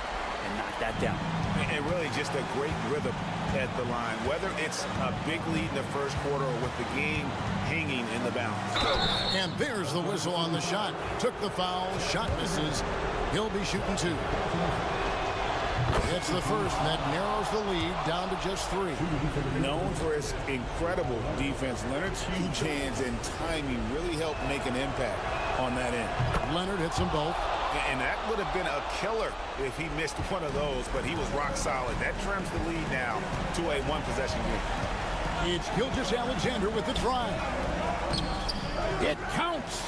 and knock that down.
And really just a great rhythm at the line, whether it's a big lead in the first quarter or with the game hanging in the balance.
And there's the whistle on the shot. Took the foul, shot misses. He'll be shooting 2. It's the first, and that narrows the lead down to just 3.
Known for his incredible defense, Leonard's huge hands and timing really helped make an impact on that end.
Leonard hits them both.
And that would have been a killer if he missed one of those, but he was rock solid. That trims the lead now to a one-possession game.
It's Gilgeous-Alexander with the drive. It counts.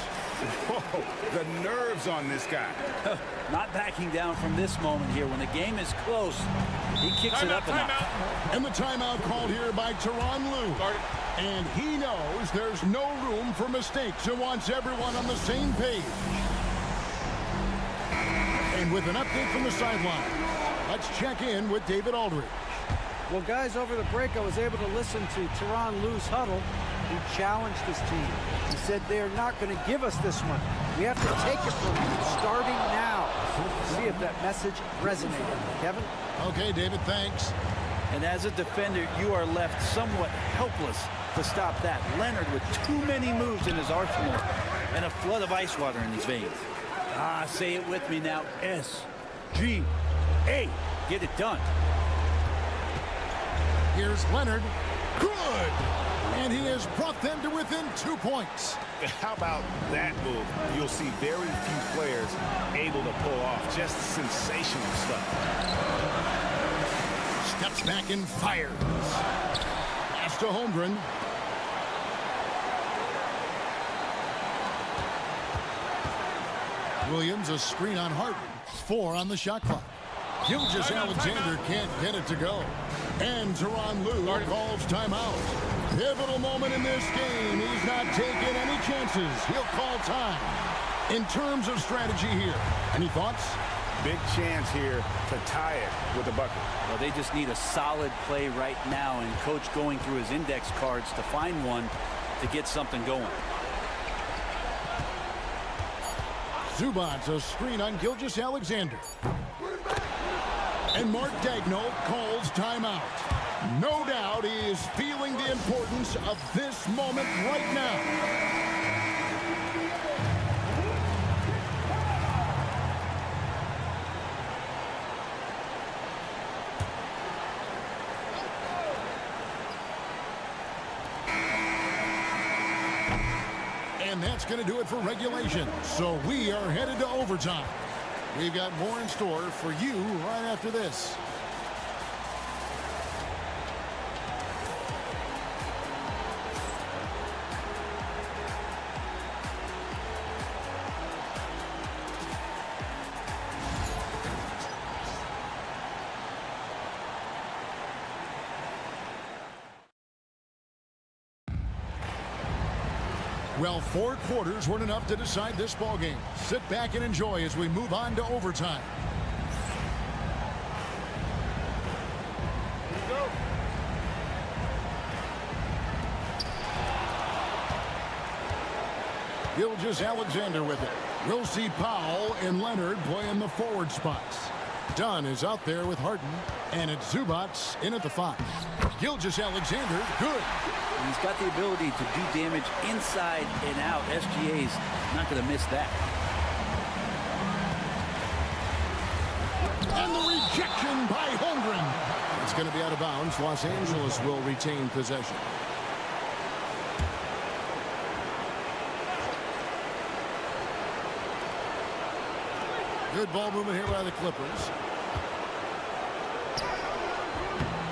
Whoa, the nerves on this guy.
Not backing down from this moment here. When the game is close, he kicks it up a notch.
And the timeout called here by Tyronn Lue. And he knows there's no room for mistakes and wants everyone on the same page. And with an update from the sideline, let's check in with David Aldridge.
Well, guys, over the break, I was able to listen to Tyronn Lue's huddle. He challenged his team. He said they're not going to give us this one. We have to take it from them starting now. See if that message resonated. Kevin?
Okay, David, thanks.
And as a defender, you are left somewhat helpless to stop that. Leonard with too many moves in his arsenal and a flood of ice water in his veins. Say it with me now. SGA. Get it done.
Here's Leonard. Good! And he has brought them to within 2 points.
How about that move? You'll see very few players able to pull off just sensational stuff.
Steps back and fires. Pass to Holmgren. Williams, a screen on Harden. 4 on the shot clock. Gilgeous-Alexander can't get it to go. And Tyronn Lue calls timeout. Pivotal moment in this game. He's not taking any chances. He'll call time. In terms of strategy here, any thoughts?
Big chance here to tie it with a bucket.
Well, they just need a solid play right now, and Coach going through his index cards to find one to get something going.
Zubac, a screen on Gilgeous-Alexander. And Mark Daigneault calls timeout. No doubt he is feeling the importance of this moment right now. And that's going to do it for regulation. So we are headed to overtime. We've got more in store for you right after this. Well, 4 quarters weren't enough to decide this ballgame. Sit back and enjoy as we move on to overtime.
Here we go.
Gilgeous-Alexander with it. We'll see Powell and Leonard playing the forward spots. Dunn is out there with Harden, and it's Zubac in at the 5. Gilgeous-Alexander, good.
He's got the ability to do damage inside and out. SGA's not going to miss that.
And the rejection by Holmgren. It's going to be out of bounds. Los Angeles will retain possession. Good ball movement here by the Clippers.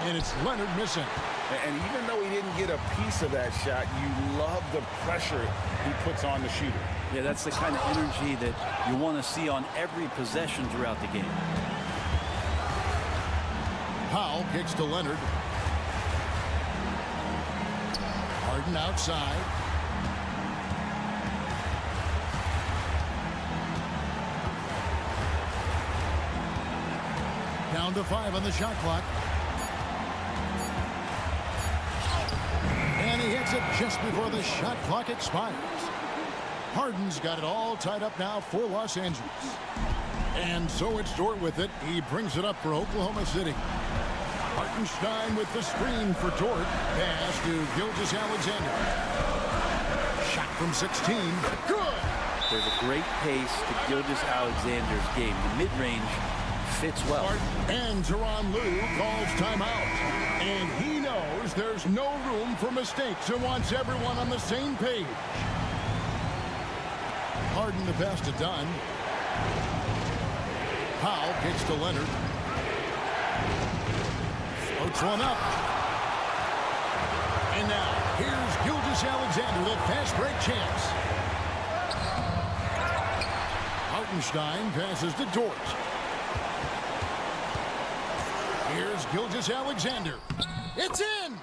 And it's Leonard missing.
And even though he didn't get a piece of that shot, you love the pressure he puts on the shooter.
Yeah, that's the kind of energy that you want to see on every possession throughout the game.
Powell kicks to Leonard. Harden outside. Down to 5 on the shot clock. And he hits it just before the shot clock expires. Harden's got it all tied up now for Los Angeles. And so it's Dort with it. He brings it up for Oklahoma City. Hartenstein with the screen for Dort. Pass to Gilgeous-Alexander. Shot from 16. Good!
There's a great pace to Gilgeous-Alexander's game. The mid-range fits well.
And Tyronn Lue calls timeout. And he knows there's no room for mistakes and wants everyone on the same page. Harden the pass to Dunn. Powell kicks to Leonard. Floats one up. And now, here's Gilgeous-Alexander, the fast break chance. Hartenstein passes to Dort. Here's Gilgeous-Alexander. It's in!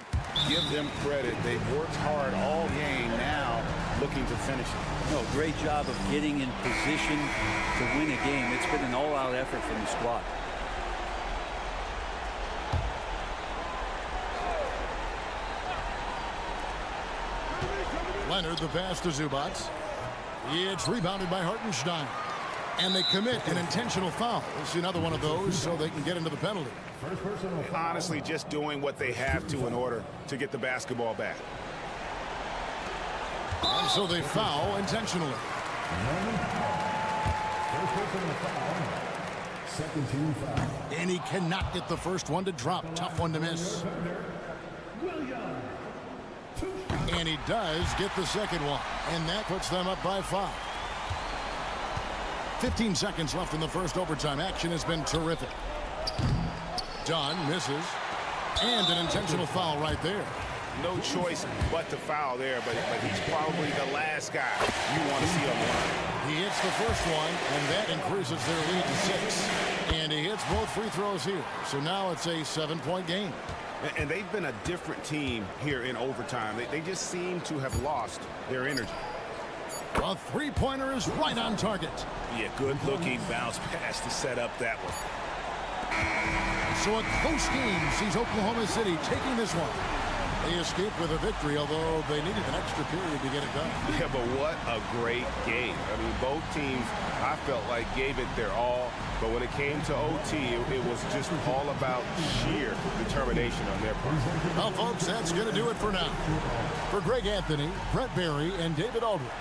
Give them credit. They've worked hard all game, now looking to finish it.
No, great job of getting in position to win a game. It's been an all-out effort from the squad.
Leonard the pass to Zubac. It's rebounded by Hartenstein. And they commit an intentional foul. We'll see another one of those so they can get into the penalty.
Honestly, just doing what they have to in order to get the basketball back.
And so they foul intentionally.
Second team foul.
And he cannot get the first one to drop. Tough one to miss. And he does get the second one. And that puts them up by 5. 15 seconds left in the first overtime. Action has been terrific. Dunn misses. And an intentional foul right there.
No choice but to foul there, but he's probably the last guy you want to see on the line.
He hits the first one, and that increases their lead to 6. And he hits both free throws here. So now it's a 7-point game.
And they've been a different team here in overtime. They just seem to have lost their energy.
A three-pointer is right on target.
Yeah, good-looking bounce pass to set up that one.
So a close game sees Oklahoma City taking this one. They escaped with a victory, although they needed an extra period to get it done.
Yeah, but what a great game. I mean, both teams, I felt like, gave it their all. But when it came to OT, it was just all about sheer determination on their part.
Well, folks, that's going to do it for now. For Greg Anthony, Brett Barry, and David Aldridge.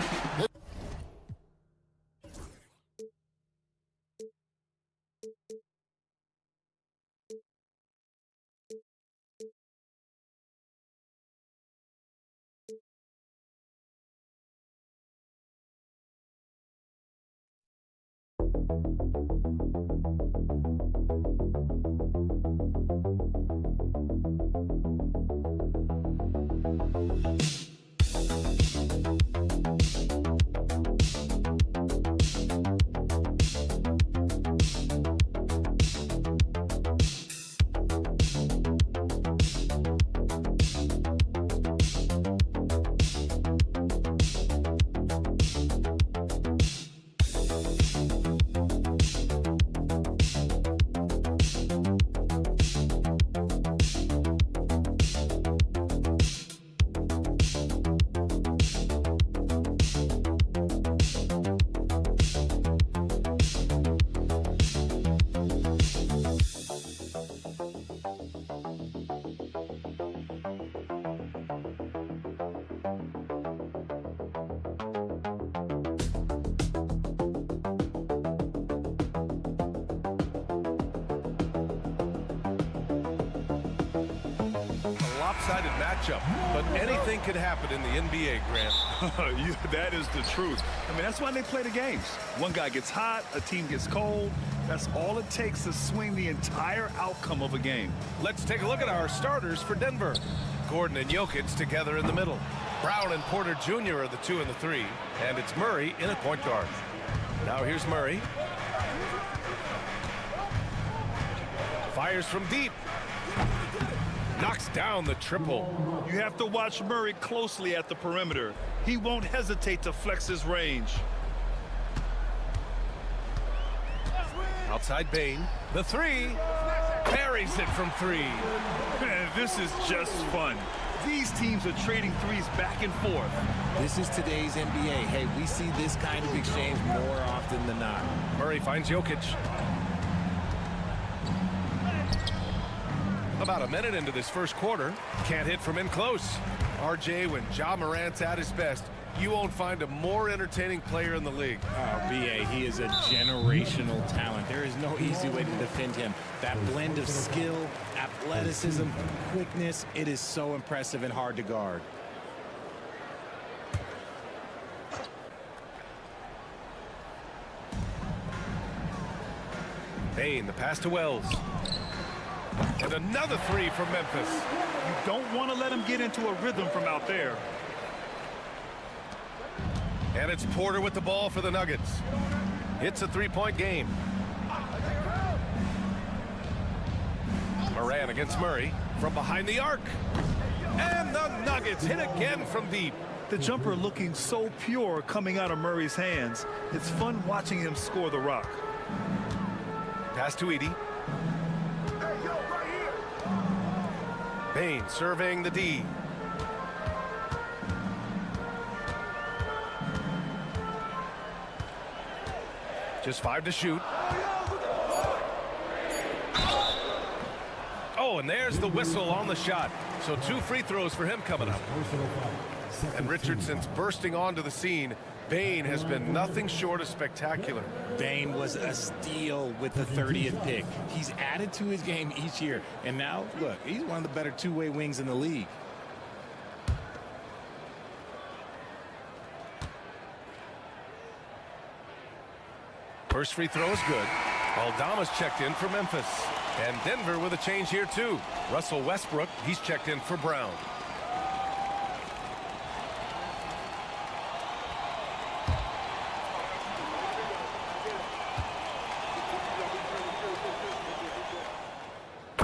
Lopsided matchup, but anything can happen in the NBA, Grant.
That is the truth. I mean, that's why they play the games. One guy gets hot, a team gets cold. That's all it takes to swing the entire outcome of a game.
Let's take a look at our starters for Denver. Gordon and Jokic together in the middle. Brown and Porter Jr. are the 2 and the 3, and it's Murray in at point guard. Now here's Murray. Fires from deep. Knocks down the triple.
You have to watch Murray closely at the perimeter. He won't hesitate to flex his range.
Outside Bane. The 3. Buries it from 3.
This is just fun. These teams are trading threes back and forth.
This is today's NBA. Hey, we see this kind of exchange more often than not.
Murray finds Jokic. About a minute into this first quarter. Can't hit from in close. RJ, when Ja Morant's at his best, you won't find a more entertaining player in the league.
Oh, BA, he is a generational talent. There is no easy way to defend him. That blend of skill, athleticism, quickness, it is so impressive and hard to guard.
Bane, the pass to Wells. And another 3 from Memphis.
You don't want to let him get into a rhythm from out there.
And it's Porter with the ball for the Nuggets. It's a 3-point game. Morant against Murray from behind the arc. And the Nuggets hit again from deep.
The jumper looking so pure coming out of Murray's hands. It's fun watching him score the rock.
Pass to Edey. Bane surveying the D. Just 5 to shoot. Oh, and there's the whistle on the shot. So 2 free throws for him coming up. And Richardson's bursting onto the scene. Bane has been nothing short of spectacular.
Bane was a steal with the 30th pick. He's added to his game each year. And now, look, he's one of the better two-way wings in the league.
First free throw is good. Aldama's checked in for Memphis. And Denver with a change here, too. Russell Westbrook, he's checked in for Brown.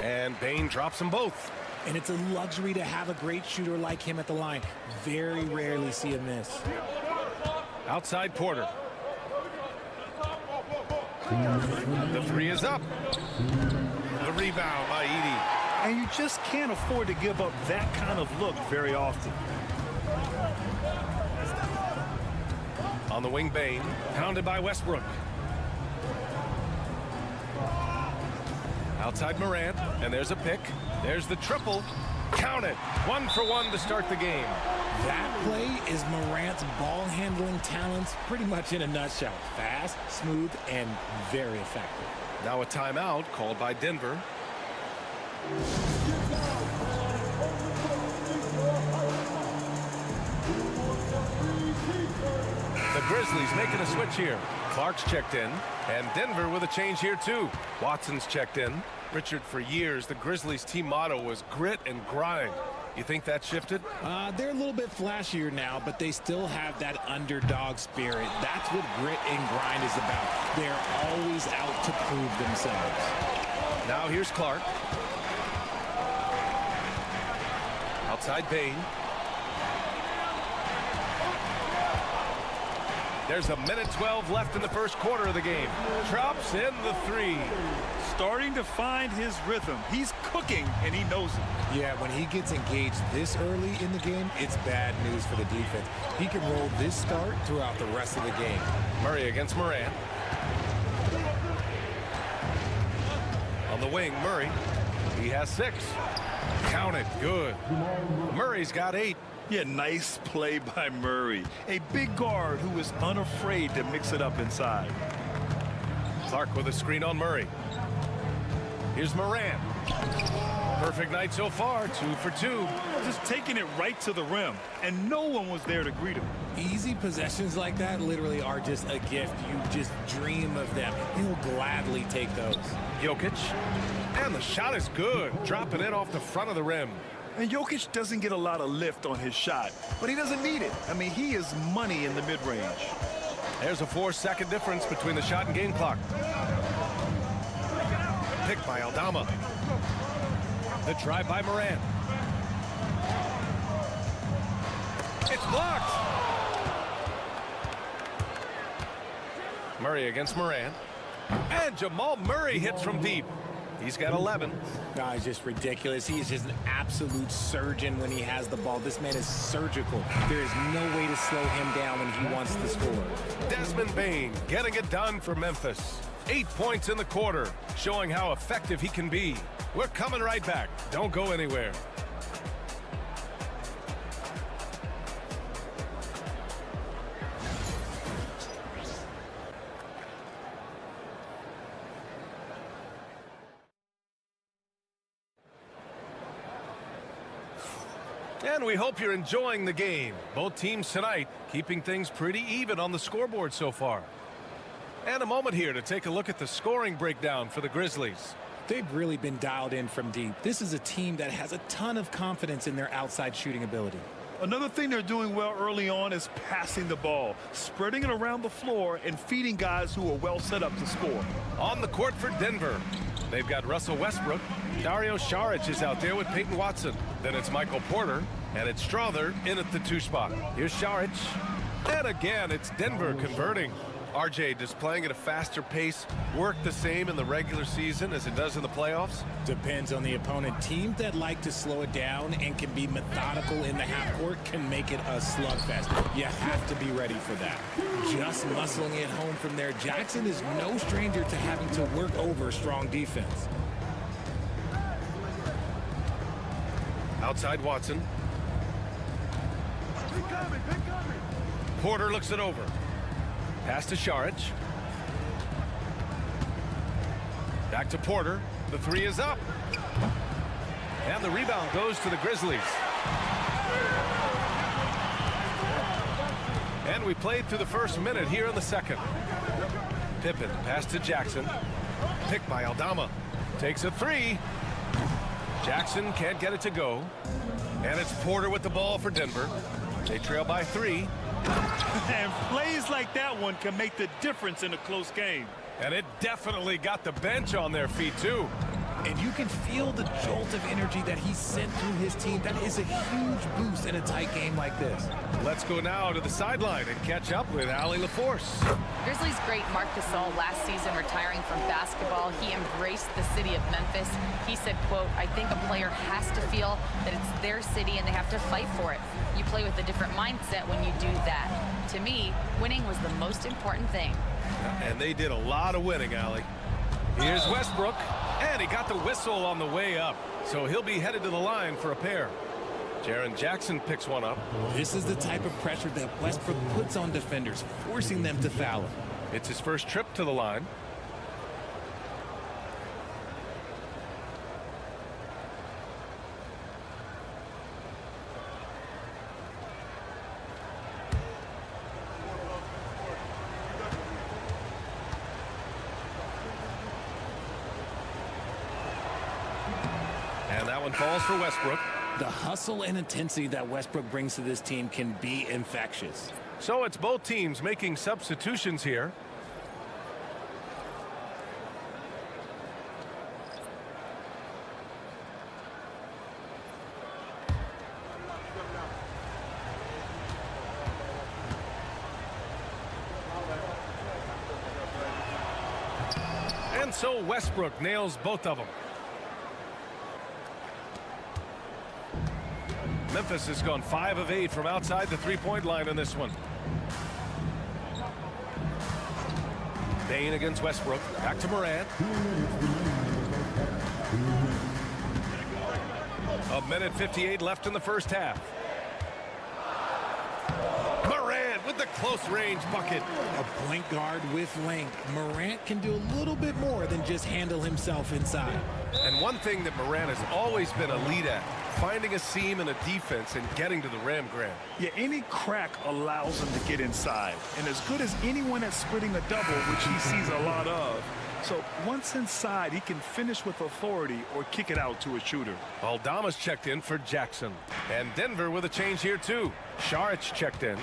And Bane drops them both.
And it's a luxury to have a great shooter like him at the line. Very rarely see him miss.
Outside Porter. The 3 is up. The rebound by Edey.
And you just can't afford to give up that kind of look very often.
On the wing, Bane, pounded by Westbrook. Outside Morant, and there's a pick. There's the triple. Count it. 1 for 1 to start the game.
That play is Morant's ball handling talents pretty much in a nutshell. Fast, smooth, and very effective.
Now a timeout called by Denver. The Grizzlies making a switch here. Clark's checked in, and Denver with a change here too. Watson's checked in. Richard, for years, the Grizzlies team motto was grit and grind. You think that shifted?
They're a little bit flashier now, but they still have that underdog spirit. That's what grit and grind is about. They're always out to prove themselves.
Now here's Clark. Outside Bane. There's a minute 12 left in the first quarter of the game. Drops in the 3.
Starting to find his rhythm. He's cooking, and he knows it.
Yeah, when he gets engaged this early in the game, it's bad news for the defense. He can roll this start throughout the rest of the game.
Murray against Morant. On the wing, Murray. He has 6. Count it. Good. Murray's got 8.
Yeah, nice play by Murray. A big guard who is unafraid to mix it up inside.
Clark with a screen on Murray. Here's Morant. Perfect night so far, 2 for 2.
Just taking it right to the rim, and no one was there to greet him.
Easy possessions like that literally are just a gift. You just dream of them. He'll gladly take those.
Jokic. And the shot is good. Dropping it off the front of the rim.
And Jokic doesn't get a lot of lift on his shot, but he doesn't need it. I mean, he is money in the mid-range.
There's a 4-second difference between the shot and game clock. Picked by Aldama. The drive by Morant. It's blocked. Murray against Morant. And Jamal Murray hits from deep. He's got 11.
No, he's just ridiculous. He is just an absolute surgeon when he has the ball. This man is surgical. There is no way to slow him down when he wants to score.
Desmond Bane getting it done for Memphis. 8 points in the quarter, showing how effective he can be. We're coming right back. Don't go anywhere. And we hope you're enjoying the game. Both teams tonight keeping things pretty even on the scoreboard so far. And a moment here to take a look at the scoring breakdown for the Grizzlies.
They've really been dialed in from deep. This is a team that has a ton of confidence in their outside shooting ability.
Another thing they're doing well early on is passing the ball, spreading it around the floor and feeding guys who are well set up to score.
On the court for Denver, they've got Russell Westbrook. Dario Saric is out there with Peyton Watson. Then it's Michael Porter, and it's Strother in at the 2 spot. Here's Saric, and again, it's Denver converting. RJ, does playing at a faster pace work the same in the regular season as it does in the playoffs?
Depends on the opponent. Teams that like to slow it down and can be methodical in the half court can make it a slugfest. You have to be ready for that. Just muscling it home from there, Jackson is no stranger to having to work over strong defense.
Outside Watson. Porter looks it over. Pass to Saric. Back to Porter. The 3 is up. And the rebound goes to the Grizzlies. And we played through the first minute here in the second. Pippen, pass to Jackson. Picked by Aldama. Takes a 3. Jackson can't get it to go. And it's Porter with the ball for Denver. They trail by 3.
And plays like that one can make the difference in a close game.
And it definitely got the bench on their feet, too.
And you can feel the jolt of energy that he sent through his team. That is a huge boost in a tight game like this.
Let's go now to the sideline and catch up with Allie LaForce.
Grizzlies great Marc Gasol last season retiring from basketball. He embraced the city of Memphis. He said, quote, "I think a player has to feel that it's their city and they have to fight for it. You play with a different mindset when you do that." To me, winning was the most important thing.
And they did a lot of winning, Allie. Here's Westbrook, and he got the whistle on the way up. So he'll be headed to the line for a pair. Jaren Jackson picks one up.
This is the type of pressure that Westbrook puts on defenders, forcing them to foul him.
It's his first trip to the line. And that one falls for Westbrook.
The hustle and intensity that Westbrook brings to this team can be infectious.
So it's both teams making substitutions here. And so Westbrook nails both of them. Memphis has gone 5 of 8 from outside the three-point line in this one. Bane against Westbrook. Back to Morant. A minute 58 left in the first half. Morant with the close-range bucket.
A point guard with length. Morant can do a little bit more than just handle himself inside.
And one thing that Morant has always been a lead at, finding a seam in a defense and getting to the rim, Grant.
Yeah, any crack allows him to get inside. And as good as anyone at splitting a double, which he sees a lot of. So once inside, he can finish with authority or kick it out to a shooter.
Aldama's checked in for Jackson. And Denver with a change here, too. Saric checked in.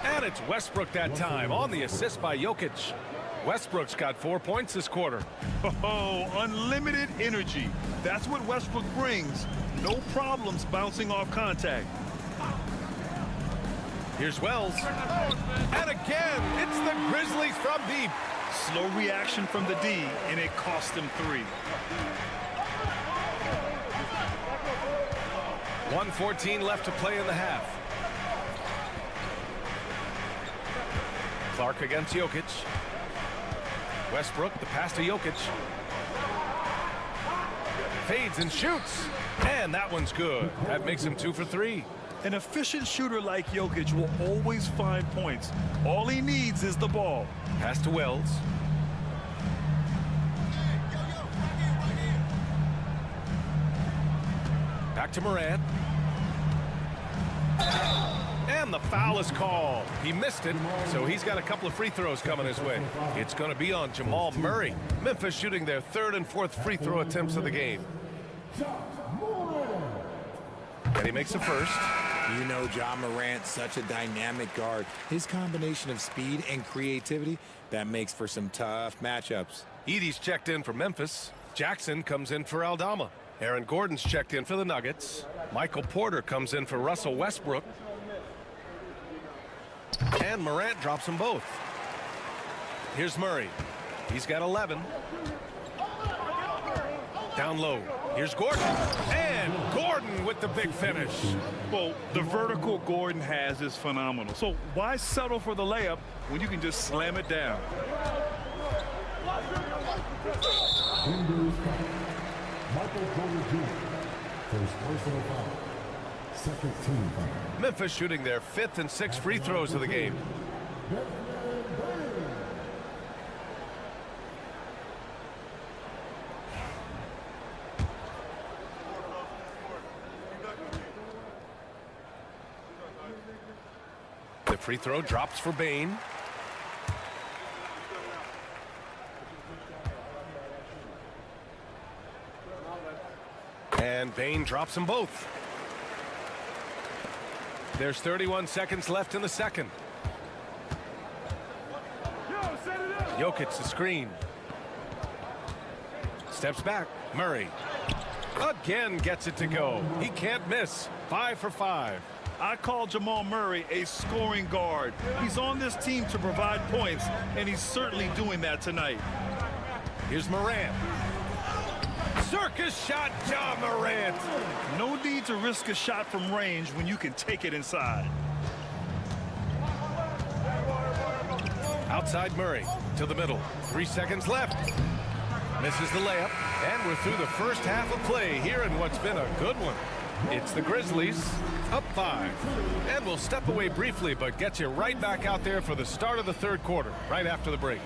And it's Westbrook that time on the assist by Jokic. Westbrook's got 4 points this quarter.
Oh, unlimited energy. That's what Westbrook brings. No problems bouncing off contact.
Here's Wells. And again, it's the Grizzlies from deep.
Slow reaction from the D, and it cost him 3.
1:14 left to play in the half. Clark against Jokic. Westbrook, the pass to Jokic. Fades and shoots. And that one's good. That makes him 2 for 3.
An efficient shooter like Jokic will always find points. All he needs is the ball.
Pass to Wells. Back to Morant. And the foul is called. He missed it, so he's got a couple of free throws coming his way. It's going to be on Jamal Murray. Memphis shooting their 3rd and 4th free throw attempts of the game. And he makes the first.
You know, Ja Morant, such a dynamic guard. His combination of speed and creativity, that makes for some tough matchups.
Edey's checked in for Memphis. Jackson comes in for Aldama. Aaron Gordon's checked in for the Nuggets. Michael Porter comes in for Russell Westbrook. And Morant drops them both. Here's Murray. He's got 11. Down low. Here's Gordon. And Gordon with the big finish.
Well, the vertical Gordon has is phenomenal. So why settle for the layup when you can just slam it down?
Michael Porter Jr. First personal foul. Second team foul.
Memphis shooting their 5th and 6th free throws of the game. The free throw drops for Bane. And Bane drops them both. There's 31 seconds left in the second. Jokic the screen. Steps back. Murray. Again gets it to go. He can't miss. 5 for 5.
I call Jamal Murray a scoring guard. He's on this team to provide points, and he's certainly doing that tonight.
Here's Morant. Circus shot, Ja Morant.
No need to risk a shot from range when you can take it inside.
Outside Murray to the middle. 3 seconds left. Misses the layup, and we're through the first half of play here in what's been a good one. It's the Grizzlies up 5. And we'll step away briefly, but get you right back out there for the start of the 3rd quarter, right after the break.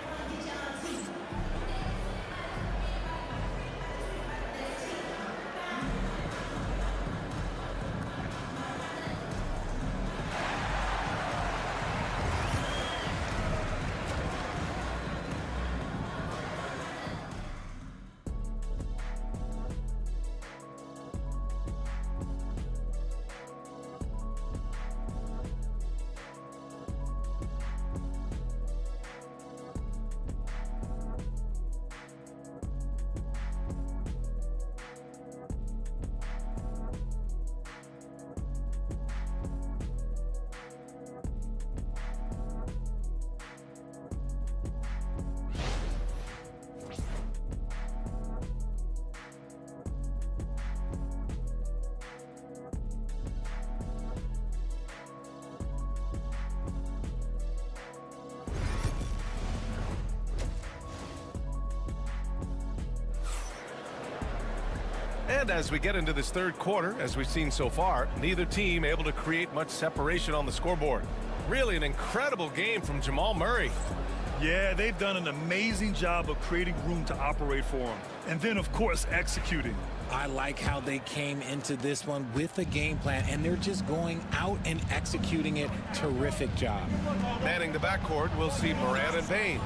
And as we get into this 3rd quarter, as we've seen so far, neither team able to create much separation on the scoreboard. Really an incredible game from Jamal Murray.
Yeah, they've done an amazing job of creating room to operate for him. And then, of course, executing.
I like how they came into this one with a game plan, and they're just going out and executing it. Terrific job.
Manning the backcourt, we'll see Morant and Bane.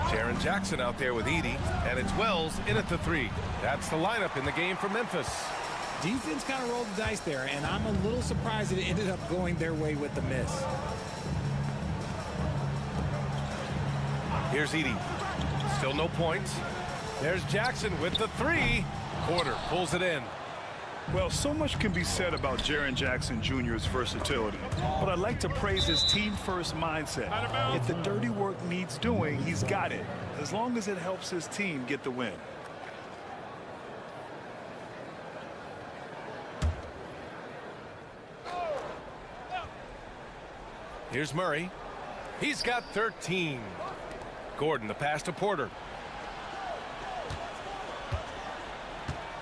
Jaren Jackson out there with Edey, and it's Wells in at the 3. That's the lineup in the game for Memphis.
Defense kind of rolled the dice there, and I'm a little surprised it ended up going their way with the miss.
Here's Edey. Still no points. There's Jackson with the 3. Porter pulls it in.
Well, so much can be said about Jaren Jackson Jr.'s versatility, but I'd like to praise his team-first mindset. If the dirty work needs doing, he's got it, as long as it helps his team get the win.
Here's Murray. He's got 13. Gordon, the pass to Porter.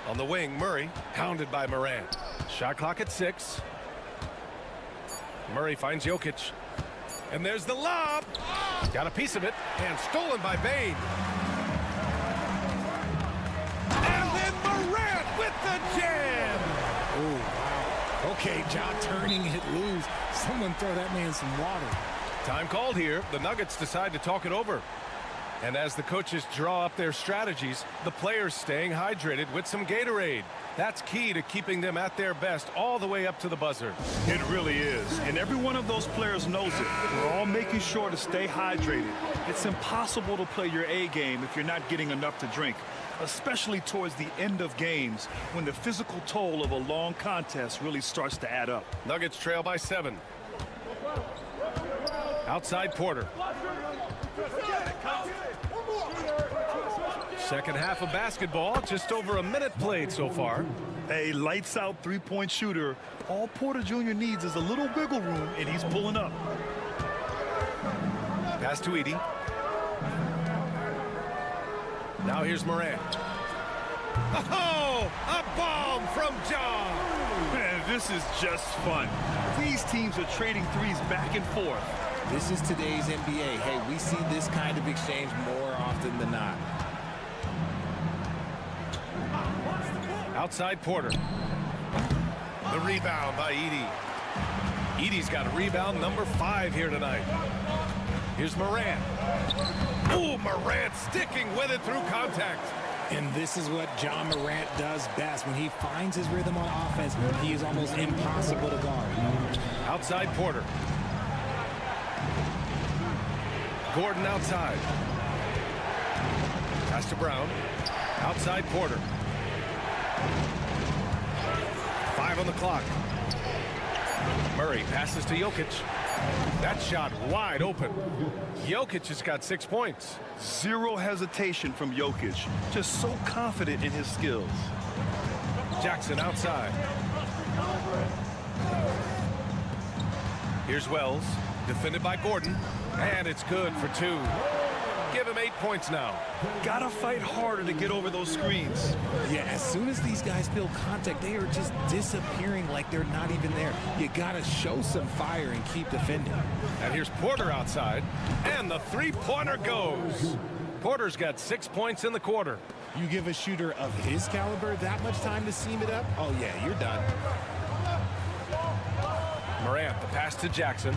On the wing, Murray, hounded by Morant. Shot clock at 6. Murray finds Jokic. And there's the lob. Got a piece of it, and stolen by Bane. And then Morant with the jam.
Oh, wow. Okay, Ja turning it loose. Someone throw that man some water.
Time called here. The Nuggets decide to talk it over. And as the coaches draw up their strategies, the players staying hydrated with some Gatorade. That's key to keeping them at their best all the way up to the buzzer.
It really is. And every one of those players knows it. We're all making sure to stay hydrated. It's impossible to play your A game if you're not getting enough to drink, especially towards the end of games when the physical toll of a long contest really starts to add up.
Nuggets trail by 7. Outside Porter. Second half of basketball, just over a minute played so far.
A lights-out three-point shooter. All Porter Jr. needs is a little wiggle room, and he's pulling up.
Pass to Edey. Now here's Morant. Oh, a bomb from John.
Man, this is just fun. These teams are trading threes back and forth.
This is today's NBA. Hey, we see this kind of exchange more often than not.
Outside Porter. The rebound by Edey. Edey's got a rebound number 5 here tonight. Here's Morant. Ooh, Morant sticking with it through contact.
And this is what John Morant does best. When he finds his rhythm on offense, he is almost impossible to guard.
Outside Porter. Gordon outside. Pass to Brown. Outside Porter. 5 on the clock. Murray passes to Jokic. That shot wide open. Jokic has got 6 points.
Zero hesitation from Jokic. Just so confident in his skills.
Jackson outside. Here's Wells. Defended by Gordon. And it's good for 2. Give him 8 points now.
Gotta fight harder to get over those screens.
Yeah, as soon as these guys feel contact, they are just disappearing like they're not even there. You gotta show some fire and keep defending.
And here's Porter outside. And the three-pointer goes. Porter's got 6 points in the quarter.
You give a shooter of his caliber that much time to seam it up? Oh, yeah, you're done.
Morant, the pass to Jackson.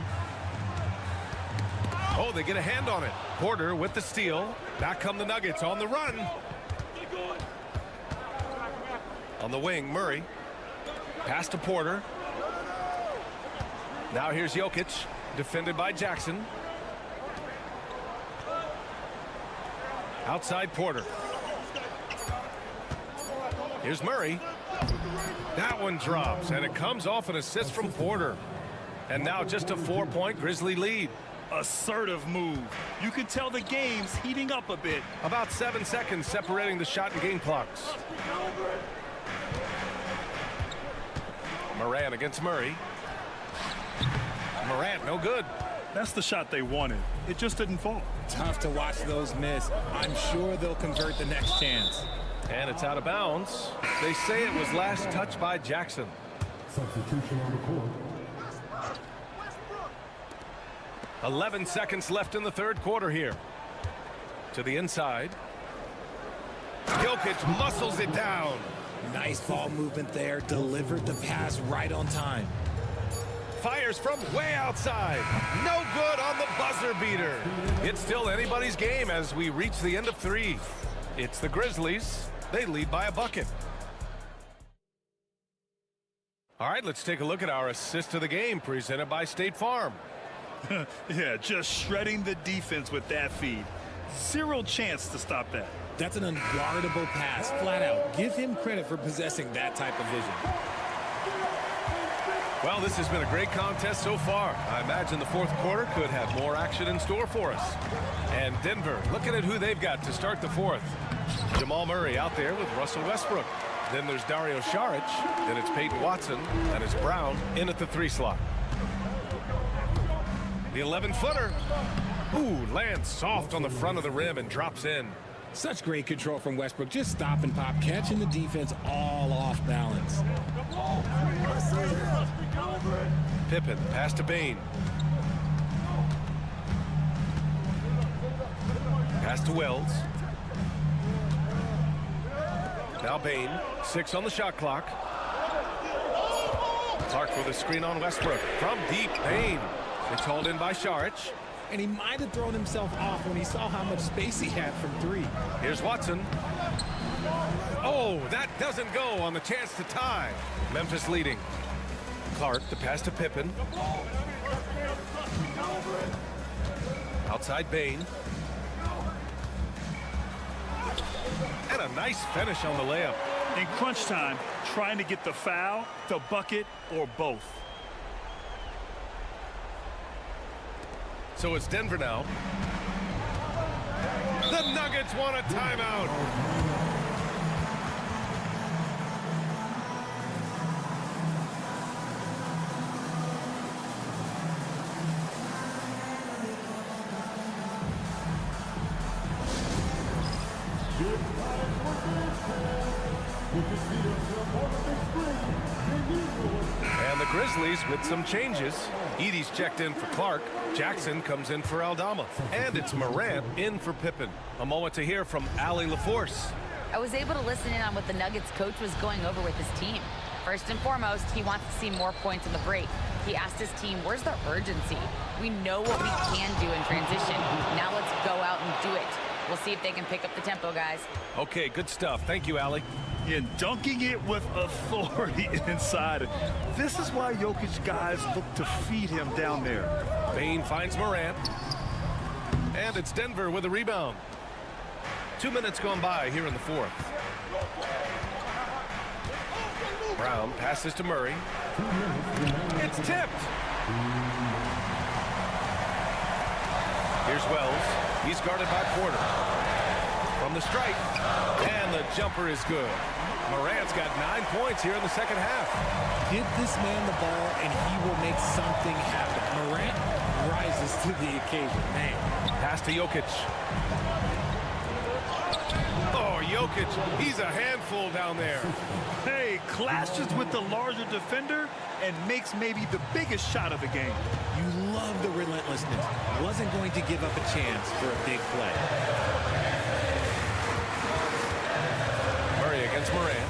Oh, they get a hand on it. Porter with the steal. Back come the Nuggets on the run. On the wing, Murray. Pass to Porter. Now here's Jokic, defended by Jackson. Outside Porter. Here's Murray. That one drops, and it comes off an assist from Porter. And now just a 4-point Grizzly lead.
Assertive move. You can tell the game's heating up a bit.
About 7 seconds separating the shot and game clocks. Morant against Murray. Morant, no good.
That's the shot they wanted. It just didn't fall.
Tough to watch those miss. I'm sure they'll convert the next chance.
And it's out of bounds. They say it was last touched by Jackson.
Substitution on the court.
11 seconds left in the third quarter here. To the inside. Jokic muscles it down.
Nice ball movement there. Delivered the pass right on time.
Fires from way outside. No good on the buzzer beater. It's still anybody's game as we reach the end of 3. It's the Grizzlies. They lead by a bucket. All right, let's take a look at our assist of the game presented by State Farm.
Yeah, just shredding the defense with that feed. Zero chance to stop that.
That's an unguardable pass, flat out. Give him credit for possessing that type of vision.
Well, this has been a great contest so far. I imagine the fourth quarter could have more action in store for us. And Denver, looking at who they've got to start the fourth. Jamal Murray out there with Russell Westbrook. Then there's Dario Saric. Then it's Peyton Watson. And it's Brown in at the 3 slot. The 11-footer. Ooh, lands soft on the front of the rim and drops in.
Such great control from Westbrook. Just stop and pop, catching the defense all off balance.
Pippen, pass to Bane. Pass to Wells. Now Bane, 6 on the shot clock. Clark with a screen on Westbrook. From deep, Bane. It's hauled in by Saric.
And he might have thrown himself off when he saw how much space he had from 3.
Here's Watson. Oh, that doesn't go on the chance to tie. Memphis leading. Clark, the pass to Pippen. Outside Bane. And a nice finish on the layup.
In crunch time, trying to get the foul, the bucket, or both.
So it's Denver now. The Nuggets want a timeout. And the Grizzlies with some changes. Edey's checked in for Clark. Jackson comes in for Aldama. And it's Morant in for Pippen. A moment to hear from Allie LaForce.
I was able to listen in on what the Nuggets coach was going over with his team. First and foremost, he wants to see more points in the break. He asked his team, where's the urgency? We know what we can do in transition. Now let's go out and do it. We'll see if they can pick up the tempo, guys.
Okay, good stuff. Thank you, Allie.
And dunking it with authority inside. This is why Jokic guys look to feed him down there.
Bane finds Morant. And it's Denver with a rebound. 2 minutes gone by here in the fourth. Brown passes to Murray. It's tipped. Here's Wells. He's guarded by Porter. From the stripe. And the jumper is good. Morant's got 9 points here in the second half.
Give this man the ball and he will make something happen. Morant rises to the occasion. Man.
Pass to Jokic. Oh, Jokic, he's a handful down there.
Hey, clashes with the larger defender and makes maybe the biggest shot of the game.
You love the relentlessness. Wasn't going to give up a chance for a big play.
Murray against Morant.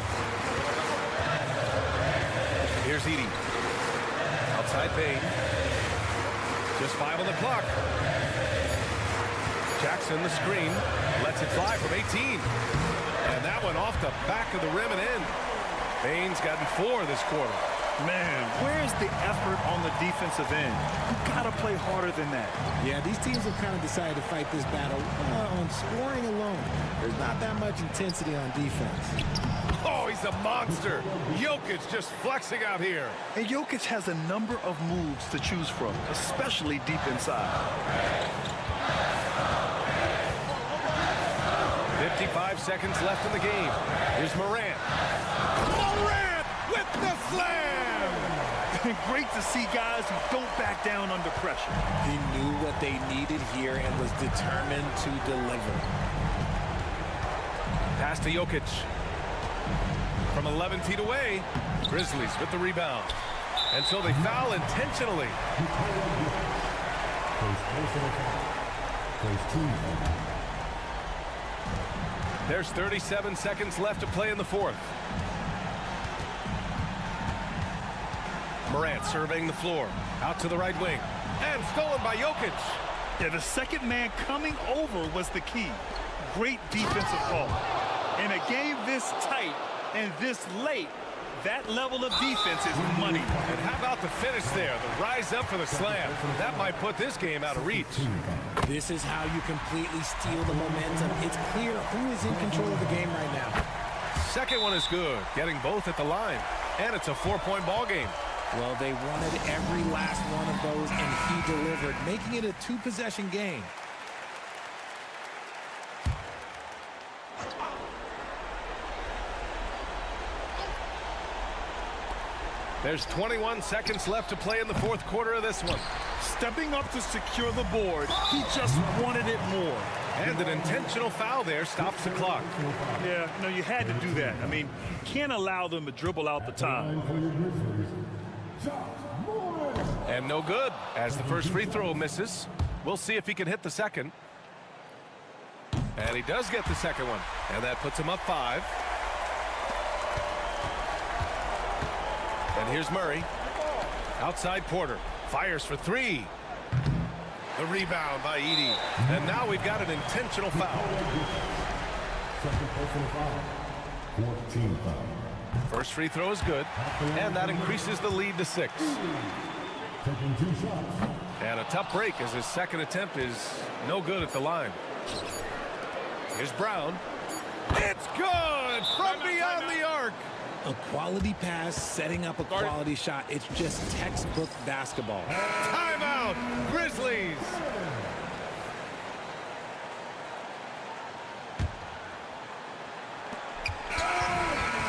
Here's Edey. Outside Bane. Just 5 on the clock. Jackson, the screen, lets it fly from 18. And that one off the back of the rim and in. Bane's gotten 4 this quarter.
Man, where's the effort on the defensive end? You gotta play harder than that.
Yeah, these teams have kind of decided to fight this battle on scoring alone. There's not that much intensity on defense.
Oh, he's a monster. Jokic just flexing out here.
And Jokic has a number of moves to choose from, especially deep inside.
55 seconds left in the game. Here's Morant. Morant with the slam!
Great to see guys who don't back down under pressure.
He knew what they needed here and was determined to deliver.
Pass to Jokic. From 11 feet away, Grizzlies with the rebound. And so they foul intentionally. There's 37 seconds left to play in the fourth. Morant surveying the floor. Out to the right wing. And stolen by Jokic.
Yeah, the second man coming over was the key. Great defensive call. In a game this tight and this late, That level of defense is money.
And how about the finish there? The rise up for the slam. That might put this game out of reach.
This is how you completely steal the momentum. It's clear who is in control of the game right now.
Second one is good, getting both at the line. And it's a 4-point ball game.
Well, they wanted every last one of those, and he delivered, making it a 2-possession game.
There's 21 seconds left to play in the fourth quarter of this one.
Stepping up to secure the board, he just wanted it more.
And an intentional foul there stops the clock.
Yeah, no, you had to do that. I mean, can't allow them to dribble out the time.
And no good, as the first free throw misses. We'll see if he can hit the second. And he does get the second one. And that puts him up 5. And here's Murray. Outside Porter. Fires for 3. The rebound by Edey. And now we've got an intentional foul.
Second personal foul. 14 foul.
First free throw is good. And that increases the lead to 6.
Taking 2 shots.
And a tough break as his second attempt is no good at the line. Here's Brown. It's good from beyond the arc.
A quality pass, setting up a quality shot. It's just textbook basketball.
Timeout, Grizzlies.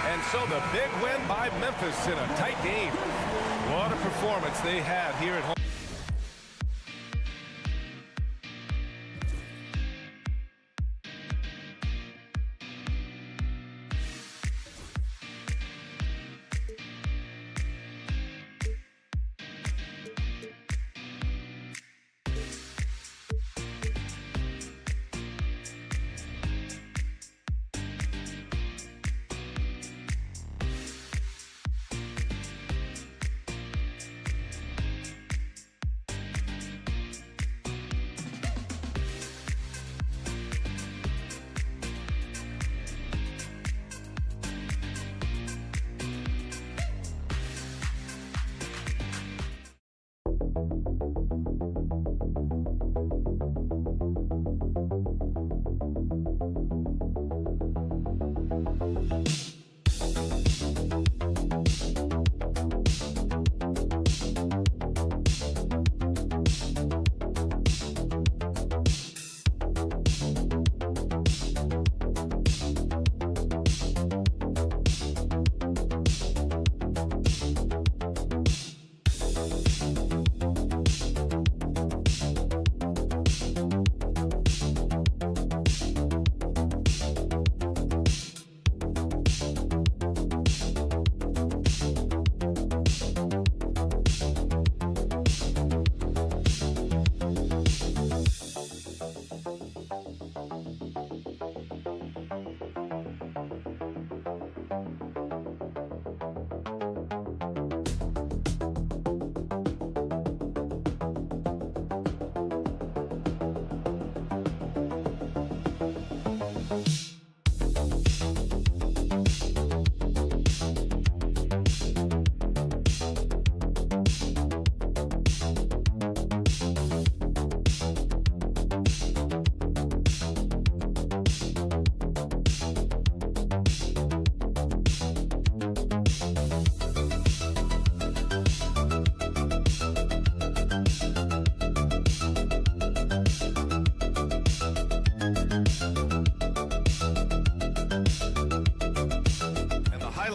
And so the big win by Memphis in a tight game. What a performance they had here at home.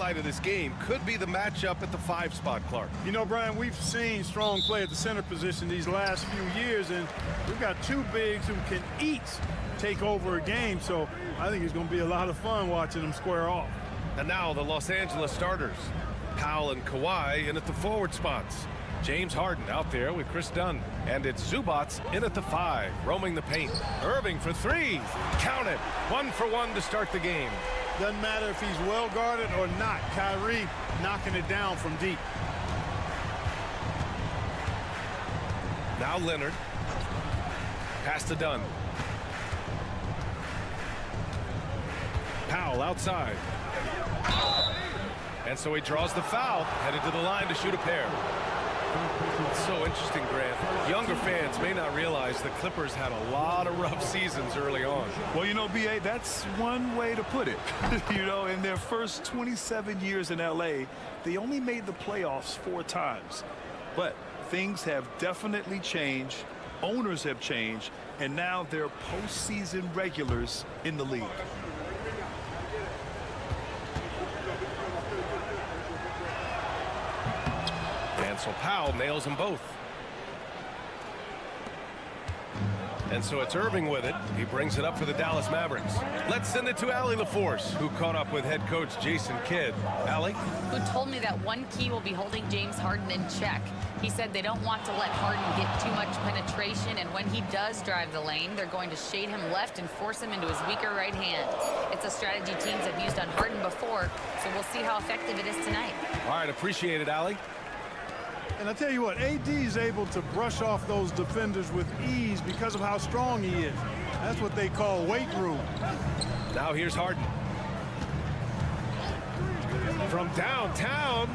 Of this game could be the matchup at the 5 spot, Clark.
You know, Brian, we've seen strong play at the center position these last few years, and we've got 2 bigs who can each take over a game, so I think it's going to be a lot of fun watching them square off.
And now the Los Angeles starters. Powell and Kawhi in at the forward spots. James Harden out there with Chris Dunn. And it's Zubats in at the 5, roaming the paint. Irving for 3. Count it. 1 for 1 to start the game.
Doesn't matter if he's well guarded or not. Kyrie knocking it down from deep.
Now Leonard. Pass to Dunn. Powell outside. And so he draws the foul, headed to the line to shoot a pair. It's so interesting, Grant. Younger fans may not realize the Clippers had a lot of rough seasons early on.
Well, you know, B.A., that's one way to put it. You know, in their first 27 years in L.A., they only made the playoffs 4 times. But things have definitely changed. Owners have changed. And now they're postseason regulars in the league.
And so Powell nails them both. And so it's Irving with it. He brings it up for the Dallas Mavericks. Let's send it to Allie LaForce, who caught up with head coach Jason Kidd. Allie?
Who told me that one key will be holding James Harden in check. He said they don't want to let Harden get too much penetration, and when he does drive the lane, they're going to shade him left and force him into his weaker right hand. It's a strategy teams have used on Harden before, so we'll see how effective it is tonight.
All right, appreciate it, Allie.
And I tell you what, AD is able to brush off those defenders with ease because of how strong he is. That's what they call weight room.
Now here's Harden. From downtown,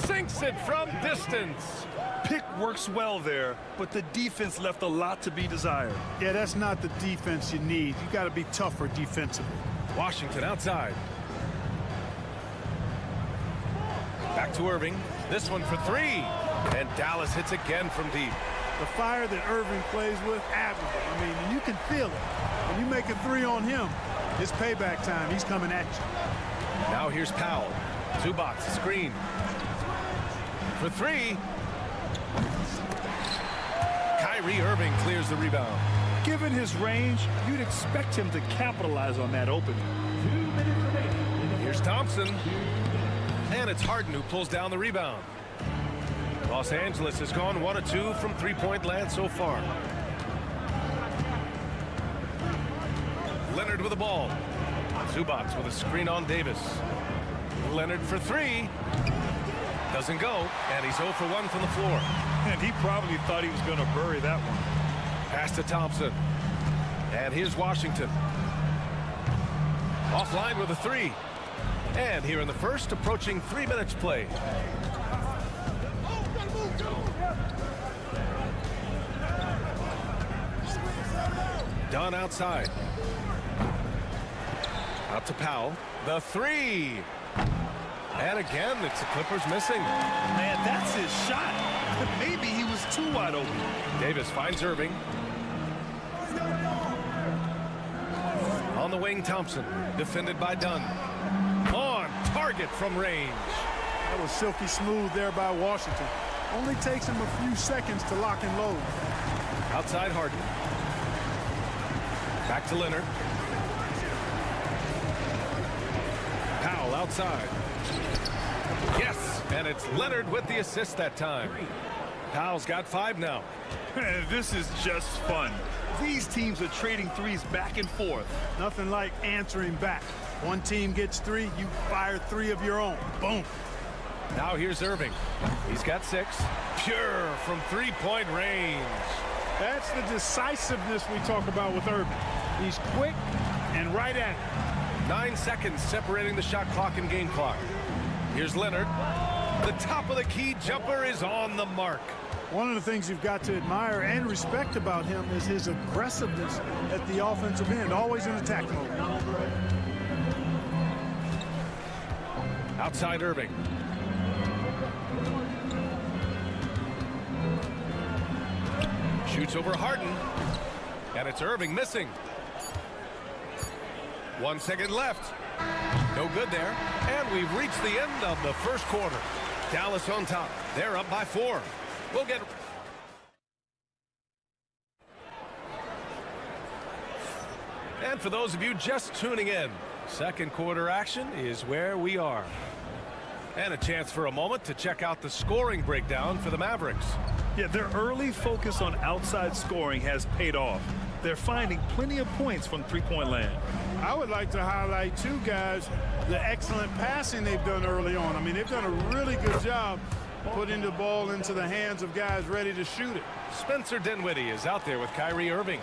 sinks it from distance.
Pick works well there, but the defense left a lot to be desired.
Yeah, that's not the defense you need. You got to be tougher defensively.
Washington outside. Back to Irving. This one for 3. And Dallas hits again from deep.
The fire that Irving plays with, admirable. I mean, you can feel it. When you make a 3 on him, it's payback time. He's coming at you.
Now here's Powell. Zubac, screen. For 3. Kyrie Irving clears the rebound.
Given his range, you'd expect him to capitalize on that opening.
Here's Thompson. And it's Harden who pulls down the rebound. Los Angeles has gone 1 of 2 from three-point land so far. Leonard with the ball. Zubac with a screen on Davis. Leonard for 3. Doesn't go, and he's 0 for 1 from the floor.
And he probably thought he was going to bury that one.
Pass to Thompson. And here's Washington. Offline with a 3. And here in the first, approaching 3 minutes play. Dunn outside. Out to Powell. The 3. And again, it's the Clippers missing.
Man, that's his shot. Maybe he was too wide open.
Davis finds Irving. On the wing, Thompson. Defended by Dunn. On target from range.
That was silky smooth there by Washington. Only takes him a few seconds to lock and load.
Outside Harden. Back to Leonard. Powell outside. Yes, and it's Leonard with the assist that time. Powell's got 5 now.
This is just fun. These teams are trading threes back and forth.
Nothing like answering back. One team gets 3, you fire 3 of your own. Boom.
Now here's Irving. He's got 6. Pure from three-point range.
That's the decisiveness we talk about with Irving. He's quick and right at it.
9 seconds separating the shot clock and game clock. Here's Leonard. The top of the key jumper is on the mark.
One of the things you've got to admire and respect about him is his aggressiveness at the offensive end, always in attack mode.
Outside Irving. Shoots over Harden. And it's Irving missing. 1 second left. No good there. And we've reached the end of the first quarter. Dallas on top. They're up by 4. We'll get... And for those of you just tuning in, second quarter action is where we are. And a chance for a moment to check out the scoring breakdown for the Mavericks.
Yeah, their early focus on outside scoring has paid off. They're finding plenty of points from three-point land.
I would like to highlight, too, guys, the excellent passing they've done early on. I mean, they've done a really good job putting the ball into the hands of guys ready to shoot it.
Spencer Dinwiddie is out there with Kyrie Irving.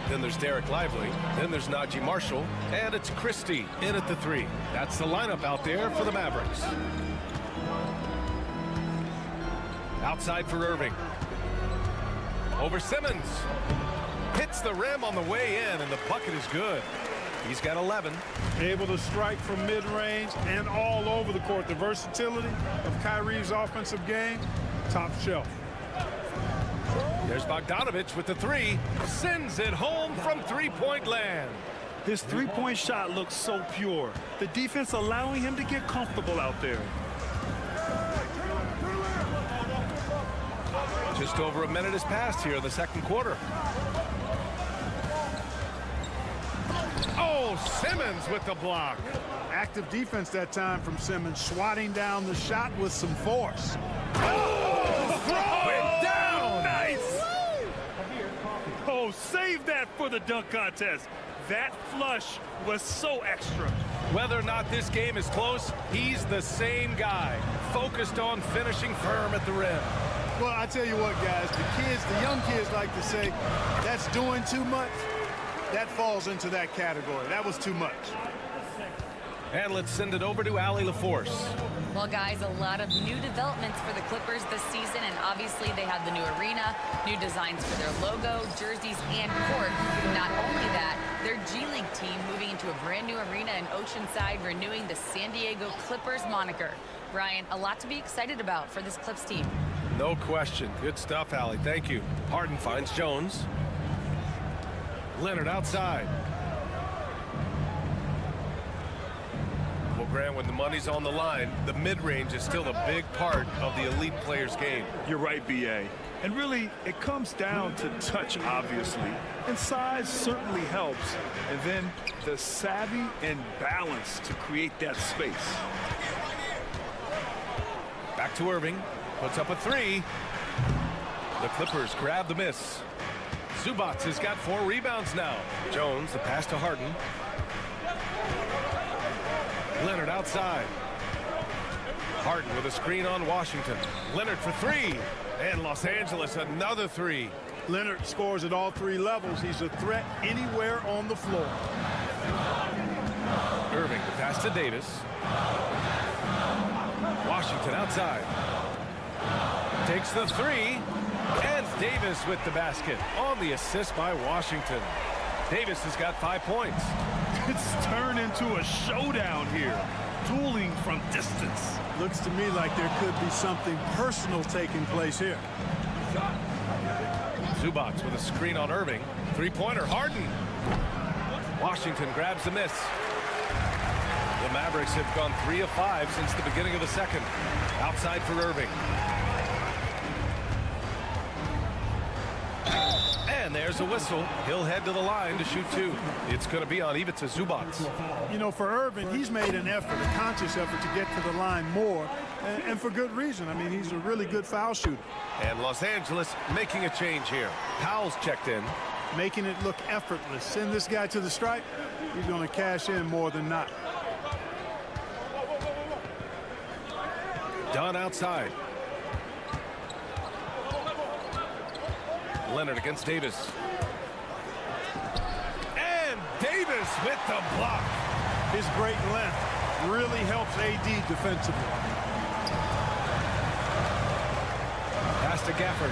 Then there's Derek Lively. Then there's Najee Marshall. And it's Christie in at the 3. That's the lineup out there for the Mavericks. Outside for Irving. Over Simmons. Hits the rim on the way in, and the bucket is good. He's got 11.
Able to strike from mid-range and all over the court. The versatility of Kyrie's offensive game, top shelf.
There's Bogdanovich with the 3. Sends it home from three-point land.
His three-point shot looks so pure. The defense allowing him to get comfortable out there.
Just over a minute has passed here in the second quarter. Oh, Simmons with the block.
Active defense that time from Simmons, swatting down the shot with some force.
Oh, throw it down.
Nice. Oh, save that for the dunk contest. That flush was so extra.
Whether or not this game is close, he's the same guy, focused on finishing firm at the rim.
Well, I tell you what, guys, the young kids like to say, that's doing too much. That falls into that category. That was too much.
And let's send it over to Allie LaForce.
Well, guys, a lot of new developments for the Clippers this season, and obviously they have the new arena, new designs for their logo, jerseys, and court. Not only that, their G League team moving into a brand new arena in Oceanside, renewing the San Diego Clippers moniker. Brian, a lot to be excited about for this Clips team.
No question. Good stuff, Allie. Thank you. Harden finds Jones. Leonard outside. Well, Grant, when the money's on the line, the mid-range is still a big part of the elite player's game.
You're right, B.A. And really, it comes down to touch, obviously. And size certainly helps. And then the savvy and balance to create that space.
Back to Irving. Puts up a 3. The Clippers grab the miss. Zubac has got 4 rebounds now. Jones, the pass to Harden. Leonard outside. Harden with a screen on Washington. Leonard for 3. And Los Angeles another 3.
Leonard scores at all 3 levels. He's a threat anywhere on the floor.
Irving, the pass to Davis. Washington outside. Takes the 3. And Davis with the basket on the assist by Washington. Davis has got 5 points.
It's turned into a showdown here. Dueling from distance.
Looks to me like there could be something personal taking place here.
Zubac with a screen on Irving. 3-pointer, Harden. Washington grabs the miss. The Mavericks have gone 3 of 5 since the beginning of the second. Outside for Irving. And there's a whistle. He'll head to the line to shoot 2. It's going to be on Ivica Zubac.
You know, for Irving, he's made an effort, a conscious effort to get to the line more, and for good reason. I mean, he's a really good foul shooter.
And Los Angeles making a change here. Powell's checked in.
Making it look effortless. Send this guy to the stripe, he's going to cash in more than not.
Dunn outside. Leonard against Davis. And Davis with the block.
His great length really helps AD defensively.
Pass to Gafford.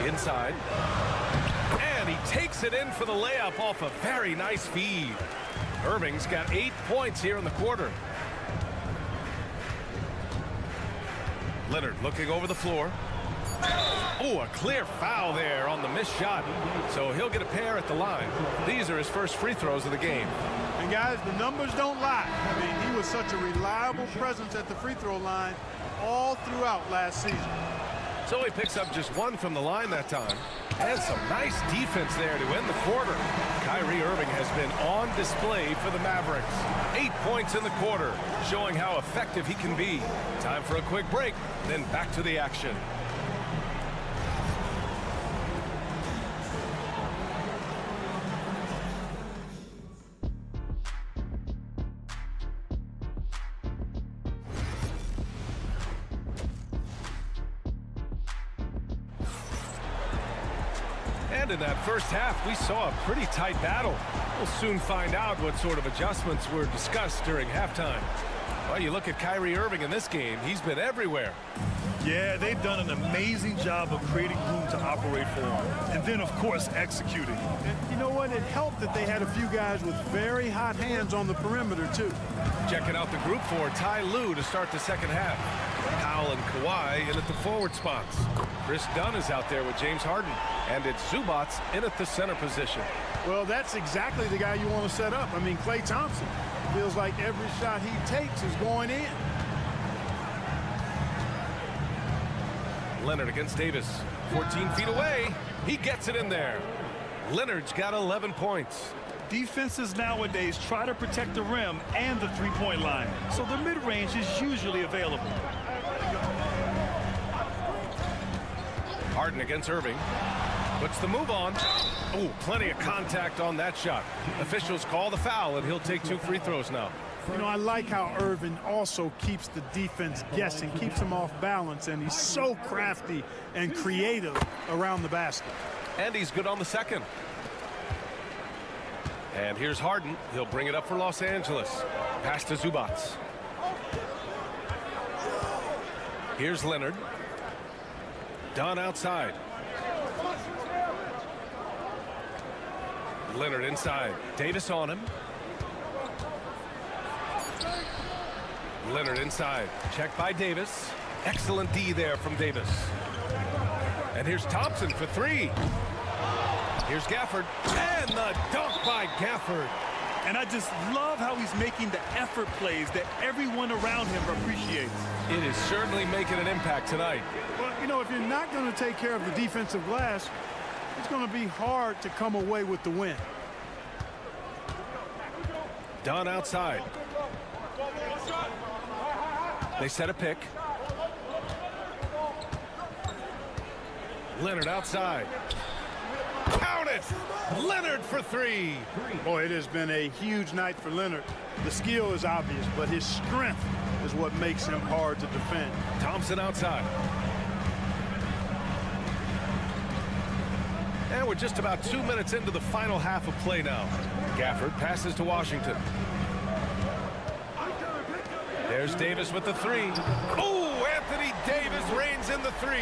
Inside. And he takes it in for the layup off a very nice feed. Irving's got 8 points here in the quarter. Leonard looking over the floor. Oh, a clear foul there on the missed shot. So he'll get a pair at the line. These are his first free throws of the game.
And guys, the numbers don't lie. I mean, he was such a reliable presence at the free throw line all throughout last season.
So he picks up just 1 from the line that time. And some nice defense there to end the quarter. Kyrie Irving has been on display for the Mavericks. 8 points in the quarter, showing how effective he can be. Time for a quick break, then back to the action. And in that first half, we saw a pretty tight battle. We'll soon find out what sort of adjustments were discussed during halftime. Well, you look at Kyrie Irving in this game, he's been everywhere.
Yeah, they've done an amazing job of creating room to operate for him. And then, of course, executing.
And you know what? It helped that they had a few guys with very hot hands on the perimeter, too.
Checking out the group for Ty Lue to start the second half. Powell and Kawhi in at the forward spots. Chris Dunn is out there with James Harden. And it's Zubac in at the center position.
Well, that's exactly the guy you want to set up. I mean, Klay Thompson feels like every shot he takes is going in.
Leonard against Davis. 14 feet away. He gets it in there. Leonard's got 11 points.
Defenses nowadays try to protect the rim and the three-point line, so the mid-range is usually available.
Harden against Irving. Puts the move on. Oh, plenty of contact on that shot. Officials call the foul, and he'll take 2 free throws now.
You know, I like how Irving also keeps the defense guessing, keeps them off balance, and he's so crafty and creative around the basket.
And he's good on the second. And here's Harden. He'll bring it up for Los Angeles. Pass to Zubac. Here's Leonard. Dunn outside. Leonard inside. Davis on him. Leonard inside. Check by Davis. Excellent D there from Davis. And here's Thompson for 3. Here's Gafford. And the dunk by Gafford.
And I just love how he's making the effort plays that everyone around him appreciates.
It is certainly making an impact tonight.
Well, you know, if you're not going to take care of the defensive glass, it's going to be hard to come away with the win.
Dunn outside. They set a pick. Leonard outside. Count it! Leonard for 3.
Boy, it has been a huge night for Leonard. The skill is obvious, but his strength is what makes him hard to defend.
Thompson outside. And we're just about 2 minutes into the final half of play now. Gafford passes to Washington. There's Davis with the 3. Oh, Anthony Davis reigns in the 3.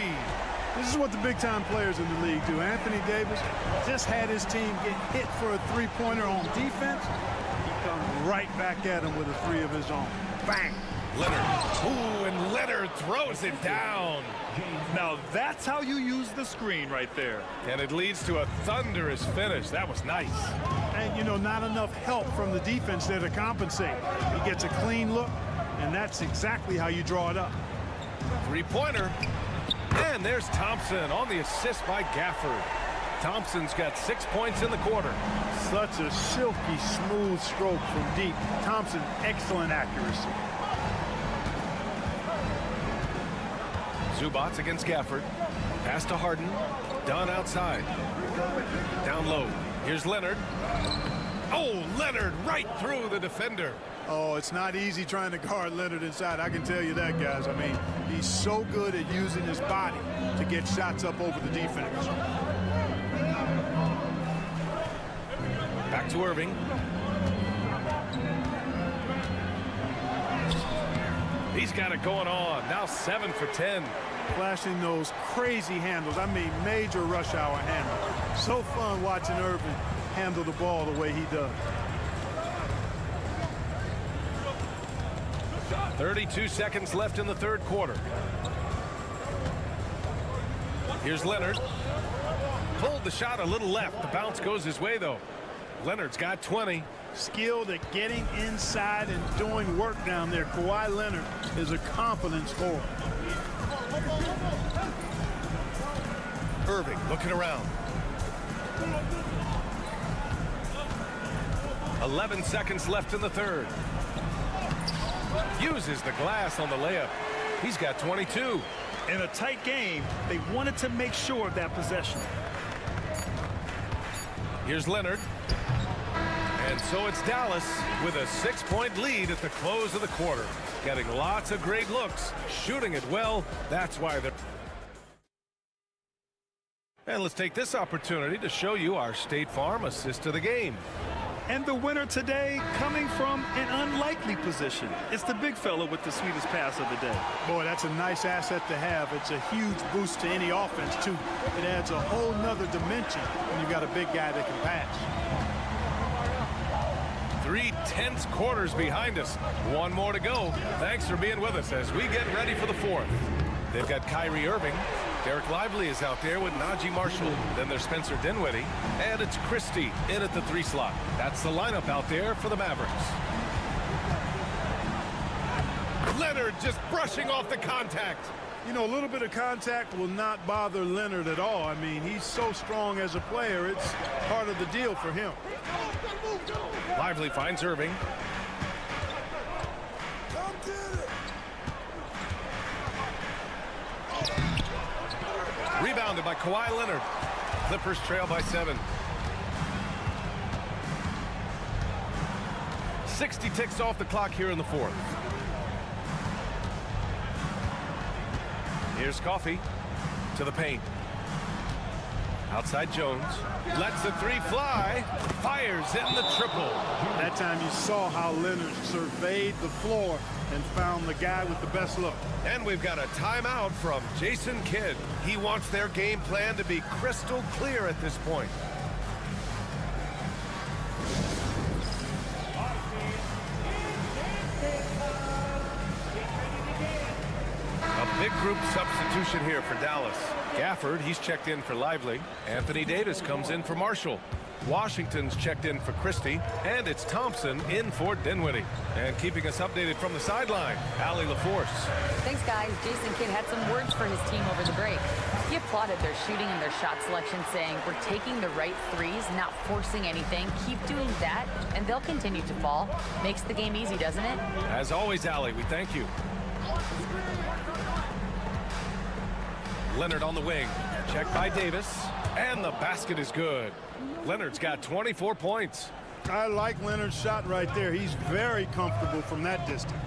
This is what the big-time players in the league do. Anthony Davis just had his team get hit for a three-pointer on defense. He comes right back at him with a 3 of his own. Bang!
Leonard. Ooh, and Leonard throws it down.
Now that's how you use the screen right there.
And it leads to a thunderous finish. That was nice.
And, you know, not enough help from the defense there to compensate. He gets a clean look, and that's exactly how you draw it up.
3-pointer. And there's Thompson on the assist by Gafford. Thompson's got 6 points in the quarter.
Such a silky, smooth stroke from deep. Thompson, excellent accuracy.
Zubac against Gafford. Pass to Harden. Dunn outside. Down low. Here's Leonard. Oh, Leonard right through the defender.
Oh, it's not easy trying to guard Leonard inside. I can tell you that, guys. I mean, he's so good at using his body to get shots up over the defense.
Back to Irving. He's got it going on. Now 7 for 10.
Flashing those crazy handles. I mean, major rush hour handles. So fun watching Irving handle the ball the way he does.
32 seconds left in the third quarter. Here's Leonard. Pulled the shot a little left. The bounce goes his way, though. Leonard's got 20.
Skilled at getting inside and doing work down there. Kawhi Leonard is a confident scorer.
Irving looking around. 11 seconds left in the third. Uses the glass on the layup. He's got 22.
In a tight game, they wanted to make sure of that possession.
Here's Leonard. And so it's Dallas with a 6-point lead at the close of the quarter. Getting lots of great looks, shooting it well. That's why they're... And let's take this opportunity to show you our State Farm assist of the game.
And the winner today coming from an unlikely position. It's the big fella with the sweetest pass of the day.
Boy, that's a nice asset to have. It's a huge boost to any offense, too. It adds a whole nother dimension when you've got a big guy that can pass.
3 tense quarters behind us. One more to go. Thanks for being with us as we get ready for the fourth. They've got Kyrie Irving. Derek Lively is out there with Najee Marshall. Then there's Spencer Dinwiddie. And it's Christie in at the 3 slot. That's the lineup out there for the Mavericks. Leonard just brushing off the contact.
You know, a little bit of contact will not bother Leonard at all. I mean, he's so strong as a player. It's part of the deal for him.
Lively finds Irving. Rebounded by Kawhi Leonard. Clippers trail by 7. 60 ticks off the clock here in the fourth. Here's Coffey to the paint. Outside Jones. Lets the 3 fly. Fires in the triple.
That time you saw how Leonard surveyed the floor and found the guy with the best look.
And we've got a timeout from Jason Kidd. He wants their game plan to be crystal clear at this point. A big group substitution here for Dallas. Gafford, he's checked in for Lively. Anthony Davis comes in for Marshall. Washington's checked in for Christie. And it's Thompson in for Dinwiddie. And keeping us updated from the sideline, Allie LaForce.
Thanks, guys. Jason Kidd had some words for his team over the break. He applauded their shooting and their shot selection, saying, "We're taking the right threes, not forcing anything. Keep doing that, and they'll continue to fall." Makes the game easy, doesn't it?
As always, Allie, we thank you. Leonard on the wing. Checked by Davis. And the basket is good. Leonard's got 24 points.
I like Leonard's shot right there. He's very comfortable from that distance.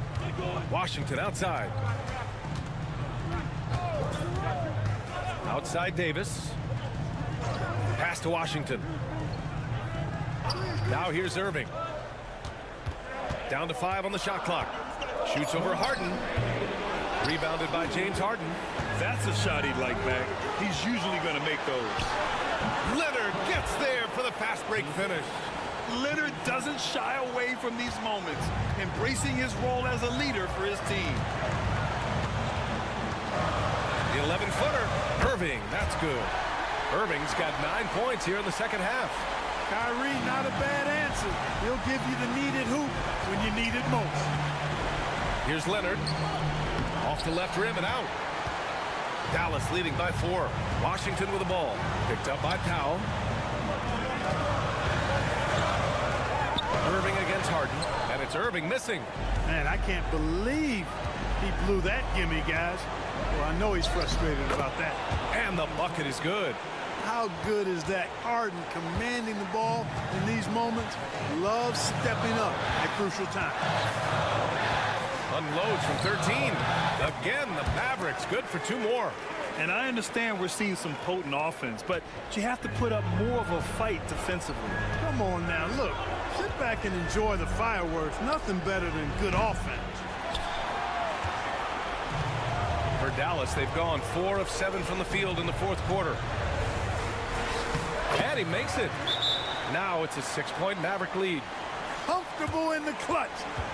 Washington outside. Outside Davis. Pass to Washington. Now here's Irving. Down to 5 on the shot clock. Shoots over Harden. Rebounded by James Harden.
That's a shot he'd like back. He's usually going to make those.
Leonard gets there for the fast break finish.
Leonard doesn't shy away from these moments, embracing his role as a leader for his team.
The 11-footer. Irving, that's good. Irving's got 9 points here in the second half.
Kyrie, not a bad answer. He'll give you the needed hoop when you need it most.
Here's Leonard. Off the left rim and out. Dallas leading by 4. Washington with the ball. Picked up by Powell. Irving against Harden. And it's Irving missing.
Man, I can't believe he blew that gimme, guys. Well, I know he's frustrated about that.
And the bucket is good.
How good is that? Harden commanding the ball in these moments. Loves stepping up at crucial times.
Unloads from 13. Again, the Mavericks good for 2 more.
And I understand we're seeing some potent offense, but you have to put up more of a fight defensively.
Come on now, look. Sit back and enjoy the fireworks. Nothing better than good offense.
For Dallas, they've gone 4 of 7 from the field in the fourth quarter. And he makes it. Now it's a 6-point Maverick lead.
Comfortable in the clutch.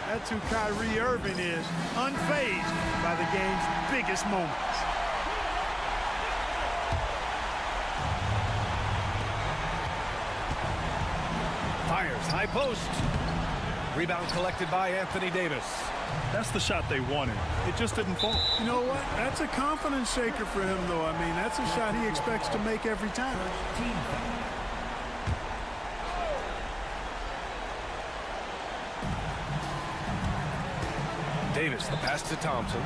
That's who Kyrie Irving is, unfazed by the game's biggest moments.
Fires high post. Rebound collected by Anthony Davis.
That's the shot they wanted. It just didn't fall.
You know what? That's a confidence shaker for him, though. I mean, that's a shot he expects to make every time.
Davis, the pass to Thompson.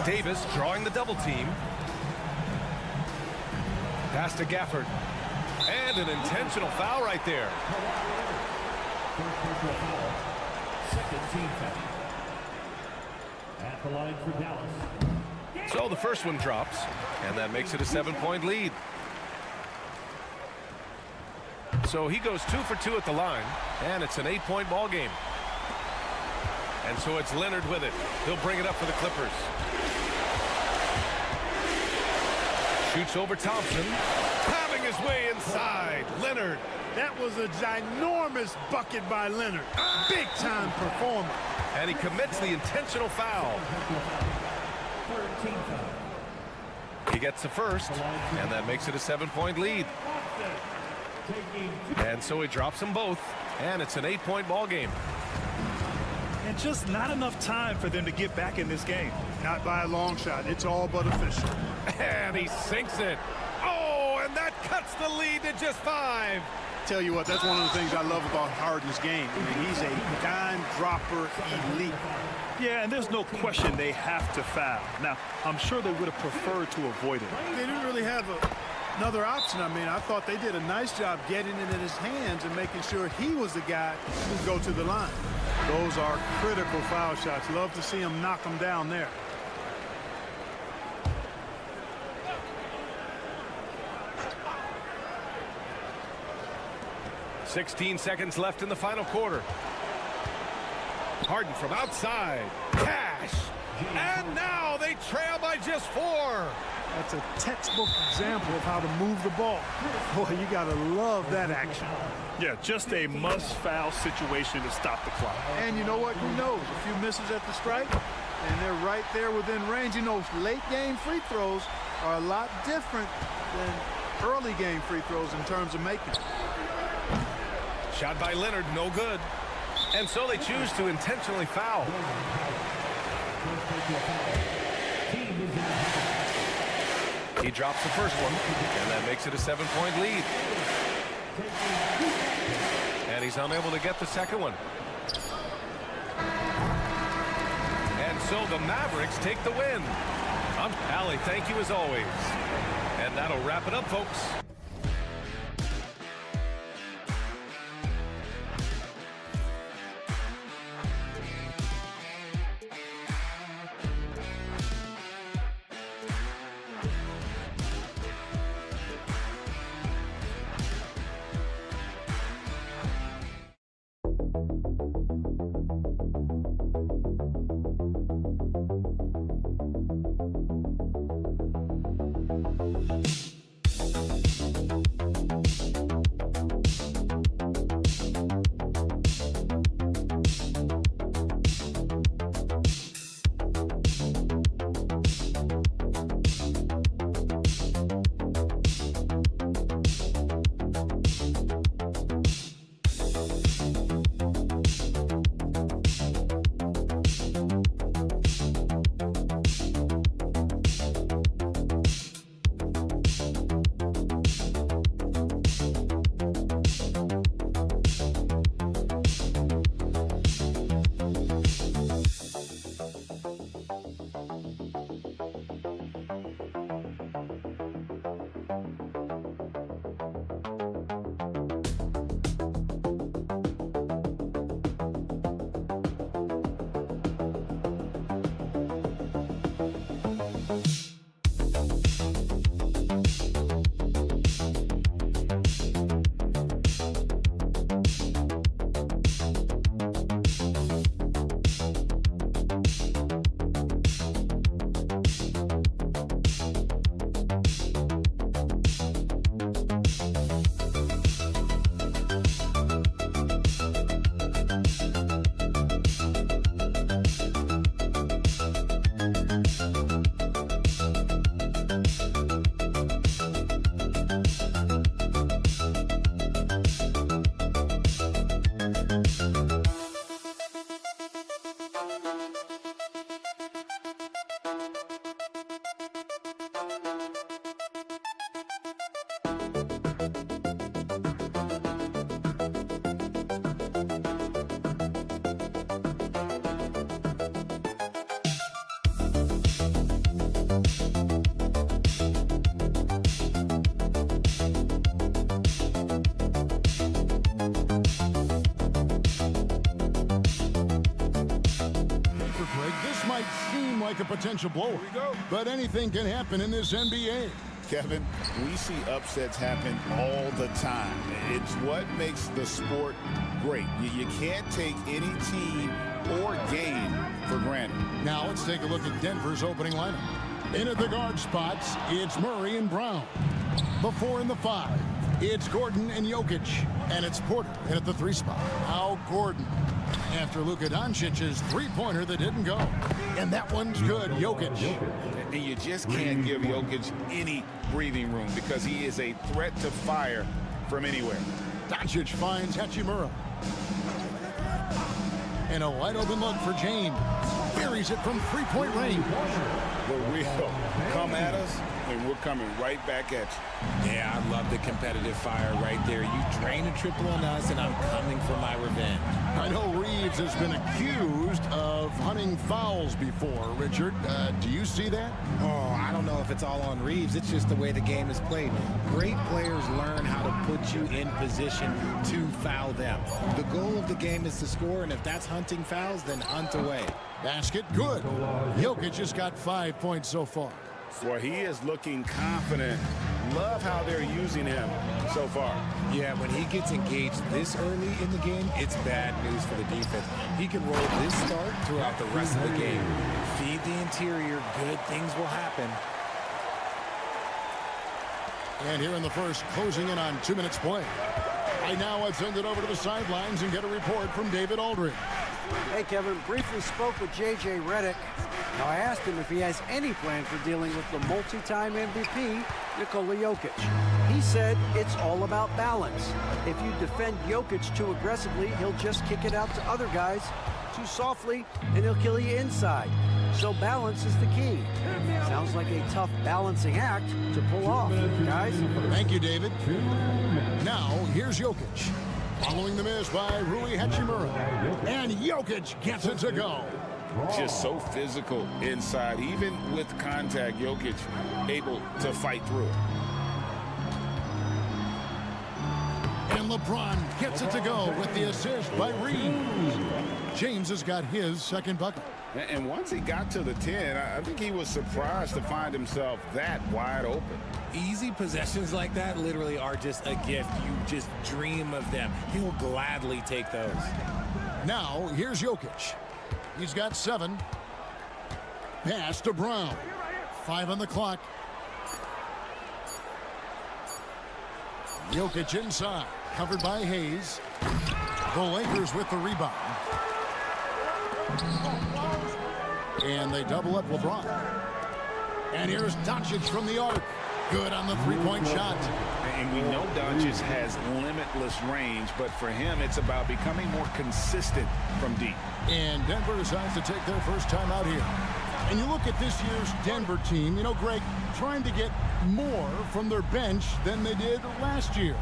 Davis drawing the double team. Pass to Gafford. And an intentional foul right there.
Second team foul. At the line for Dallas.
So the first one drops, and that makes it a 7-point lead. So he goes 2 for 2 at the line, and it's an 8-point ball game. And so it's Leonard with it. He'll bring it up for the Clippers. Shoots over Thompson. Having his way inside. Leonard.
That was a ginormous bucket by Leonard. Big-time performer.
And he commits the intentional foul. He gets the first, and that makes it a 7-point lead. And so he drops them both, and it's an 8-point ball game.
And just not enough time for them to get back in this game.
Not by a long shot. It's all but official.
And he sinks it. Oh, and that cuts the lead to just 5.
Tell you what, that's one of the things I love about Harden's game. I mean, he's a dime dropper elite.
Yeah, and there's no question they have to foul. Now, I'm sure they would have preferred to avoid it.
They didn't really have another option. I mean, I thought they did a nice job getting it in his hands and making sure he was the guy who go to the line. Those are critical foul shots. Love to see him knock them down there.
.16 seconds left in the final quarter. Harden from outside. Cash. And now they trail by just 4.
That's a textbook example of how to move the ball. Boy, you got to love that action.
Yeah, just a must-foul situation to stop the clock.
And you know what? Who knows? A few misses at the stripe, and they're right there within range. You know, late-game free throws are a lot different than early-game free throws in terms of making.
Shot by Leonard, no good. And so they choose to intentionally foul. He drops the first one, and that makes it a 7-point lead. And he's unable to get the second one. And so the Mavericks take the win. I'm Allie, thank you as always. And that'll wrap it up, folks.
This might seem like a potential blowout, but anything can happen in this NBA.
Kevin, we see upsets happen all the time. It's what makes the sport great. You can't take any team or game for granted.
Now let's take a look at Denver's opening lineup. In at the guard spots, it's Murray and Brown. The 4 and the 5, it's Gordon and Jokic. And it's Porter in at the 3 spot. Now Gordon. After Luka Doncic's three-pointer that didn't go. And that one's good, Jokic.
And you just can't give Jokic any breathing room because he is a threat to fire from anywhere.
Doncic finds Hachimura. And a wide-open look for James. Buries it from three-point range.
The real come at us, and we're coming right back at you.
Yeah, I love the competitive fire right there. You drain a triple on us, and I'm coming for my revenge.
I know Reeves has been accused of hunting fouls before. Richard, do you see that?
Oh, I don't know if it's all on Reeves. It's just the way the game is played. Great players learn how to put you in position to foul them. The goal of the game is to score, and if that's hunting fouls, then hunt away.
Basket, good. Jokic has got 5 points so far.
Boy, he is looking confident. Love how they're using him so far.
Yeah, when he gets engaged this early in the game, it's bad news for the defense. He can roll this start throughout the rest of the game. Feed the interior, good things will happen.
And here in the first, closing in on 2 minutes play. Right now, let's send it over to the sidelines and get a report from David Aldridge.
Hey, Kevin, briefly spoke with J.J. Redick. Now, I asked him if he has any plan for dealing with the multi-time MVP, Nikola Jokic. He said it's all about balance. If you defend Jokic too aggressively, he'll just kick it out to other guys too softly, and he'll kill you inside. So balance is the key. Sounds like a tough balancing act to pull off, guys.
Thank you, David. Now, here's Jokic. Following the miss by Rui Hachimura. And Jokic gets it to go.
Just so physical inside. Even with contact, Jokic able to fight through it.
And LeBron gets it to go with the assist by Reeves. James has got his second bucket.
And once he got to the 10, I think he was surprised to find himself that wide open.
Easy possessions like that literally are just a gift. You just dream of them. He'll gladly take those.
Now, here's Jokic. He's got 7. Pass to Brown. 5 on the clock. Jokic inside. Covered by Hayes. The Lakers with the rebound. And they double up LeBron. And here's Doncic from the arc. Good on the three-point shot.
And we know Doncic has limitless range, but for him, it's about becoming more consistent from deep.
And Denver decides to take their first time out here. And you look at this year's Denver team, you know, Greg, trying to get more from their bench than they did last year.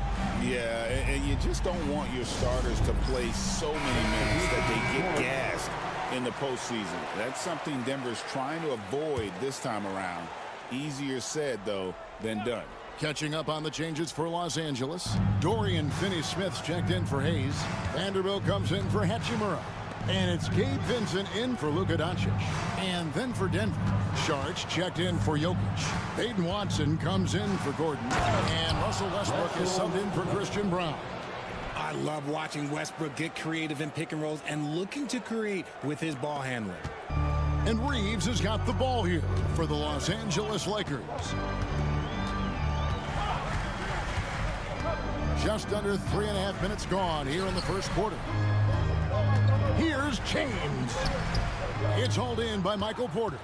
Yeah, and you just don't want your starters to play so many minutes that they get gassed in the postseason. That's something Denver's trying to avoid this time around. Easier said, though, than done.
Catching up on the changes for Los Angeles. Dorian Finney-Smith's checked in for Hayes. Vanderbilt comes in for Hachimura. And it's Gabe Vincent in for Luka Doncic. And then for Denver, Sharch checked in for Jokic. Peyton Watson comes in for Gordon. And Russell Westbrook is subbed in for Christian Brown.
I love watching Westbrook get creative in pick and rolls and looking to create with his ball handling.
And Reeves has got the ball here for the Los Angeles Lakers. Just under 3.5 minutes gone here in the first quarter. Here's James. It's hauled in by Michael Porter.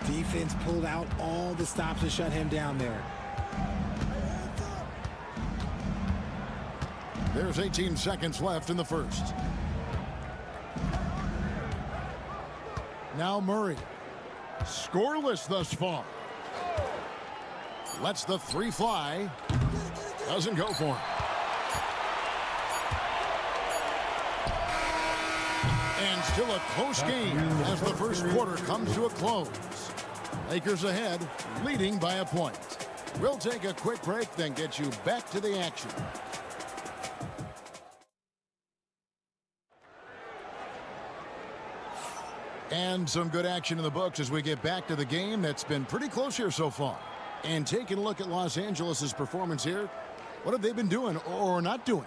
Defense pulled out all the stops to shut him down there.
There's 18 seconds left in the first. Now Murray. Scoreless thus far. Lets the 3 fly. Doesn't go for him. And still a close game as the first quarter comes to a close. Lakers ahead, leading by a point. We'll take a quick break, then get you back to the action. And some good action in the books as we get back to the game that's been pretty close here so far. And taking a look at Los Angeles' performance here, what have they been doing or not doing?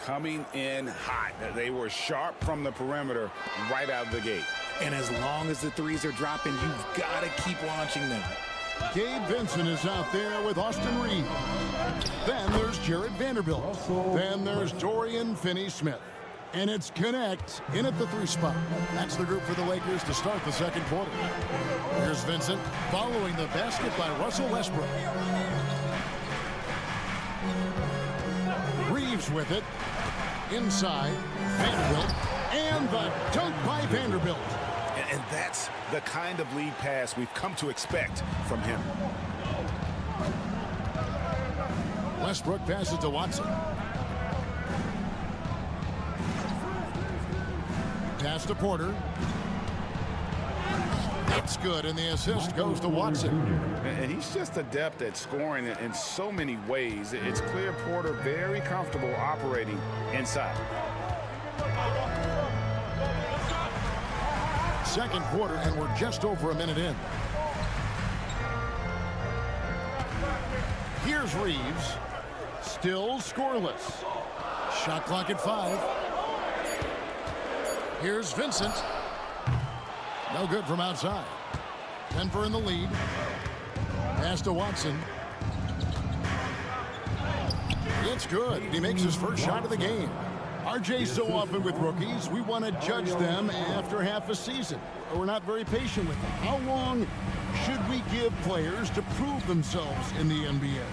Coming in hot. They were sharp from the perimeter right out of the gate.
And as long as the threes are dropping, you've got to keep launching them.
Gabe Vincent is out there with Austin Reeves. Then there's Jared Vanderbilt. Then there's Dorian Finney-Smith. And it's Connect in at the 3 spot. That's the group for the Lakers to start the second quarter. Here's Vincent following the basket by Russell Westbrook. Reeves with it. Inside, Vanderbilt. And the dunk by Vanderbilt.
And that's the kind of lead pass we've come to expect from him.
Westbrook passes to Watson. Pass to Porter. It's good, and the assist goes to Watson.
And he's just adept at scoring in so many ways. It's clear Porter very comfortable operating inside.
Second quarter, and we're just over a minute in. Here's Reeves. Still scoreless. Shot clock at 5. Here's Vincent. No good from outside. Denver in the lead. Pass to Watson. It's good. He makes his first shot of the game. RJ, so often with rookies, we want to judge them after half a season. We're not very patient with them. How long should we give players to prove themselves in the NBA?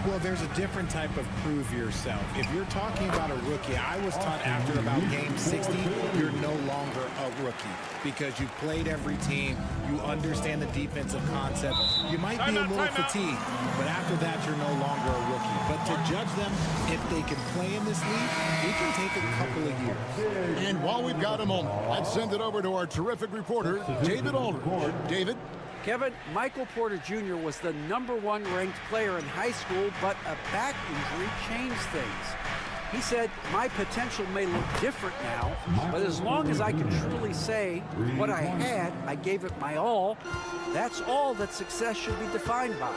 Well, there's a different type of prove yourself. If you're talking about a rookie, I was taught after about game 60, you're no longer a rookie because you've played every team, you understand the defensive concept. You might be a little fatigued, but after that, you're no longer a rookie. But to judge them, if they can play in this league, it can take a couple of years.
And while we've got a moment, let's send it over to our terrific reporter, David Aldridge. David?
Kevin, Michael Porter Jr. was the #1 ranked player in high school, but a back injury changed things. He said, my potential may look different now, but as long as I can truly say what I had, I gave it my all, that's all that success should be defined by.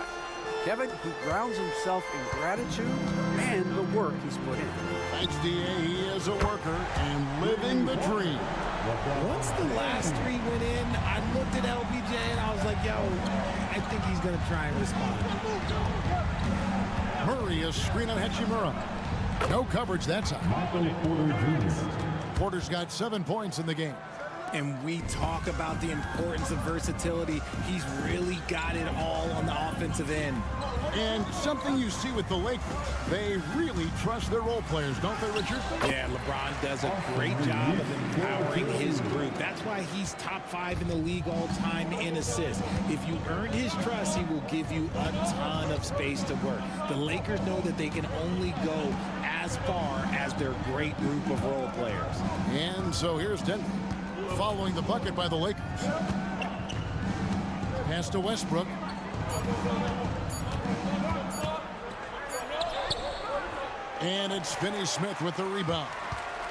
Kevin, he grounds himself in gratitude and the work he's put in.
Thanks, D.A. He is a worker and living the dream.
Once the last 3 went in, I looked at LBJ and I was like, yo, I think he's going to try and respond.
Murray is screen on Hachimura. No coverage that time. Porter's got 7 points in the game.
And we talk about the importance of versatility. He's really got it all on the offensive end.
And something you see with the Lakers, they really trust their role players, don't they, Richard?
Yeah, LeBron does a great job of empowering his group. That's why he's top 5 in the league all time in assists. If you earn his trust, he will give you a ton of space to work. The Lakers know that they can only go as far as their great group of role players.
And so here's Denver, following the bucket by the Lakers. Pass to Westbrook. And it's Finney-Smith with the rebound.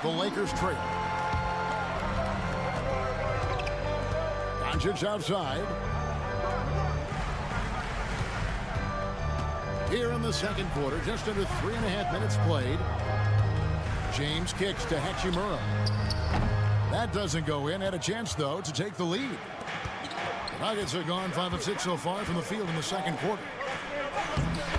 The Lakers trail. Doncic outside. Here in the second quarter, just under 3.5 minutes played. James kicks to Hachimura. That doesn't go in. Had a chance, though, to take the lead. The Nuggets have gone 5 of 6 so far from the field in the second quarter.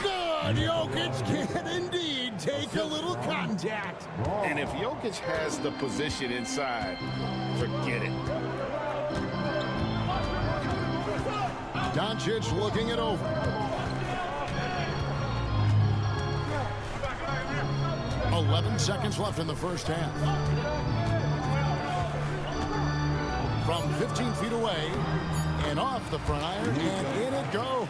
Good! Jokic can indeed take a little contact.
And if Jokic has the position inside, forget it.
Doncic looking it over. "11 seconds left in the first half. From 15 feet away and off the front iron, and in it goes.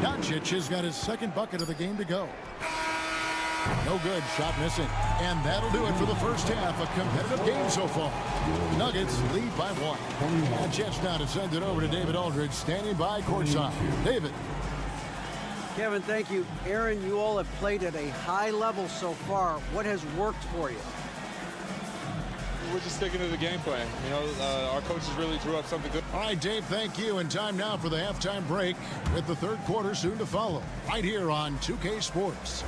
Doncic has got his second bucket of the game to go. No good, shot missing. And that'll do it for the first half. A competitive game so far. Nuggets lead by 1. A chance now to send it over to David Aldridge, standing by courtside. David.
Kevin, thank you. Aaron, you all have played at a high level so far. What has worked for you?
we're just sticking to the game plan. You know, our coaches really drew up something good.
All right, Dave, thank you. And time now for the halftime break with the third quarter soon to follow right here on 2K Sports.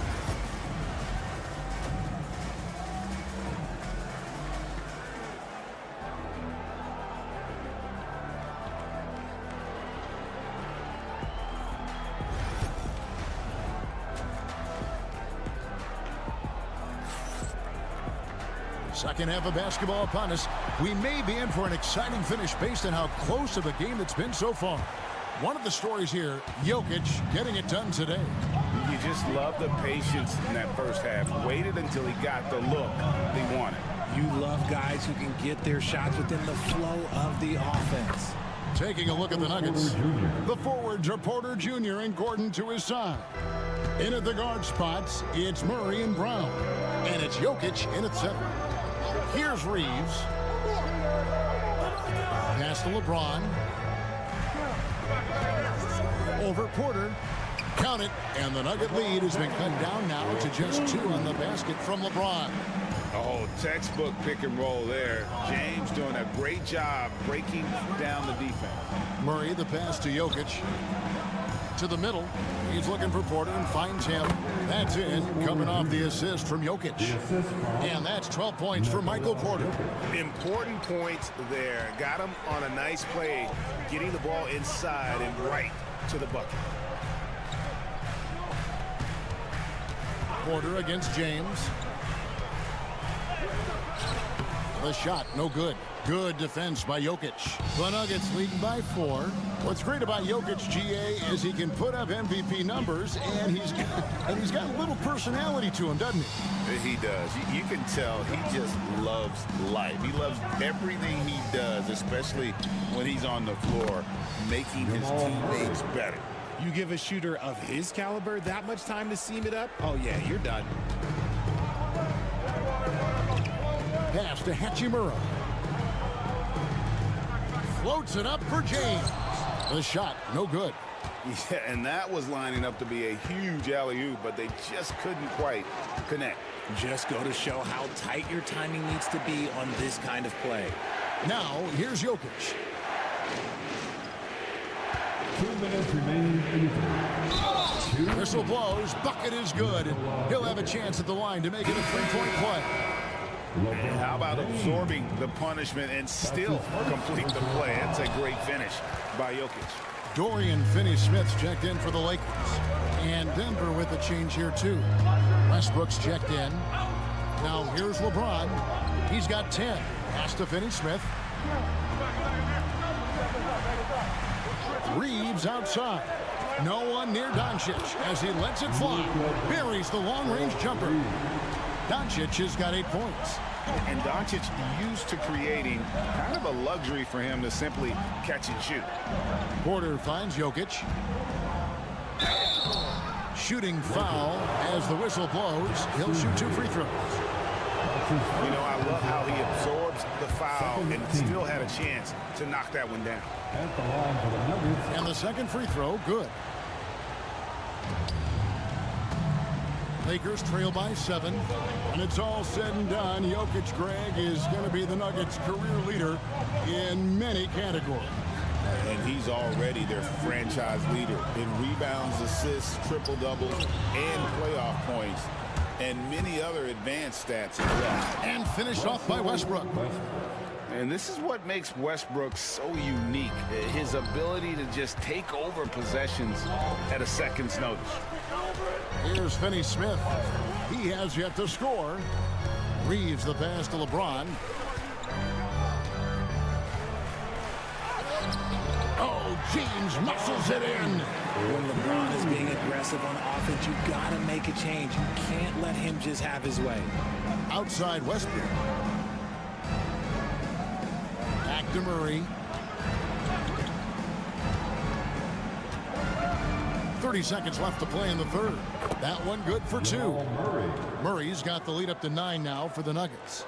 Second half of basketball upon us. We may be in for an exciting finish based on how close of a game it's been so far. One of the stories here, Jokic getting it done today.
You just love the patience in that first half. Waited until he got the look he wanted.
You love guys who can get their shots within the flow of the offense.
Taking a look at the Nuggets. The forwards are Porter Jr. and Gordon to his side. In at the guard spots, it's Murray and Brown. And it's Jokic in at center. Here's Reeves. Pass to LeBron. Over Porter. Count it. And the Nugget lead has been cut down now to just 2 on the basket from LeBron.
Oh, textbook pick and roll there. James doing a great job breaking down the defense.
Murray, the pass to Jokic. To the middle. He's looking for Porter and finds him. That's in, coming off the assist from Jokic. And that's 12 points for Michael Porter.
Important points there. Got him on a nice play, getting the ball inside and right to the bucket.
Porter against James. The shot, no good. Good defense by Jokic. The Nuggets leading by 4. What's great about Jokic, GA, is he can put up MVP numbers, and he's got a little personality to him, doesn't he?
He does. You can tell he just loves life. He loves everything he does, especially when he's on the floor, making his teammates better.
You give a shooter of his caliber that much time to seam it up? Oh, yeah, you're done.
Pass to Hachimura. Floats it up for James. The shot, no good.
Yeah, and that was lining up to be a huge alley-oop, but they just couldn't quite connect.
Just go to show how tight your timing needs to be on this kind of play.
Now, here's Jokic.
2 minutes remaining in the third.
Whistle blows. Bucket is good. He'll have a chance at the line to make it a 3-point play.
And how about absorbing the punishment and still complete the play? That's a great finish by Jokic.
Dorian Finney-Smith's checked in for the Lakers. And Denver with a change here, too. Westbrook's checked in. Now here's LeBron. He's got 10. Pass to Finney-Smith. Reeves outside. No one near Doncic as he lets it fly. Buries the long-range jumper. Doncic has got 8 points.
And Doncic used to creating kind of a luxury for him to simply catch and shoot.
Porter finds Jokic. Shooting foul as the whistle blows. He'll shoot 2 free throws.
You know, I love how he absorbs the foul and still had a chance to knock that one down.
At the line for the Nuggets.
And the second free throw, good. Lakers trail by 7. When it's all said and done, Jokic, Greg, is going to be the Nuggets' career leader in many categories.
And he's already their franchise leader in rebounds, assists, triple-doubles, and playoff points, and many other advanced stats as well.
And finished off by Westbrook.
And this is what makes Westbrook so unique, his ability to just take over possessions at a second's notice.
Here's Finney-Smith. He has yet to score. Reeves the pass to LeBron. Oh, James muscles it in.
When LeBron is being aggressive on offense, you got to make a change. You can't let him just have his way.
Outside Westbrook. Back to Murray. 30 seconds left to play in the third. That one good for 2. Murray's got the lead up to 9 now for the Nuggets.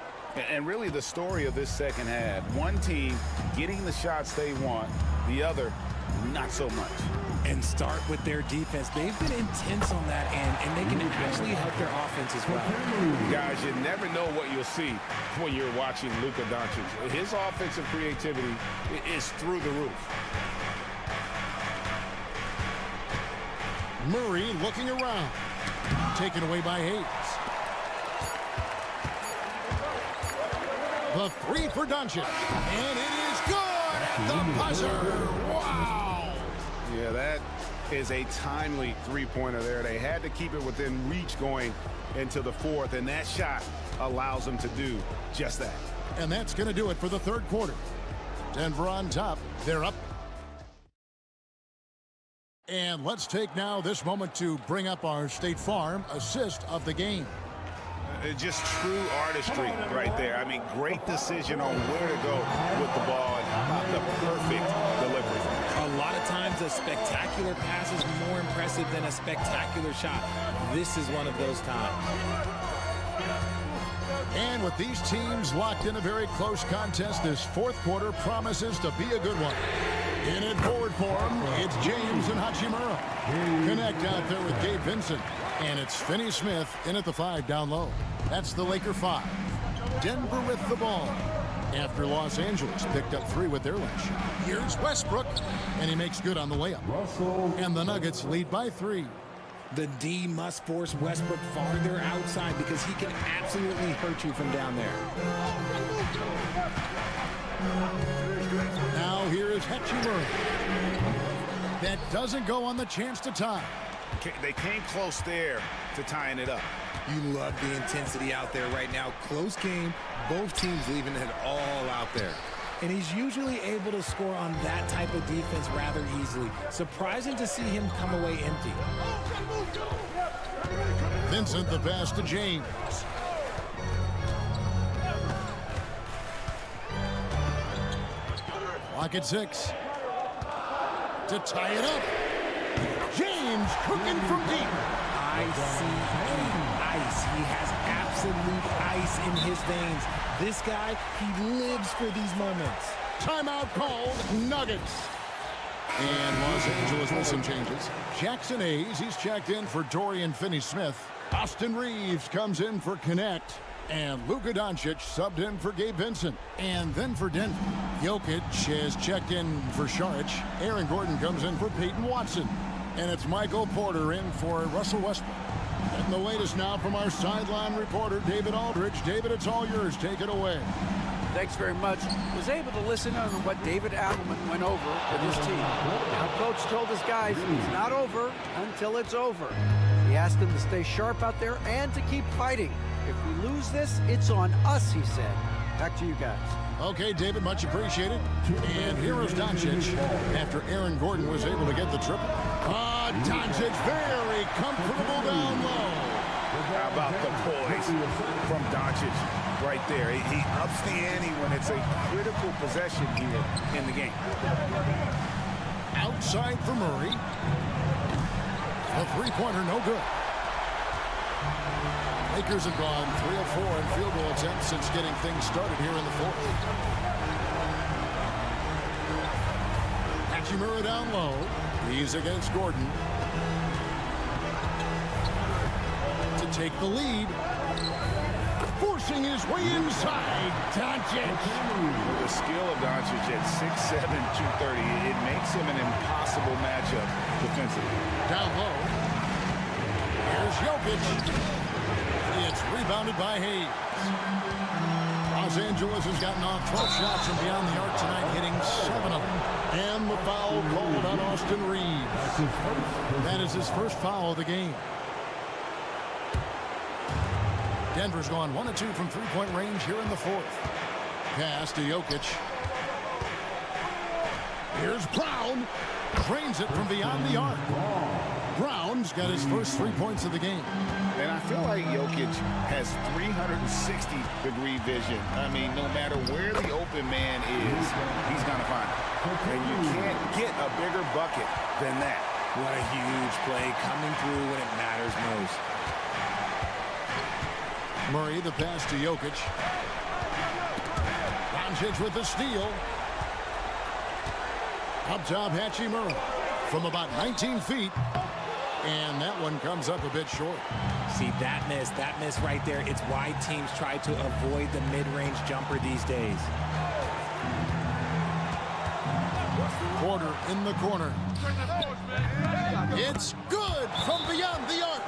And really the story of this second half, one team getting the shots they want, the other not so much.
And start with their defense. They've been intense on that end, and they can actually help their offense as well.
Guys, you never know what you'll see when you're watching Luka Doncic. His offensive creativity is through the roof.
Murray looking around. Taken away by Hayes. The three for Doncic. And it is good at the buzzer. Wow.
Yeah, that is a timely three-pointer there. They had to keep it within reach going into the fourth, and that shot allows them to do just that.
And that's going to do it for the third quarter. Denver on top. They're up. And let's take now this moment to bring up our State Farm assist of the game.
Just true artistry right there. I mean, great decision on where to go with the ball and the perfect delivery.
A lot of times a spectacular pass is more impressive than a spectacular shot. This is one of those times.
And with these teams locked in a very close contest, this fourth quarter promises to be a good one. In it forward for him, it's James and Hachimura. Connect out there with Gabe Vincent. And it's Finney Smith in at the 5 down low. That's the Laker 5. Denver with the ball. After Los Angeles picked up 3 with their lunch. Here's Westbrook, and he makes good on the layup. And the Nuggets lead by 3.
The D must force Westbrook farther outside because he can absolutely hurt you from down there.
Now here is Hachimura. That doesn't go on the chance to tie.
They came close there to tying it up.
You love the intensity out there right now. Close game, both teams leaving it all out there. And he's usually able to score on that type of defense rather easily. Surprising to see him come away empty.
Vincent the pass to James. Clock at 6. To tie it up. James cooking from deep.
Ice. He has absolute ice in his veins. This guy, he lives for these moments.
Timeout called, Nuggets. And Los Angeles with some changes. Jackson Hayes, he's checked in for Dorian Finney-Smith. Austin Reeves comes in for Connect. And Luka Doncic subbed in for Gabe Vincent. And then for Denver, Jokic has checked in for Saric. Aaron Gordon comes in for Peyton Watson. And it's Michael Porter in for Russell Westbrook. And the latest now from our sideline reporter, David Aldridge. David, it's all yours. Take it away.
Thanks very much. Was able to listen on what David Appelman went over with his team. Now, Coach told his guys it's not over until it's over. He asked them to stay sharp out there and to keep fighting. If we lose this, it's on us, he said. Back to you guys.
Okay, David, much appreciated. And here is Doncic after Aaron Gordon was able to get the triple. Doncic very comfortable down low.
How about the poise from Doncic right there? He ups the ante when it's a critical possession here in the game.
Outside for Murray. A three-pointer, no good. Lakers have gone 3 of 4 in field goal attempts since getting things started here in the fourth. Hachimura down low. He's against Gordon. To take the lead. Forcing his way inside. Doncic.
The skill of Doncic at 6'7", 230, it makes him an impossible matchup defensively.
Down low. Here's Jokic. It's rebounded by Hayes. Los Angeles has gotten off 12 shots from beyond the arc tonight, hitting 7 of them. And the foul called on Austin Reeves. That is his first foul of the game. Denver's gone 1 of 2 from three-point range here in the fourth. Pass to Jokic. Here's Brown. Drains it from beyond the arc. Brown's got his first 3 points of the game.
And I feel like Jokic has 360-degree vision. I mean, no matter where the open man is, he's going to find it. And you can't get a bigger bucket than that.
What a huge play coming through when it matters most.
Murray, the pass to Jokic. Doncic with the steal. Up top, Hachimura. from about 19 feet. And that one comes up a bit short.
See, that miss right there. It's why teams try to avoid the mid-range jumper these days.
Porter in the corner. It's good from beyond the arc.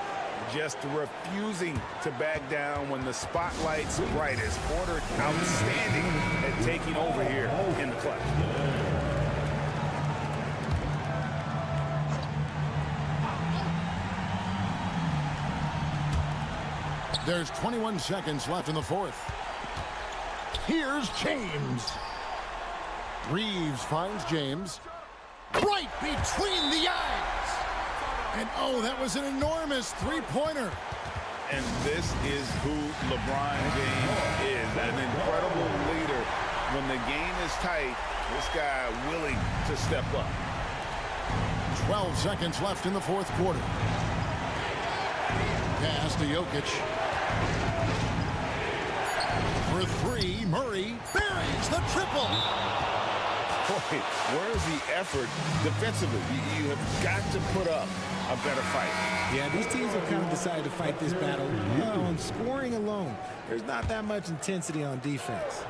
Just refusing to back down when the spotlight's brightest. Porter outstanding at taking over here in the clutch.
There's 21 seconds left in the fourth. Here's James. Reeves finds James. Right between the eyes. And oh, that was an enormous three-pointer.
And this is who LeBron James is, an incredible leader. When the game is tight, this guy willing to step up.
12 seconds left in the fourth quarter. Pass to Jokic. For three, Murray buries the triple.
Boy, where's the effort defensively? You have got to put up a better fight.
Yeah, these teams have kind of decided to fight this battle on scoring alone. There's not that much intensity on defense.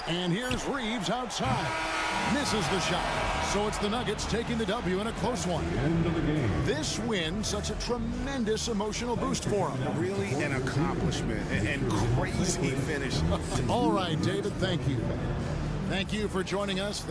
And here's Reeves outside. Misses the shot. So it's the Nuggets taking the W in a close one.
End of the game.
This win, such a tremendous emotional boost for them.
Really an accomplishment and crazy finish.
All right, David, thank you. Thank you for joining us.